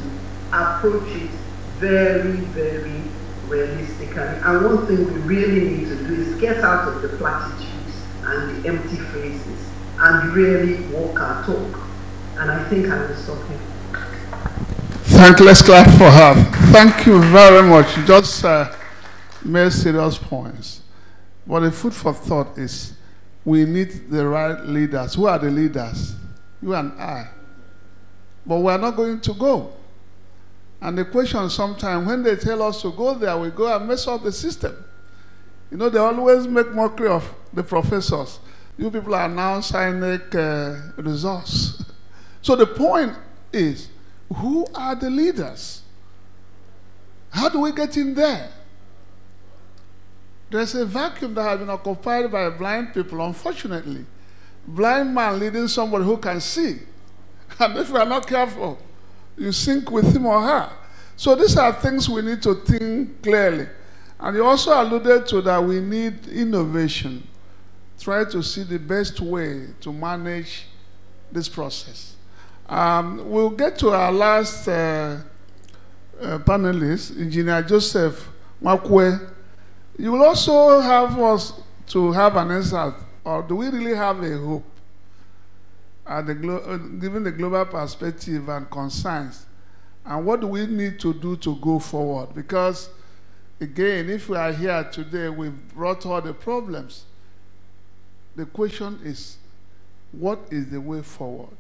approach it very, very realistically. And one thing we really need to do is get out of the platitudes and the empty phrases and really walk our talk. And I think I will stop here. Let's clap for her. Thank you very much. You just made serious points. But the food for thought is we need the right leaders. Who are the leaders? You and I. But we are not going to go. And the question sometimes, when they tell us to go there, we go and mess up the system. You know, they always make mockery of the professors. You people are now signing results. So the point is, who are the leaders? How do we get in there? There's a vacuum that has been occupied by blind people, unfortunately. Blind man leading somebody who can see. And if we are not careful, you sink with him or her. So these are things we need to think clearly. And you also alluded to that we need innovation. Try to see the best way to manage this process. We'll get to our last panelist, Engineer Joseph Makwe. You will also have us to have an answer, or do we really have a hope, given the global perspective and concerns? And what do we need to do to go forward? Because Again, if we are here today, we've brought all the problems. The question is, what is the way forward?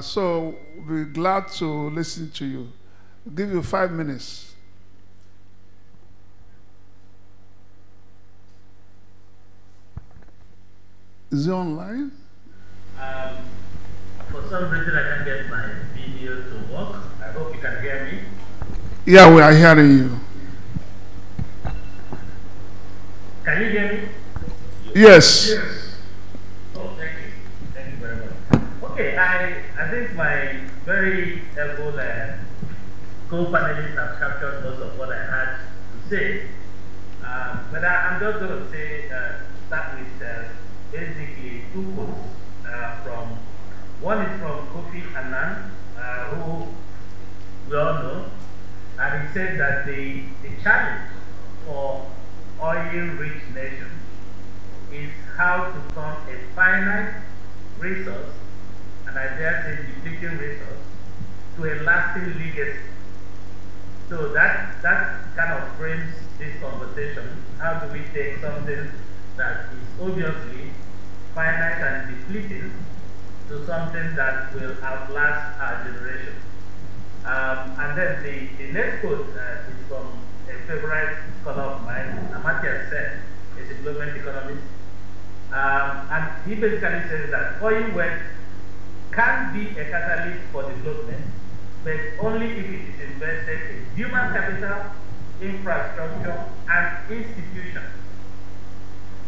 So we're glad to listen to you. I'll give you 5 minutes. Is it online? For some reason, I can't get my video to work. I hope you can hear me. Yeah, we are hearing you. Can you hear me? Yes. Oh, thank you. Thank you very much. Okay, I think my very able co-panelists have captured most of what I had to say. But I'm just going to say, start with basically 2 quotes from, one is from Kofi Annan, who we all know, and he said that the challenge for oil-rich nations is how to turn a finite resource, and I dare say depleting resource, to a lasting legacy. So that kind of frames this conversation. How do we take something that is obviously finite and depleting to something that will outlast our generation? And then the next quote is from a favorite scholar of mine, Amartya Sen, a development economist. And he basically says that oil wealth can be a catalyst for development, but only if it is invested in human capital, infrastructure, and institutions.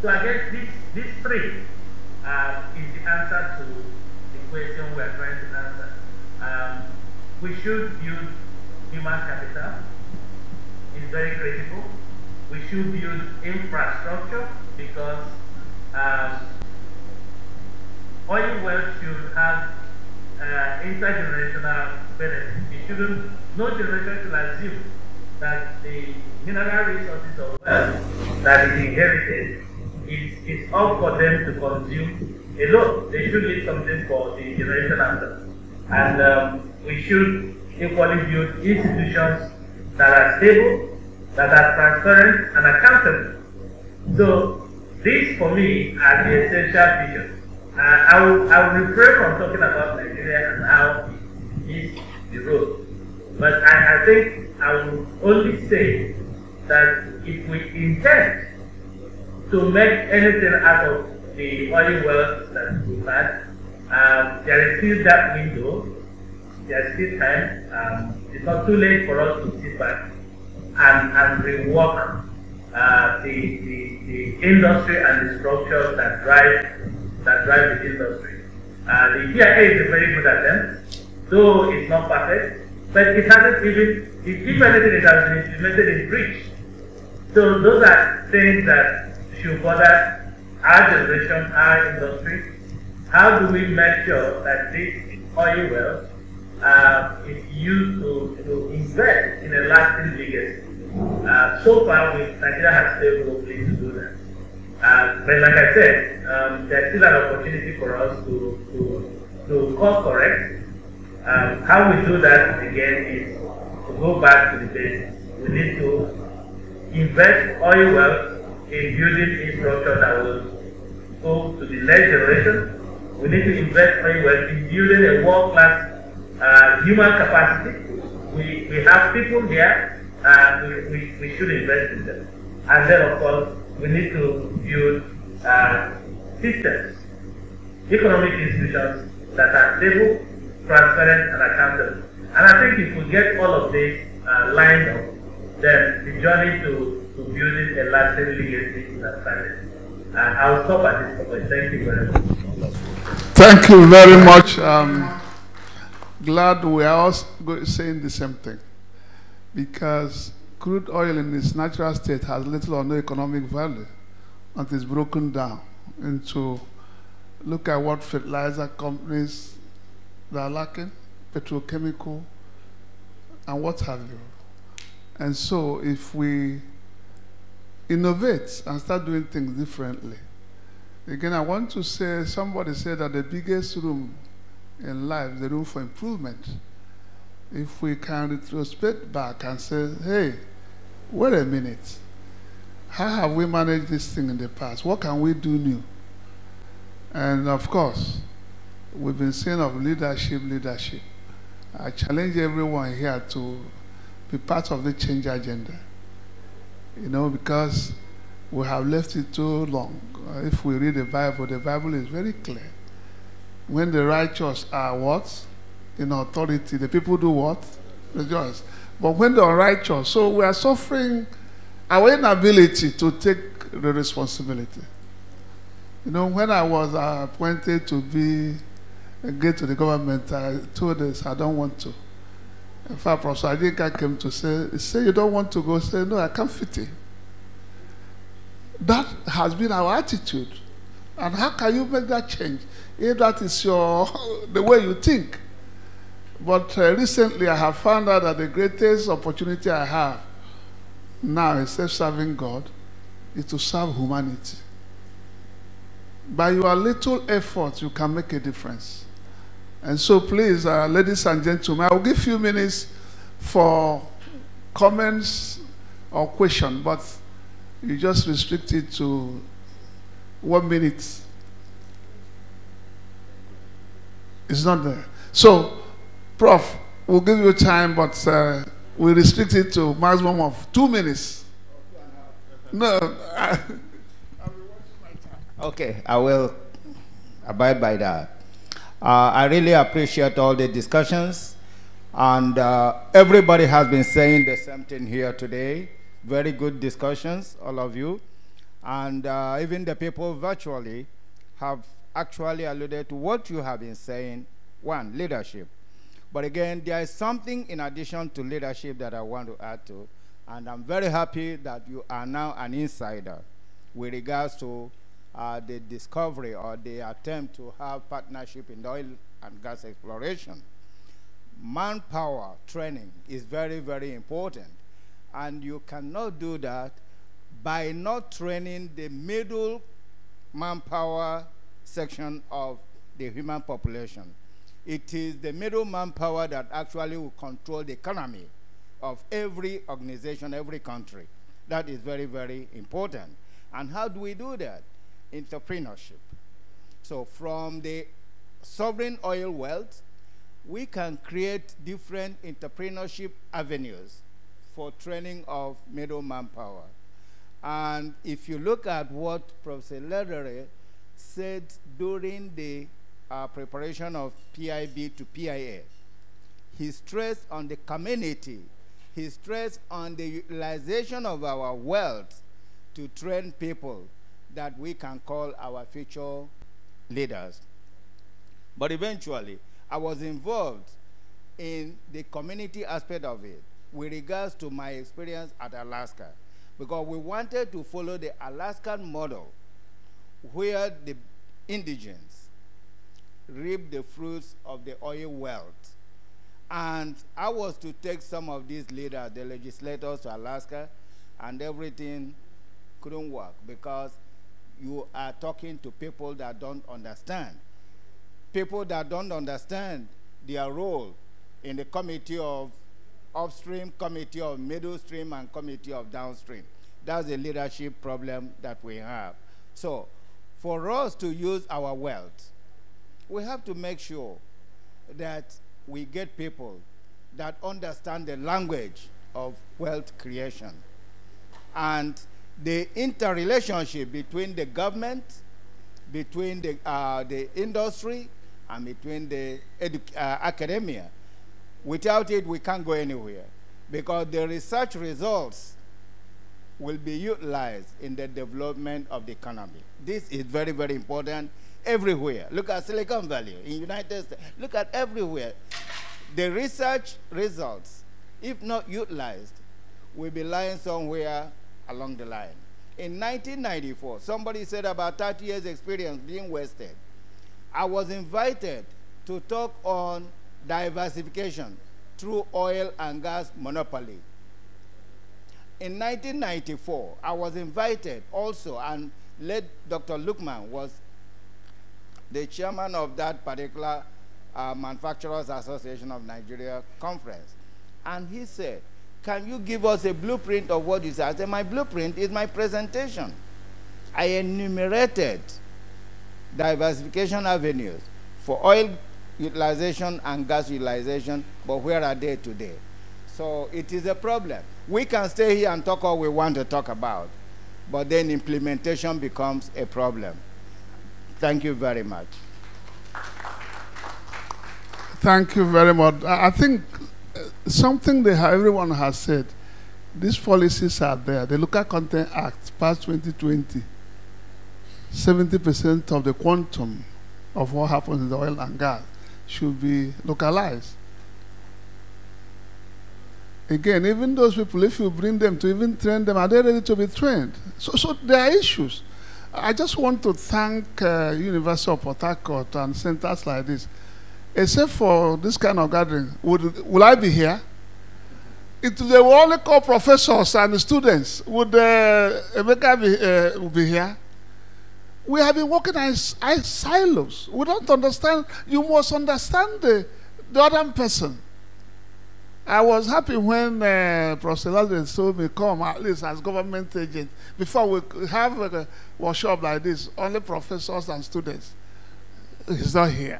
So I guess these 3 is the answer to the question we are trying to answer. We should build human capital. It's very critical. We should build infrastructure because oil wealth should have intergenerational benefits. It shouldn't, no generation should assume that the mineral resources of wealth that is inherited is up for them to consume alone. They should leave something for the generation after. And we should equally build institutions that are stable, that are transparent and accountable. So these, for me, are the essential features. I will refrain from talking about Nigeria and how it is the road. But I think I will only say that if we intend to make anything out of the oil wealth that we've had, there is still that window, there is still time. It's not too late for us to sit back and rework the industry and the structures that drive the industry. The GIA is a very good attempt, though it's not perfect, but it hasn't even, if anything, it has been implemented in breach. So those are things that should bother our generation, our industry. How do we make sure that this oil wealth is used to invest in a lasting legacy? So far, Nigeria has failed woefully to do that. But like I said, there's still an opportunity for us to course correct. How we do that again is to go back to the basics. We need to invest oil wealth in building infrastructure that will go to the next generation. We need to invest oil wealth in building a world-class human capacity. We have people here. We should invest in them. And then, of course, we need to build systems, economic institutions that are stable, transparent, and accountable. And I think if we get all of this lined up, then the journey to building a lasting legacy is started. I'll stop at this point. Thank you very much. Thank you very much. Glad we are all saying the same thing, because crude oil in its natural state has little or no economic value until it's broken down into, look at what fertilizer companies that are lacking, petrochemical, and what have you. And so if we innovate and start doing things differently, again, I want to say, somebody said that the biggest room in life is the room for improvement. If we can retrospect back and say, hey, wait a minute. How have we managed this thing in the past? What can we do new? And of course, we've been saying of leadership. I challenge everyone here to be part of the change agenda. You know, because we have left it too long. If we read the Bible is very clear. When the righteous are what? In authority, the people do what? Rejoice. But when the unrighteous, so we are suffering our inability to take the responsibility. You know, when I was appointed to get to the government, I told us I don't want to. In fact, Professor Adinka came to say you don't want to go. Say, no, I can't fit in. That has been our attitude. And how can you make that change if that is the way you think? But recently I have found out that the greatest opportunity I have now, instead of serving God, is to serve humanity. By your little effort, you can make a difference. And so please, ladies and gentlemen, I will give a few minutes for comments or questions, but you just restrict it to 1 minute. It's not there. So, Prof, we'll give you time, but we restrict it to maximum of 2 minutes. No. Okay, I will abide by that. I really appreciate all the discussions, and everybody has been saying the same thing here today. Very good discussions, all of you. And even the people virtually have actually alluded to what you have been saying. One, leadership. But again, there is something in addition to leadership that I want to add to. And I'm very happy that you are now an insider with regards to the discovery or the attempt to have partnership in oil and gas exploration. Manpower training is very, very important. And you cannot do that by not training the middle manpower section of the human population. It is the middle manpower that actually will control the economy of every organization, every country. That is very, very important. And how do we do that? Entrepreneurship. So from the sovereign oil wealth, we can create different entrepreneurship avenues for training of middle manpower. And if you look at what Professor Lederer said during the preparation of PIB to PIA, he stressed on the community, he stressed on the utilization of our wealth to train people that we can call our future leaders. But eventually, I was involved in the community aspect of it with regards to my experience at Alaska, because we wanted to follow the Alaskan model where the indigents reap the fruits of the oil wealth. And I was to take some of these leaders, the legislators to Alaska, and everything couldn't work because you are talking to people that don't understand. People that don't understand their role in the committee of upstream, committee of middle stream, and committee of downstream. That's a leadership problem that we have. So for us to use our wealth, we have to make sure that we get people that understand the language of wealth creation. And the interrelationship between the government, between the industry, and between the academia. Without it, we can't go anywhere, because the research results will be utilized in the development of the economy. This is very, very important everywhere. Look at Silicon Valley in the United States. Look at everywhere. The research results, if not utilized, will be lying somewhere along the line. In 1994, somebody said about 30 years experience being wasted. I was invited to talk on diversification through oil and gas monopoly. In 1994, I was invited also, and late Dr. Lukman was the chairman of that particular Manufacturers Association of Nigeria conference. And he said, can you give us a blueprint of what you say? I said, my blueprint is my presentation. I enumerated diversification avenues for oil utilization and gas utilization, but where are they today? So it is a problem. We can stay here and talk all we want to talk about, but then implementation becomes a problem. Thank you very much. Thank you very much. I think something that everyone has said, these policies are there. The Local Content Act, passed 2020, 70% of the quantum of what happens in the oil and gas should be localized. Again, even those people, if you bring them to even train them, are they ready to be trained? So there are issues. I just want to thank University of Port Harcourt and centers like this. Except for this kind of gathering, will I be here? They will only call professors and students. Would Emeka be here? We have been working as silos. We don't understand. You must understand the other person. I was happy when Professor Lazarus told me, come at least as government agent. Before we have a workshop like this, only professors and students. He's not here.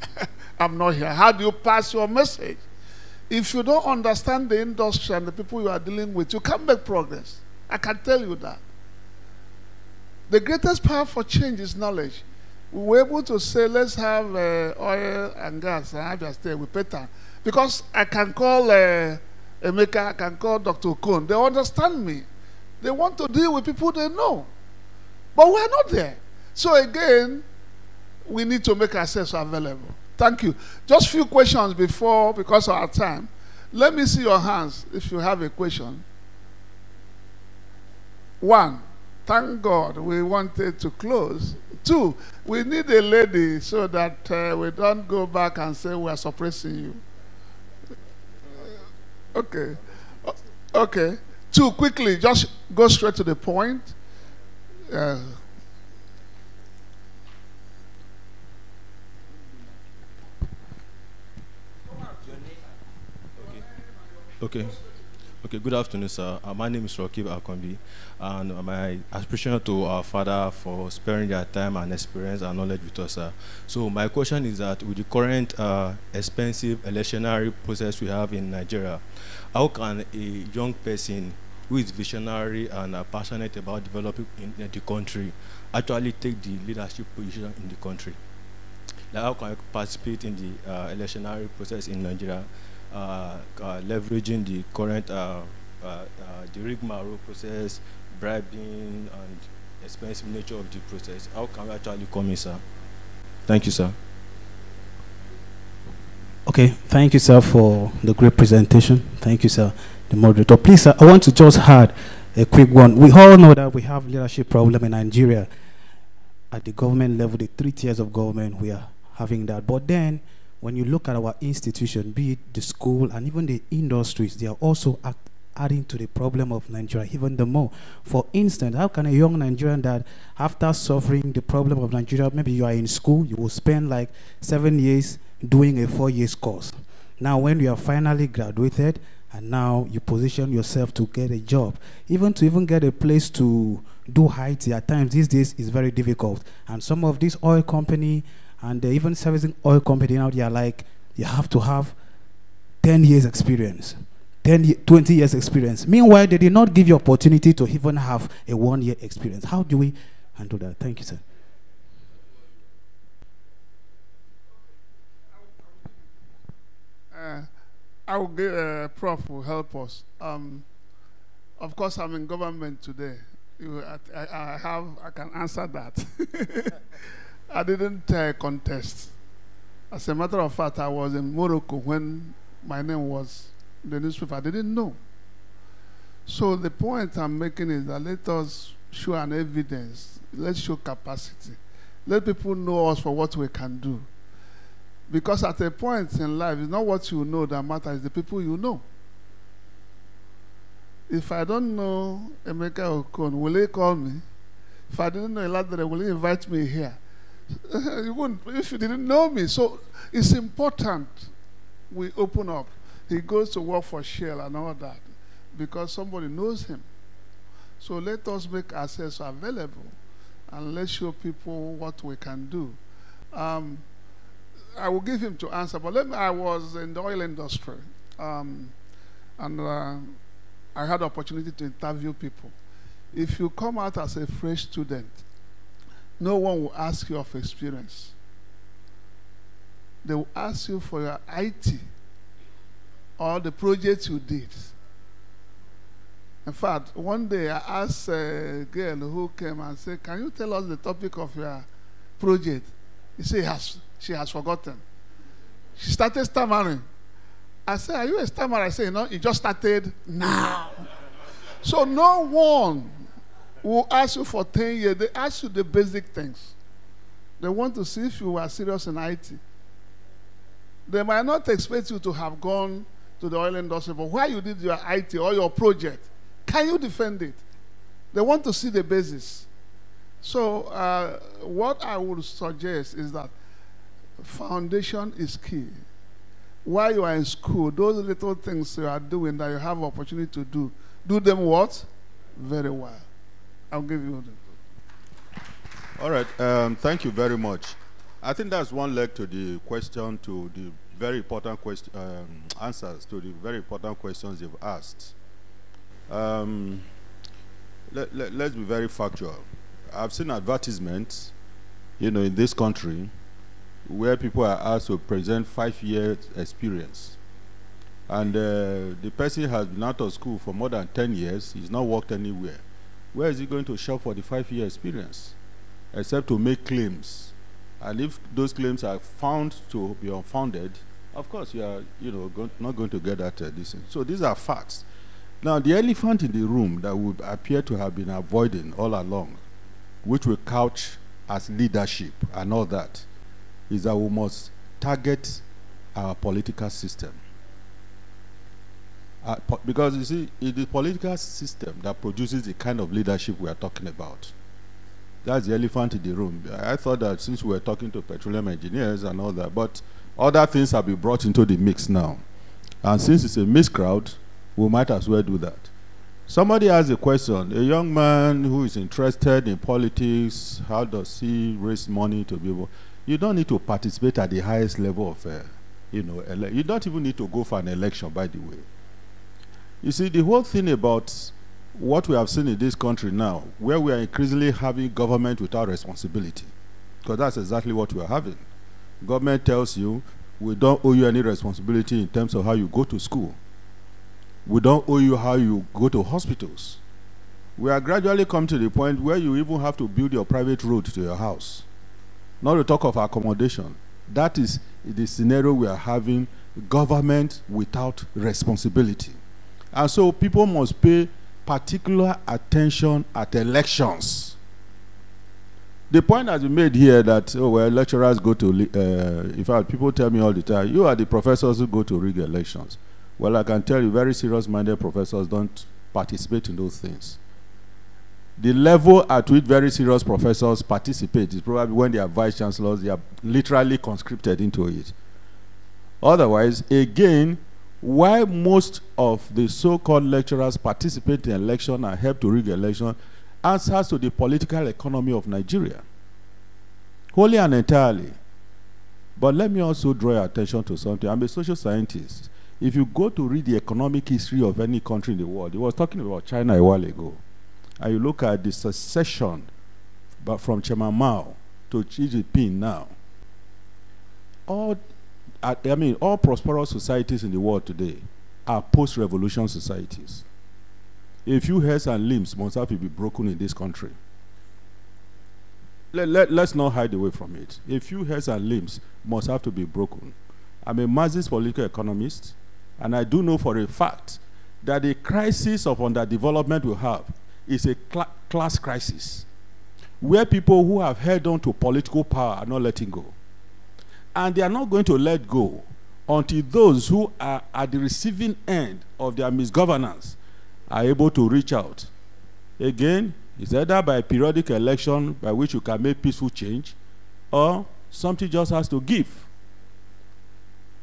I'm not here. How do you pass your message? If you don't understand the industry and the people you are dealing with, you can't make progress. I can tell you that. The greatest power for change is knowledge. We were able to say, let's have oil and gas and have your stay with Peter. Because I can call Emeka, I can call Dr. Okon. They understand me. They want to deal with people they know. But we're not there. So again, we need to make ourselves available. Thank you. Just a few questions before, because of our time. Let me see your hands if you have a question. One, thank God we wanted to close. Two, we need a lady so that we don't go back and say we are suppressing you. Okay. Okay. Two, quickly, just go straight to the point. Okay. Okay, good afternoon, sir. My name is Rakib Akombi, and my aspiration to our father for sparing their time and experience and knowledge with us, sir. So my question is that with the current expensive electionary process we have in Nigeria, how can a young person who is visionary and passionate about developing in the country actually take the leadership position in the country? Like how can I participate in the electionary process in Nigeria? Leveraging the current the rigmarole process, bribing, and expensive nature of the process. How can we actually come in, sir? Thank you, sir. Okay, thank you, sir, for the great presentation. Thank you, sir, the moderator. Please, sir, I want to just add a quick one. We all know that we have leadership problem in Nigeria. At the government level, the 3 tiers of government, we are having that. But then, when you look at our institution, be it the school and even the industries, they are also adding to the problem of Nigeria even the more. For instance, how can a young Nigerian that after suffering the problem of Nigeria, maybe you are in school, you will spend like 7 years doing a 4-year course. Now when you are finally graduated and now you position yourself to get a job, even to get a place to do IT at times these days is very difficult. And some of these oil company and even servicing oil company now, they are like, you have to have 10 years experience, 20 years experience. Meanwhile, they did not give you opportunity to even have a 1-year experience. How do we handle that? Thank you, sir. I will get Prof will help us. Of course, I'm in government today. I can answer that. I didn't contest. As a matter of fact, I was in Morocco when my name was in the newspaper. I didn't know. So the point I'm making is that let us show an evidence. Let's show capacity. Let people know us for what we can do. Because at a point in life, it's not what you know that matters, it's the people you know. If I don't know Emeka Okon, will he call me? If I didn't know Eladre, will he invite me here? You wouldn't if you didn't know me. So it's important we open up. He goes to work for Shell and all that. because somebody knows him. So let us make ourselves available and let's show people what we can do. I will give him to answer, but I was in the oil industry, and I had the opportunity to interview people. If you come out as a fresh student, no one will ask you of experience. They will ask you for your IT or the projects you did. In fact, one day I asked a girl who came and said, "Can you tell us the topic of your project?" He said she has forgotten. She started stammering. I said, "Are you a stammerer?" I said, "No, it just started now." So no one will ask you for 10 years. They ask you the basic things. They want to see if you are serious in IT. They might not expect you to have gone to the oil industry, but why you did your IT or your project, can you defend it? They want to see the basis. So what I would suggest is that foundation is key. While you are in school, those little things you are doing that you have opportunity to do them what? Very well. I'll give you the... All right, thank you very much. I think that's one leg to the question, to the very important answers to the very important questions you've asked. Let's be very factual. I've seen advertisements, in this country, where people are asked to present 5 years experience. And the person has been out of school for more than 10 years, he's not worked anywhere. Where is he going to shop for the 5-year experience? Except to make claims. And if those claims are found to be unfounded, of course you are not going to get that distance. So these are facts. Now the elephant in the room that would appear to have been avoiding all along, which we couch as leadership and all that, is that we must target our political system. Because you see, it is the political system that produces the kind of leadership we are talking about. That's the elephant in the room. I thought that since we were talking to petroleum engineers and all that, but other things have been brought into the mix now. And since it's a mixed crowd, we might as well do that. Somebody asked a question, a young man who is interested in politics, how does he raise money to be able... You don't need to participate at the highest level of, you don't even need to go for an election, by the way. You see, the whole thing about what we have seen in this country now, where we are increasingly having government without responsibility, because that's exactly what we are having. Government tells you, we don't owe you any responsibility in terms of how you go to school. We don't owe you how you go to hospitals. We are gradually coming to the point where you even have to build your private road to your house. Not to talk of accommodation. That is the scenario we are having, government without responsibility. And so people must pay particular attention at elections. The point has been made here that, oh, well, lecturers go to, in fact, people tell me all the time, you are the professors who go to rig elections. Well, I can tell you, very serious-minded professors don't participate in those things. The level at which very serious professors participate is probably when they are vice-chancellors, they are literally conscripted into it. Otherwise, again, why most of the so-called lecturers participate in election and help to rig election answers to the political economy of Nigeria, wholly and entirely. But let me also draw your attention to something. I'm a social scientist. If you go to read the economic history of any country in the world, he was talking about China a while ago, and you look at the succession from Chairman Mao to Xi Jinping now, all prosperous societies in the world today are post-revolution societies. A few hairs and limbs must have to be broken in this country. Let's not hide away from it. A few hairs and limbs must have to be broken. I'm a Marxist political economist, and I do know for a fact that the crisis of underdevelopment we have is a class crisis, where people who have held on to political power are not letting go. And they are not going to let go until those who are at the receiving end of their misgovernance are able to reach out. Again, it's either by periodic election by which you can make peaceful change, or something just has to give.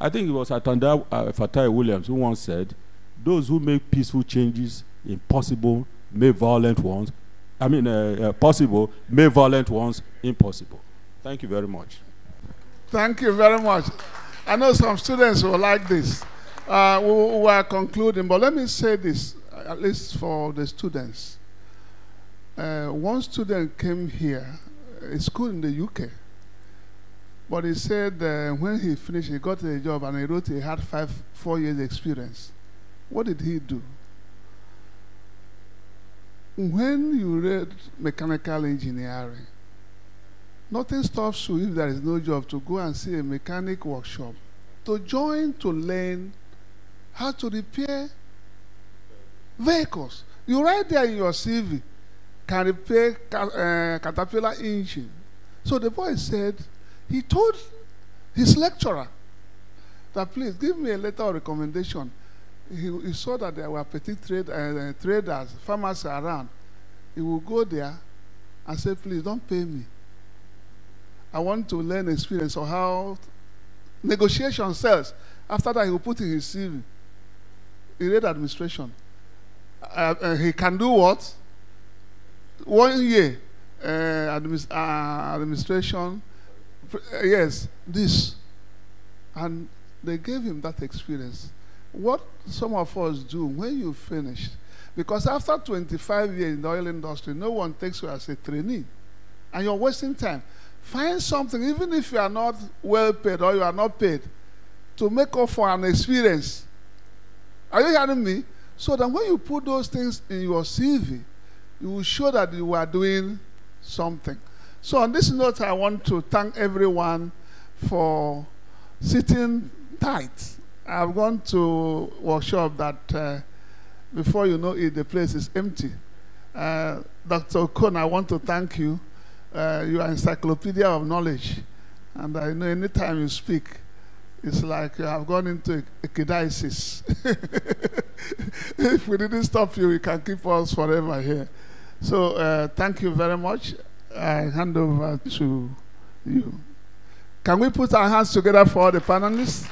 I think it was Atanda Fatai Williams who once said those who make peaceful changes impossible make violent ones. Possible make violent ones impossible. Thank you very much. Thank you very much. I know some students will like this. We are concluding, but let me say this, at least for the students. One student came here, a school in the UK, but he said when he finished, he got a job and he wrote he had 4 years experience. What did he do? When you read mechanical engineering, nothing stops you if there is no job to go and see a mechanic workshop, to join to learn how to repair vehicles. You write there in your CV, can repair caterpillar engine. So the boy said, he told his lecturer that please give me a letter of recommendation. He saw that there were petty traders, farmers around. He would go there and say, please don't pay me. I want to learn experience of how negotiation sells. After that, he will put in his CV. He read administration. He can do what? 1 year administration. Yes, this. And they gave him that experience. What some of us do when you finish, because after 25 years in the oil industry, no one takes you as a trainee, and you're wasting time. Find something, even if you are not well paid or you are not paid, to make up for an experience. Are you hearing me? So that when you put those things in your CV, you will show that you are doing something. So on this note, I want to thank everyone for sitting tight. I've gone to workshop that before you know it, the place is empty. Dr. Okon, I want to thank you. You are encyclopedia of knowledge. And I know anytime you speak, it's like you have gone into a kidaisis. If we didn't stop you, we can keep us forever here. So thank you very much. I hand over to you. Can we put our hands together for all the panelists?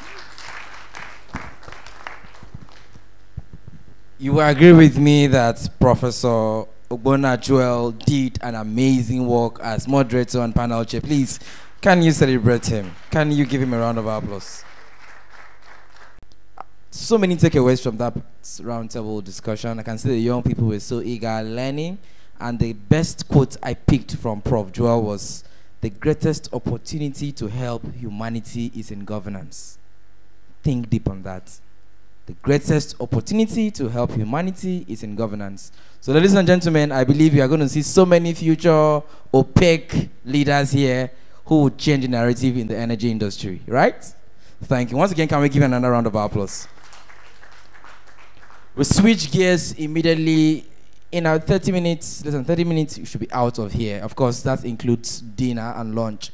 You will agree with me that Professor EGBOGAH did an amazing work as moderator and panel chair. Please, can you celebrate him? Can you give him a round of applause? So many takeaways from that roundtable discussion. I can see the young people were so eager learning. And the best quote I picked from Prof. Joel was, the greatest opportunity to help humanity is in governance. Think deep on that. The greatest opportunity to help humanity is in governance. So ladies and gentlemen, I believe you are going to see so many future opaque leaders here who will change the narrative in the energy industry, right? Thank you. Once again, can we give another round of applause? We switch gears immediately. In our 30 minutes, less than 30 minutes, you should be out of here. Of course, that includes dinner and lunch.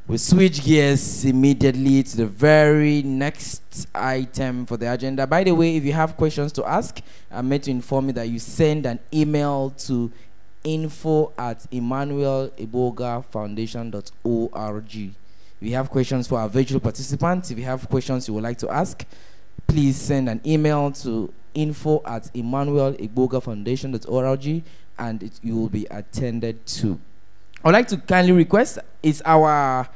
We switch gears immediately to the very next item for the agenda. By the way, if you have questions to ask, I'm meant to inform you that you send an email to info@EMMANUEL-EGBOGAH-Foundation.org. If you have questions for our virtual participants, if you have questions you would like to ask, please send an email to info@EMMANUEL-EGBOGAH-Foundation.org and you will be attended to. I would like to kindly request, is our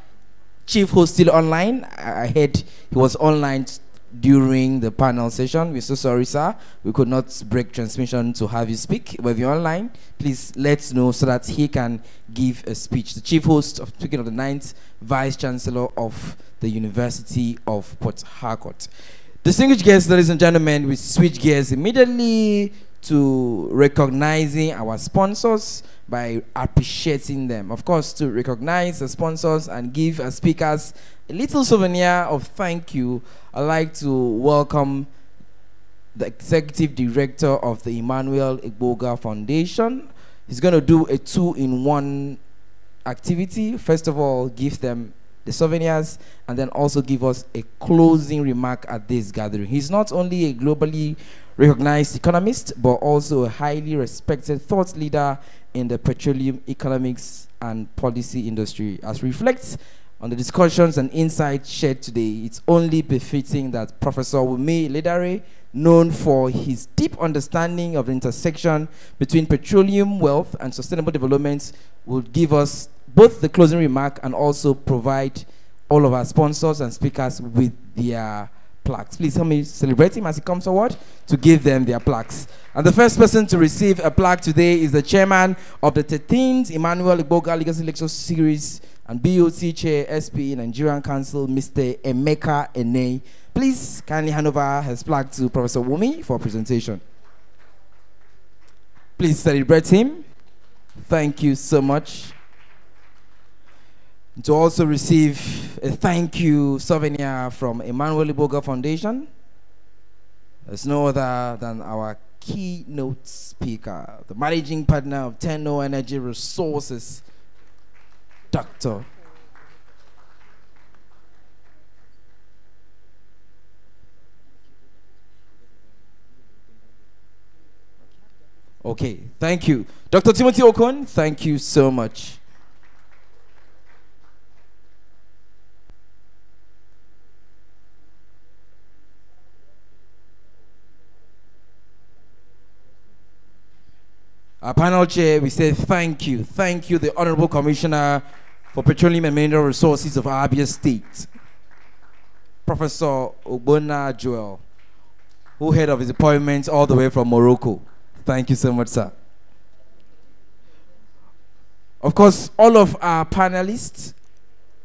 chief host still online? I heard he was online during the panel session. We're so sorry, sir. We could not break transmission to have you speak. But if you're online, please let us know so that he can give a speech. The chief host, speaking of the 9th Vice Chancellor of the University of Port Harcourt. Distinguished guests, ladies and gentlemen, we switch gears immediately to recognizing our sponsors by appreciating them. Of course, to recognize the sponsors and give our speakers a little souvenir of thank you, I'd like to welcome the Executive Director of the EMMANUEL-EGBOGAH Foundation. He's going to do a 2-in-1 activity. First of all, give them the souvenirs, and then also give us a closing remark at this gathering. He's not only a globally recognized economist, but also a highly respected thought leader in the petroleum economics and policy industry. As reflects on the discussions and insights shared today, it's only befitting that Professor Wumi Ledare, known for his deep understanding of the intersection between petroleum wealth and sustainable development, will give us both the closing remark and also provide all of our sponsors and speakers with their plaques. Please help me celebrate him as he comes forward to give them their plaques. And the first person to receive a plaque today is the chairman of the 13th EMMANUEL EGBOGAH Legacy Lecture Series and BOT Chair SP Nigerian Council, Mr. Emeka Ene. Please kindly hand over his plaque to Professor Wumi for presentation. Please celebrate him. Thank you so much. To also receive a thank you souvenir from EMMANUEL EGBOGAH Foundation. There's no other than our keynote speaker, the managing partner of Tenno Energy Resources, Dr. Okay, thank you. Dr. Timothy Okon, thank you so much. Our panel chair, we say thank you. Thank you, the Honorable Commissioner for Petroleum and Mineral Resources of Abia State, Professor Ogbonna Joel, who heard of his appointment all the way from Morocco. Thank you so much, sir. Of course, all of our panelists,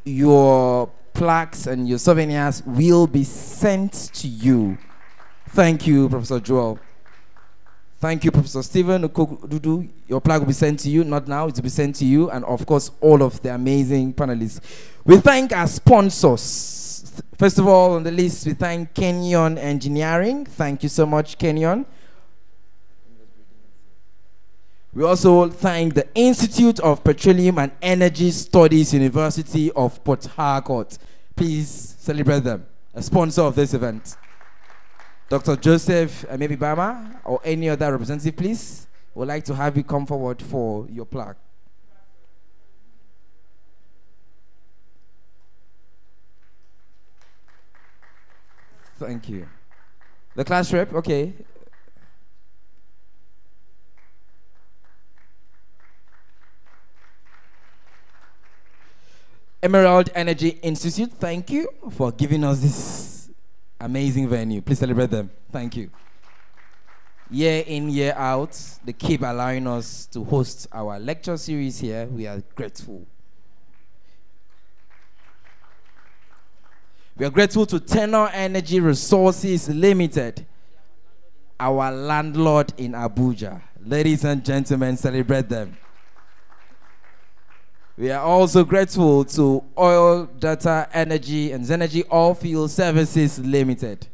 your plaques and your souvenirs will be sent to you. Thank you, Professor Joel. Thank you, Professor Stephen Okodudu. Your plaque will be sent to you, not now, it will be sent to you, and of course, all of the amazing panelists. We thank our sponsors. First of all, on the list, we thank Kenyon Engineering. Thank you so much, Kenyon. We also thank the Institute of Petroleum and Energy Studies, University of Port Harcourt. Please celebrate them, a sponsor of this event. Dr. Joseph maybe Bama or any other representative, please. Would like to have you come forward for your plaque. Thank you. The class rep, okay. Emerald Energy Institute, thank you for giving us this amazing venue. Please celebrate them. Thank you. Year in, year out, they keep allowing us to host our lecture series here. We are grateful. We are grateful to Tenno Energy Resources Limited, our landlord in Abuja. Ladies and gentlemen, celebrate them. We are also grateful to Oil Data Energy and Zenergy Oilfield Services Limited,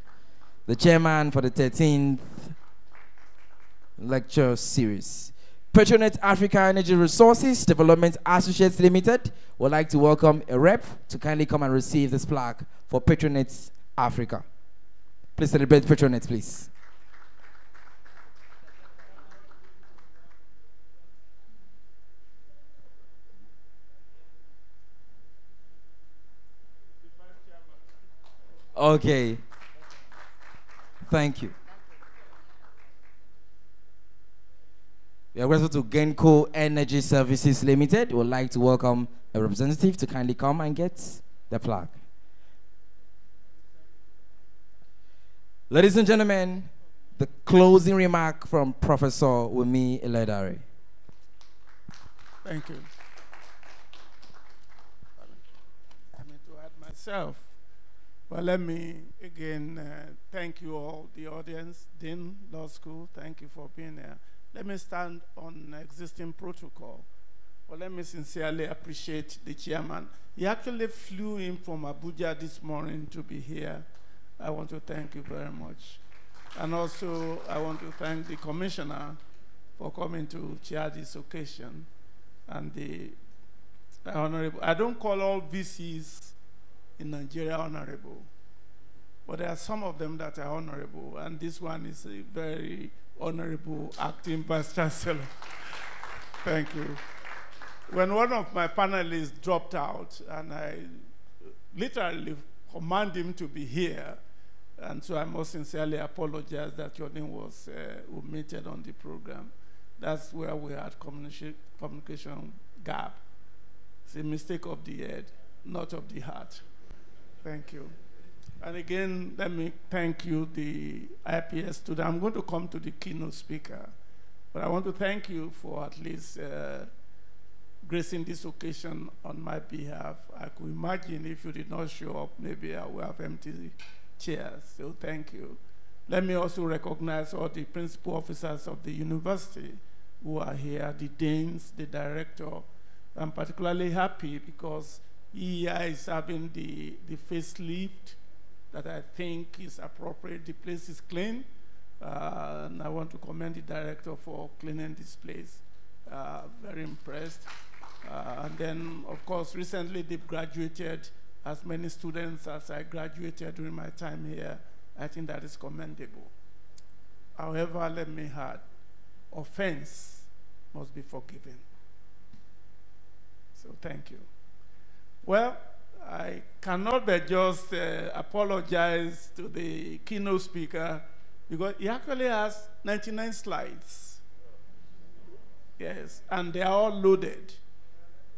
the chairman for the 13th lecture series. Petronet Africa Energy Resources Development Associates Limited would like to welcome a rep to kindly come and receive this plaque for Petronet Africa. Please celebrate Petronet, please. Okay. Thank you. We are grateful to Genco Energy Services Limited. We would like to welcome a representative to kindly come and get the plaque. Ladies and gentlemen, the closing remark from Professor Wumi Ledare. Thank you. I mean, to add myself. Well, let me again thank you all, the audience, Dean Law School, thank you for being here. Let me stand on existing protocol. Well, let me sincerely appreciate the chairman. He actually flew in from Abuja this morning to be here. I want to thank you very much. And also, I want to thank the commissioner for coming to chair this occasion. And the honorable, I don't call all VCs in Nigeria honorable, but there are some of them that are honorable, and this one is a very honorable acting vice chancellor. Thank you. when one of my panelists dropped out, and I literally command him to be here, and so I must sincerely apologize that your name was omitted on the program. That's where we had communication gap. It's a mistake of the head, not of the heart. Thank you. And again, let me thank you, the IPS student. I'm going to come to the keynote speaker, but I want to thank you for at least gracing this occasion on my behalf. I could imagine if you did not show up, maybe I would have empty chairs, so thank you. Let me also recognize all the principal officers of the university who are here, the deans, the director. I'm particularly happy because EEI is having the facelift that I think is appropriate. The place is clean, and I want to commend the director for cleaning this place. Very impressed. And then, of course, recently they've graduated as many students as I graduated during my time here. I think that is commendable. However, let me add, offense must be forgiven. So thank you. Well, I cannot but just apologize to the keynote speaker because he actually has 99 slides. Yes, and they are all loaded.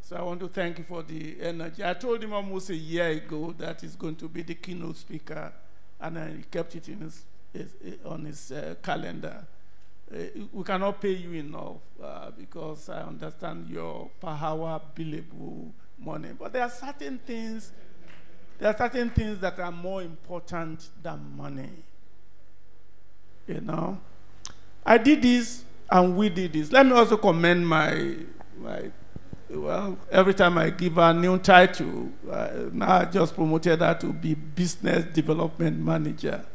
So I want to thank you for the energy. I told him almost a year ago that he's going to be the keynote speaker, and he kept it in on his calendar. We cannot pay you enough because I understand your per hour billable money. But there are certain things that are more important than money. You know, I did this and we did this. Let me also commend well, every time I give her a new title, now I just promoted her to be business development manager.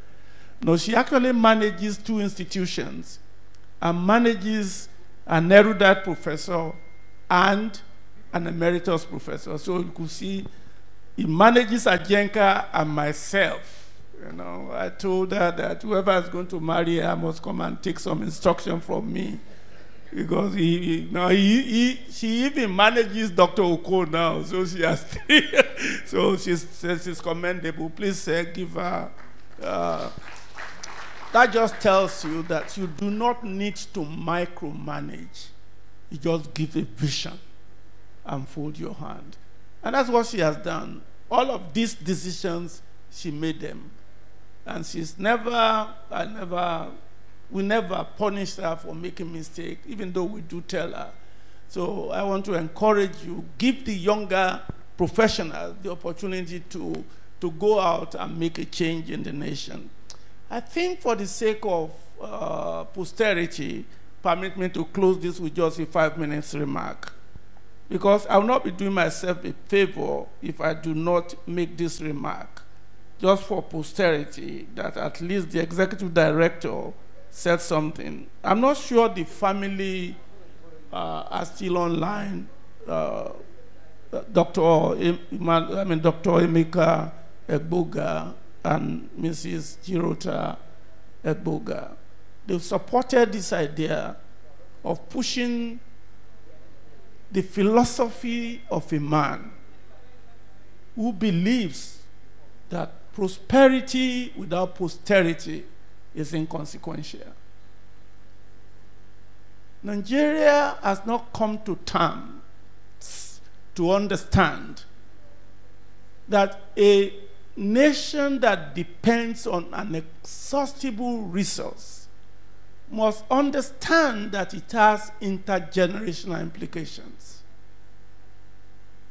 No, she actually manages 2 institutions and manages an erudite professor and an emeritus professor. So you could see he manages Ajenka and myself. You know, I told her that whoever is going to marry her must come and take some instruction from me. Because she even manages Dr. Oko now, so she has 3. So she's commendable. Please give her. That just tells you that you do not need to micromanage. You just give a vision and fold your hand. And that's what she has done. All of these decisions, she made them. And she's we never punish her for making mistakes, even though we do tell her. So I want to encourage you, give the younger professionals the opportunity to go out and make a change in the nation. I think for the sake of posterity, permit me to close this with just a 5 minutes remark. Because I will not be doing myself a favor if I do not make this remark, just for posterity, that at least the executive director said something. I'm not sure the family are still online. Dr. Emeka EGBOGAH and Mrs. Jirota EGBOGAH. They've supported this idea of pushing the philosophy of a man who believes that prosperity without posterity is inconsequential. Nigeria has not come to terms to understand that a nation that depends on an inexhaustible resource must understand that it has intergenerational implications.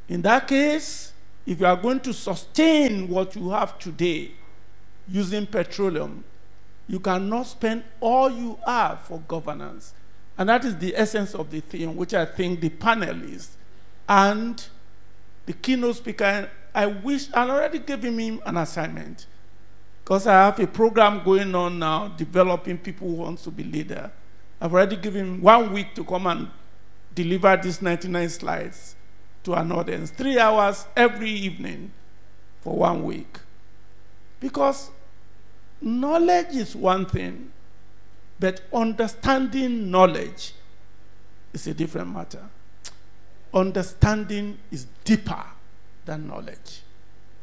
In that case, if you are going to sustain what you have today using petroleum, you cannot spend all you have for governance. And that is the essence of the theme, which I think the panelists and the keynote speaker, I already gave him an assignment, because I have a program going on now, developing people who want to be leader. I've already given him 1 week to come and deliver these 99 slides to an audience, 3 hours every evening for 1 week. Because knowledge is one thing, but understanding knowledge is a different matter. understanding is deeper than knowledge.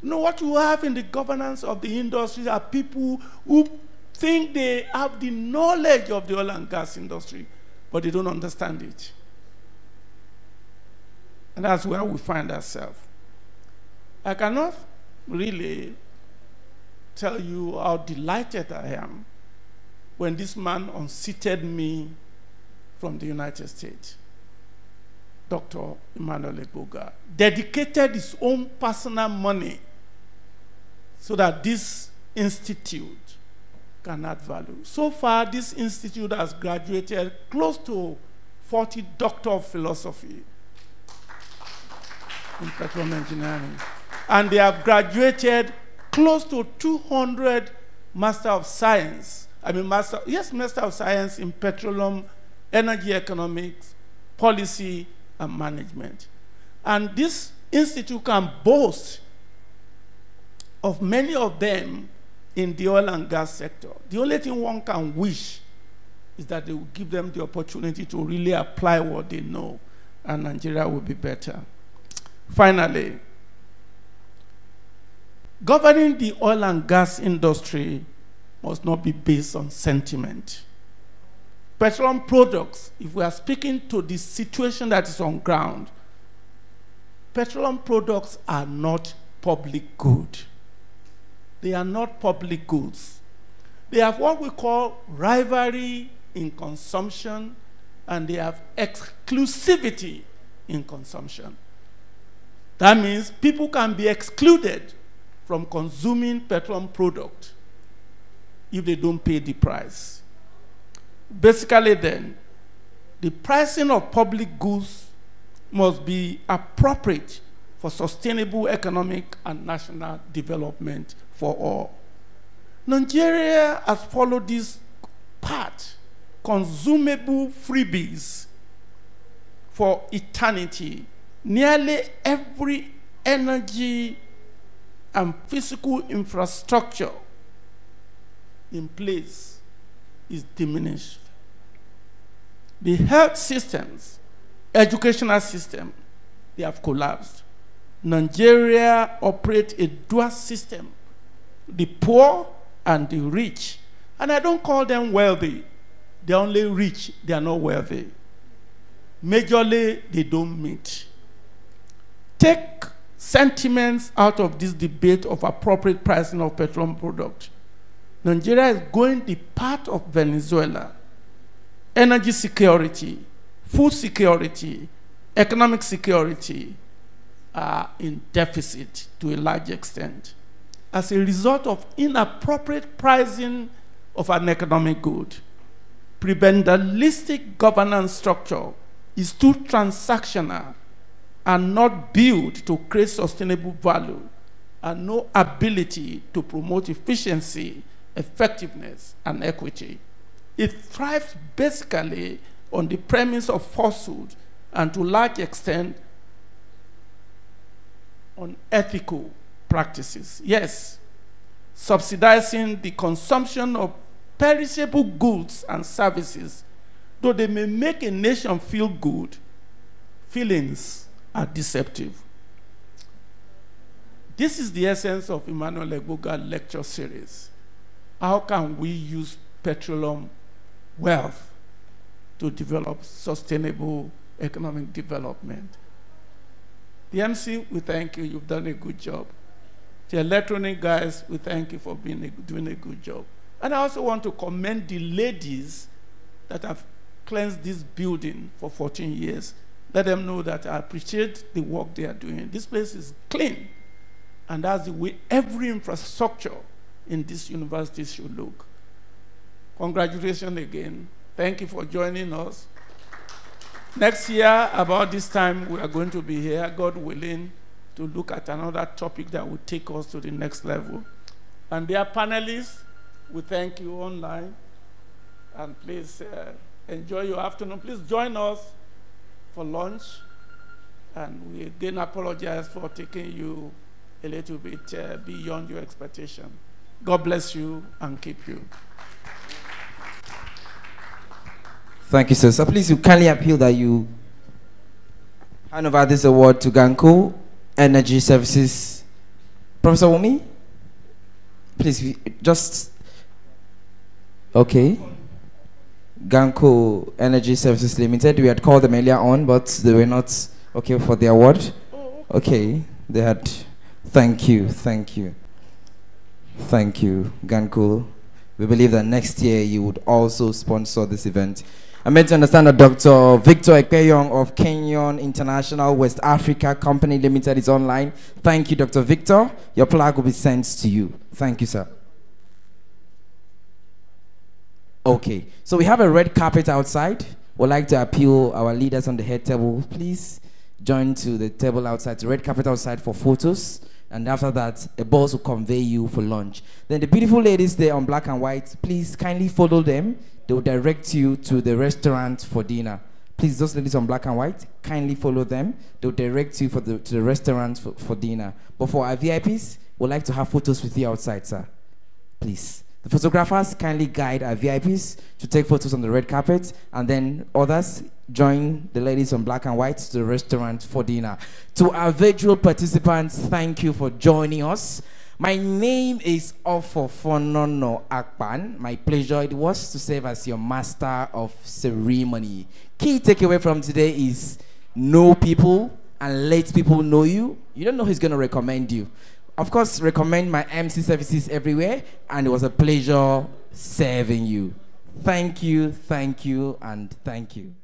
You know, what you have in the governance of the industry are people who think they have the knowledge of the oil and gas industry, but they don't understand it. And that's where we find ourselves. I cannot really tell you how delighted I am when this man unseated me from the United States. Dr. EMMANUEL EGBOGAH dedicated his own personal money so that this institute can add value. So far, this institute has graduated close to 40 Doctor of Philosophy in petroleum engineering. And they have graduated close to 200 Master of Science. Master of Science in petroleum, energy economics, policy, and management. And this institute can boast of many of them in the oil and gas sector. The only thing one can wish is that they will give them the opportunity to really apply what they know, and Nigeria will be better. Finally, governing the oil and gas industry must not be based on sentiment. Petroleum products, if we are speaking to the situation that is on ground, petroleum products are not public good. They are not public goods. They have what we call rivalry in consumption, and they have exclusivity in consumption. That means people can be excluded from consuming petroleum product if they don't pay the price. Basically then, the pricing of public goods must be appropriate for sustainable economic and national development for all. Nigeria has followed this path, consumable freebies for eternity. Nearly every energy and physical infrastructure in place is diminished. The health systems, educational system, they have collapsed. Nigeria operates a dual system, the poor and the rich. And I don't call them wealthy. They're only rich, they are not wealthy. Majorly, they don't meet. Take sentiments out of this debate of appropriate pricing of petroleum products. Nigeria is going the path of Venezuela. Energy security, food security, economic security are in deficit to a large extent as a result of inappropriate pricing of an economic good. Prebendalistic governance structure is too transactional and not built to create sustainable value, and no ability to promote efficiency, effectiveness, and equity. It thrives basically on the premise of falsehood and to a large extent on ethical practices. Yes, subsidizing the consumption of perishable goods and services, though they may make a nation feel good, feelings are deceptive. This is the essence of EMMANUEL EGBOGAH lecture series. How can we use petroleum wealth to develop sustainable economic development? The MC, we thank you. You've done a good job. The electronic guys, we thank you for doing a good job. And I also want to commend the ladies that have cleansed this building for 14 years. Let them know that I appreciate the work they are doing. This place is clean. And that's the way every infrastructure in this university should look. Congratulations again. Thank you for joining us. Next year, about this time, we are going to be here, God willing, to look at another topic that will take us to the next level. And dear panelists, we thank you online. And please enjoy your afternoon. Please join us for lunch. And we again apologize for taking you a little bit beyond your expectation. God bless you and keep you. Thank you, sir. So please, you kindly appeal that you Hand over this award to Ganco Energy Services. Professor Wumi, please just, okay. Ganco Energy Services Limited, we had called them earlier on, but they were not okay for the award. Okay, they had, thank you, Ganco. We believe that next year you would also sponsor this event. I'm meant to understand that Dr. Victor Ekpeyong of Kenyon International West Africa Company Limited is online. Thank you, Dr. Victor. Your plaque will be sent to you. Thank you, sir. Okay, so we have a red carpet outside. We'd like to appeal our leaders on the head table. Please join to the table outside, the red carpet outside for photos. And after that, a bus will convey you for lunch. Then the beautiful ladies there on black and white, please kindly follow them. They will direct you to the restaurant for dinner. Please, those ladies on black and white, kindly follow them. They will direct you to the restaurant for dinner. But for our VIPs, we'd like to have photos with you outside, sir. Please. The photographers kindly guide our VIPs to take photos on the red carpet, and then others join the ladies on black and white to the restaurant for dinner. To our virtual participants, thank you for joining us. My name is Ofofonono Akpan. My pleasure it was to serve as your master of ceremony. Key takeaway from today is know people and let people know you. You don't know who's going to recommend you. Of course, recommend my MC services everywhere, and it was a pleasure serving you. Thank you, and thank you.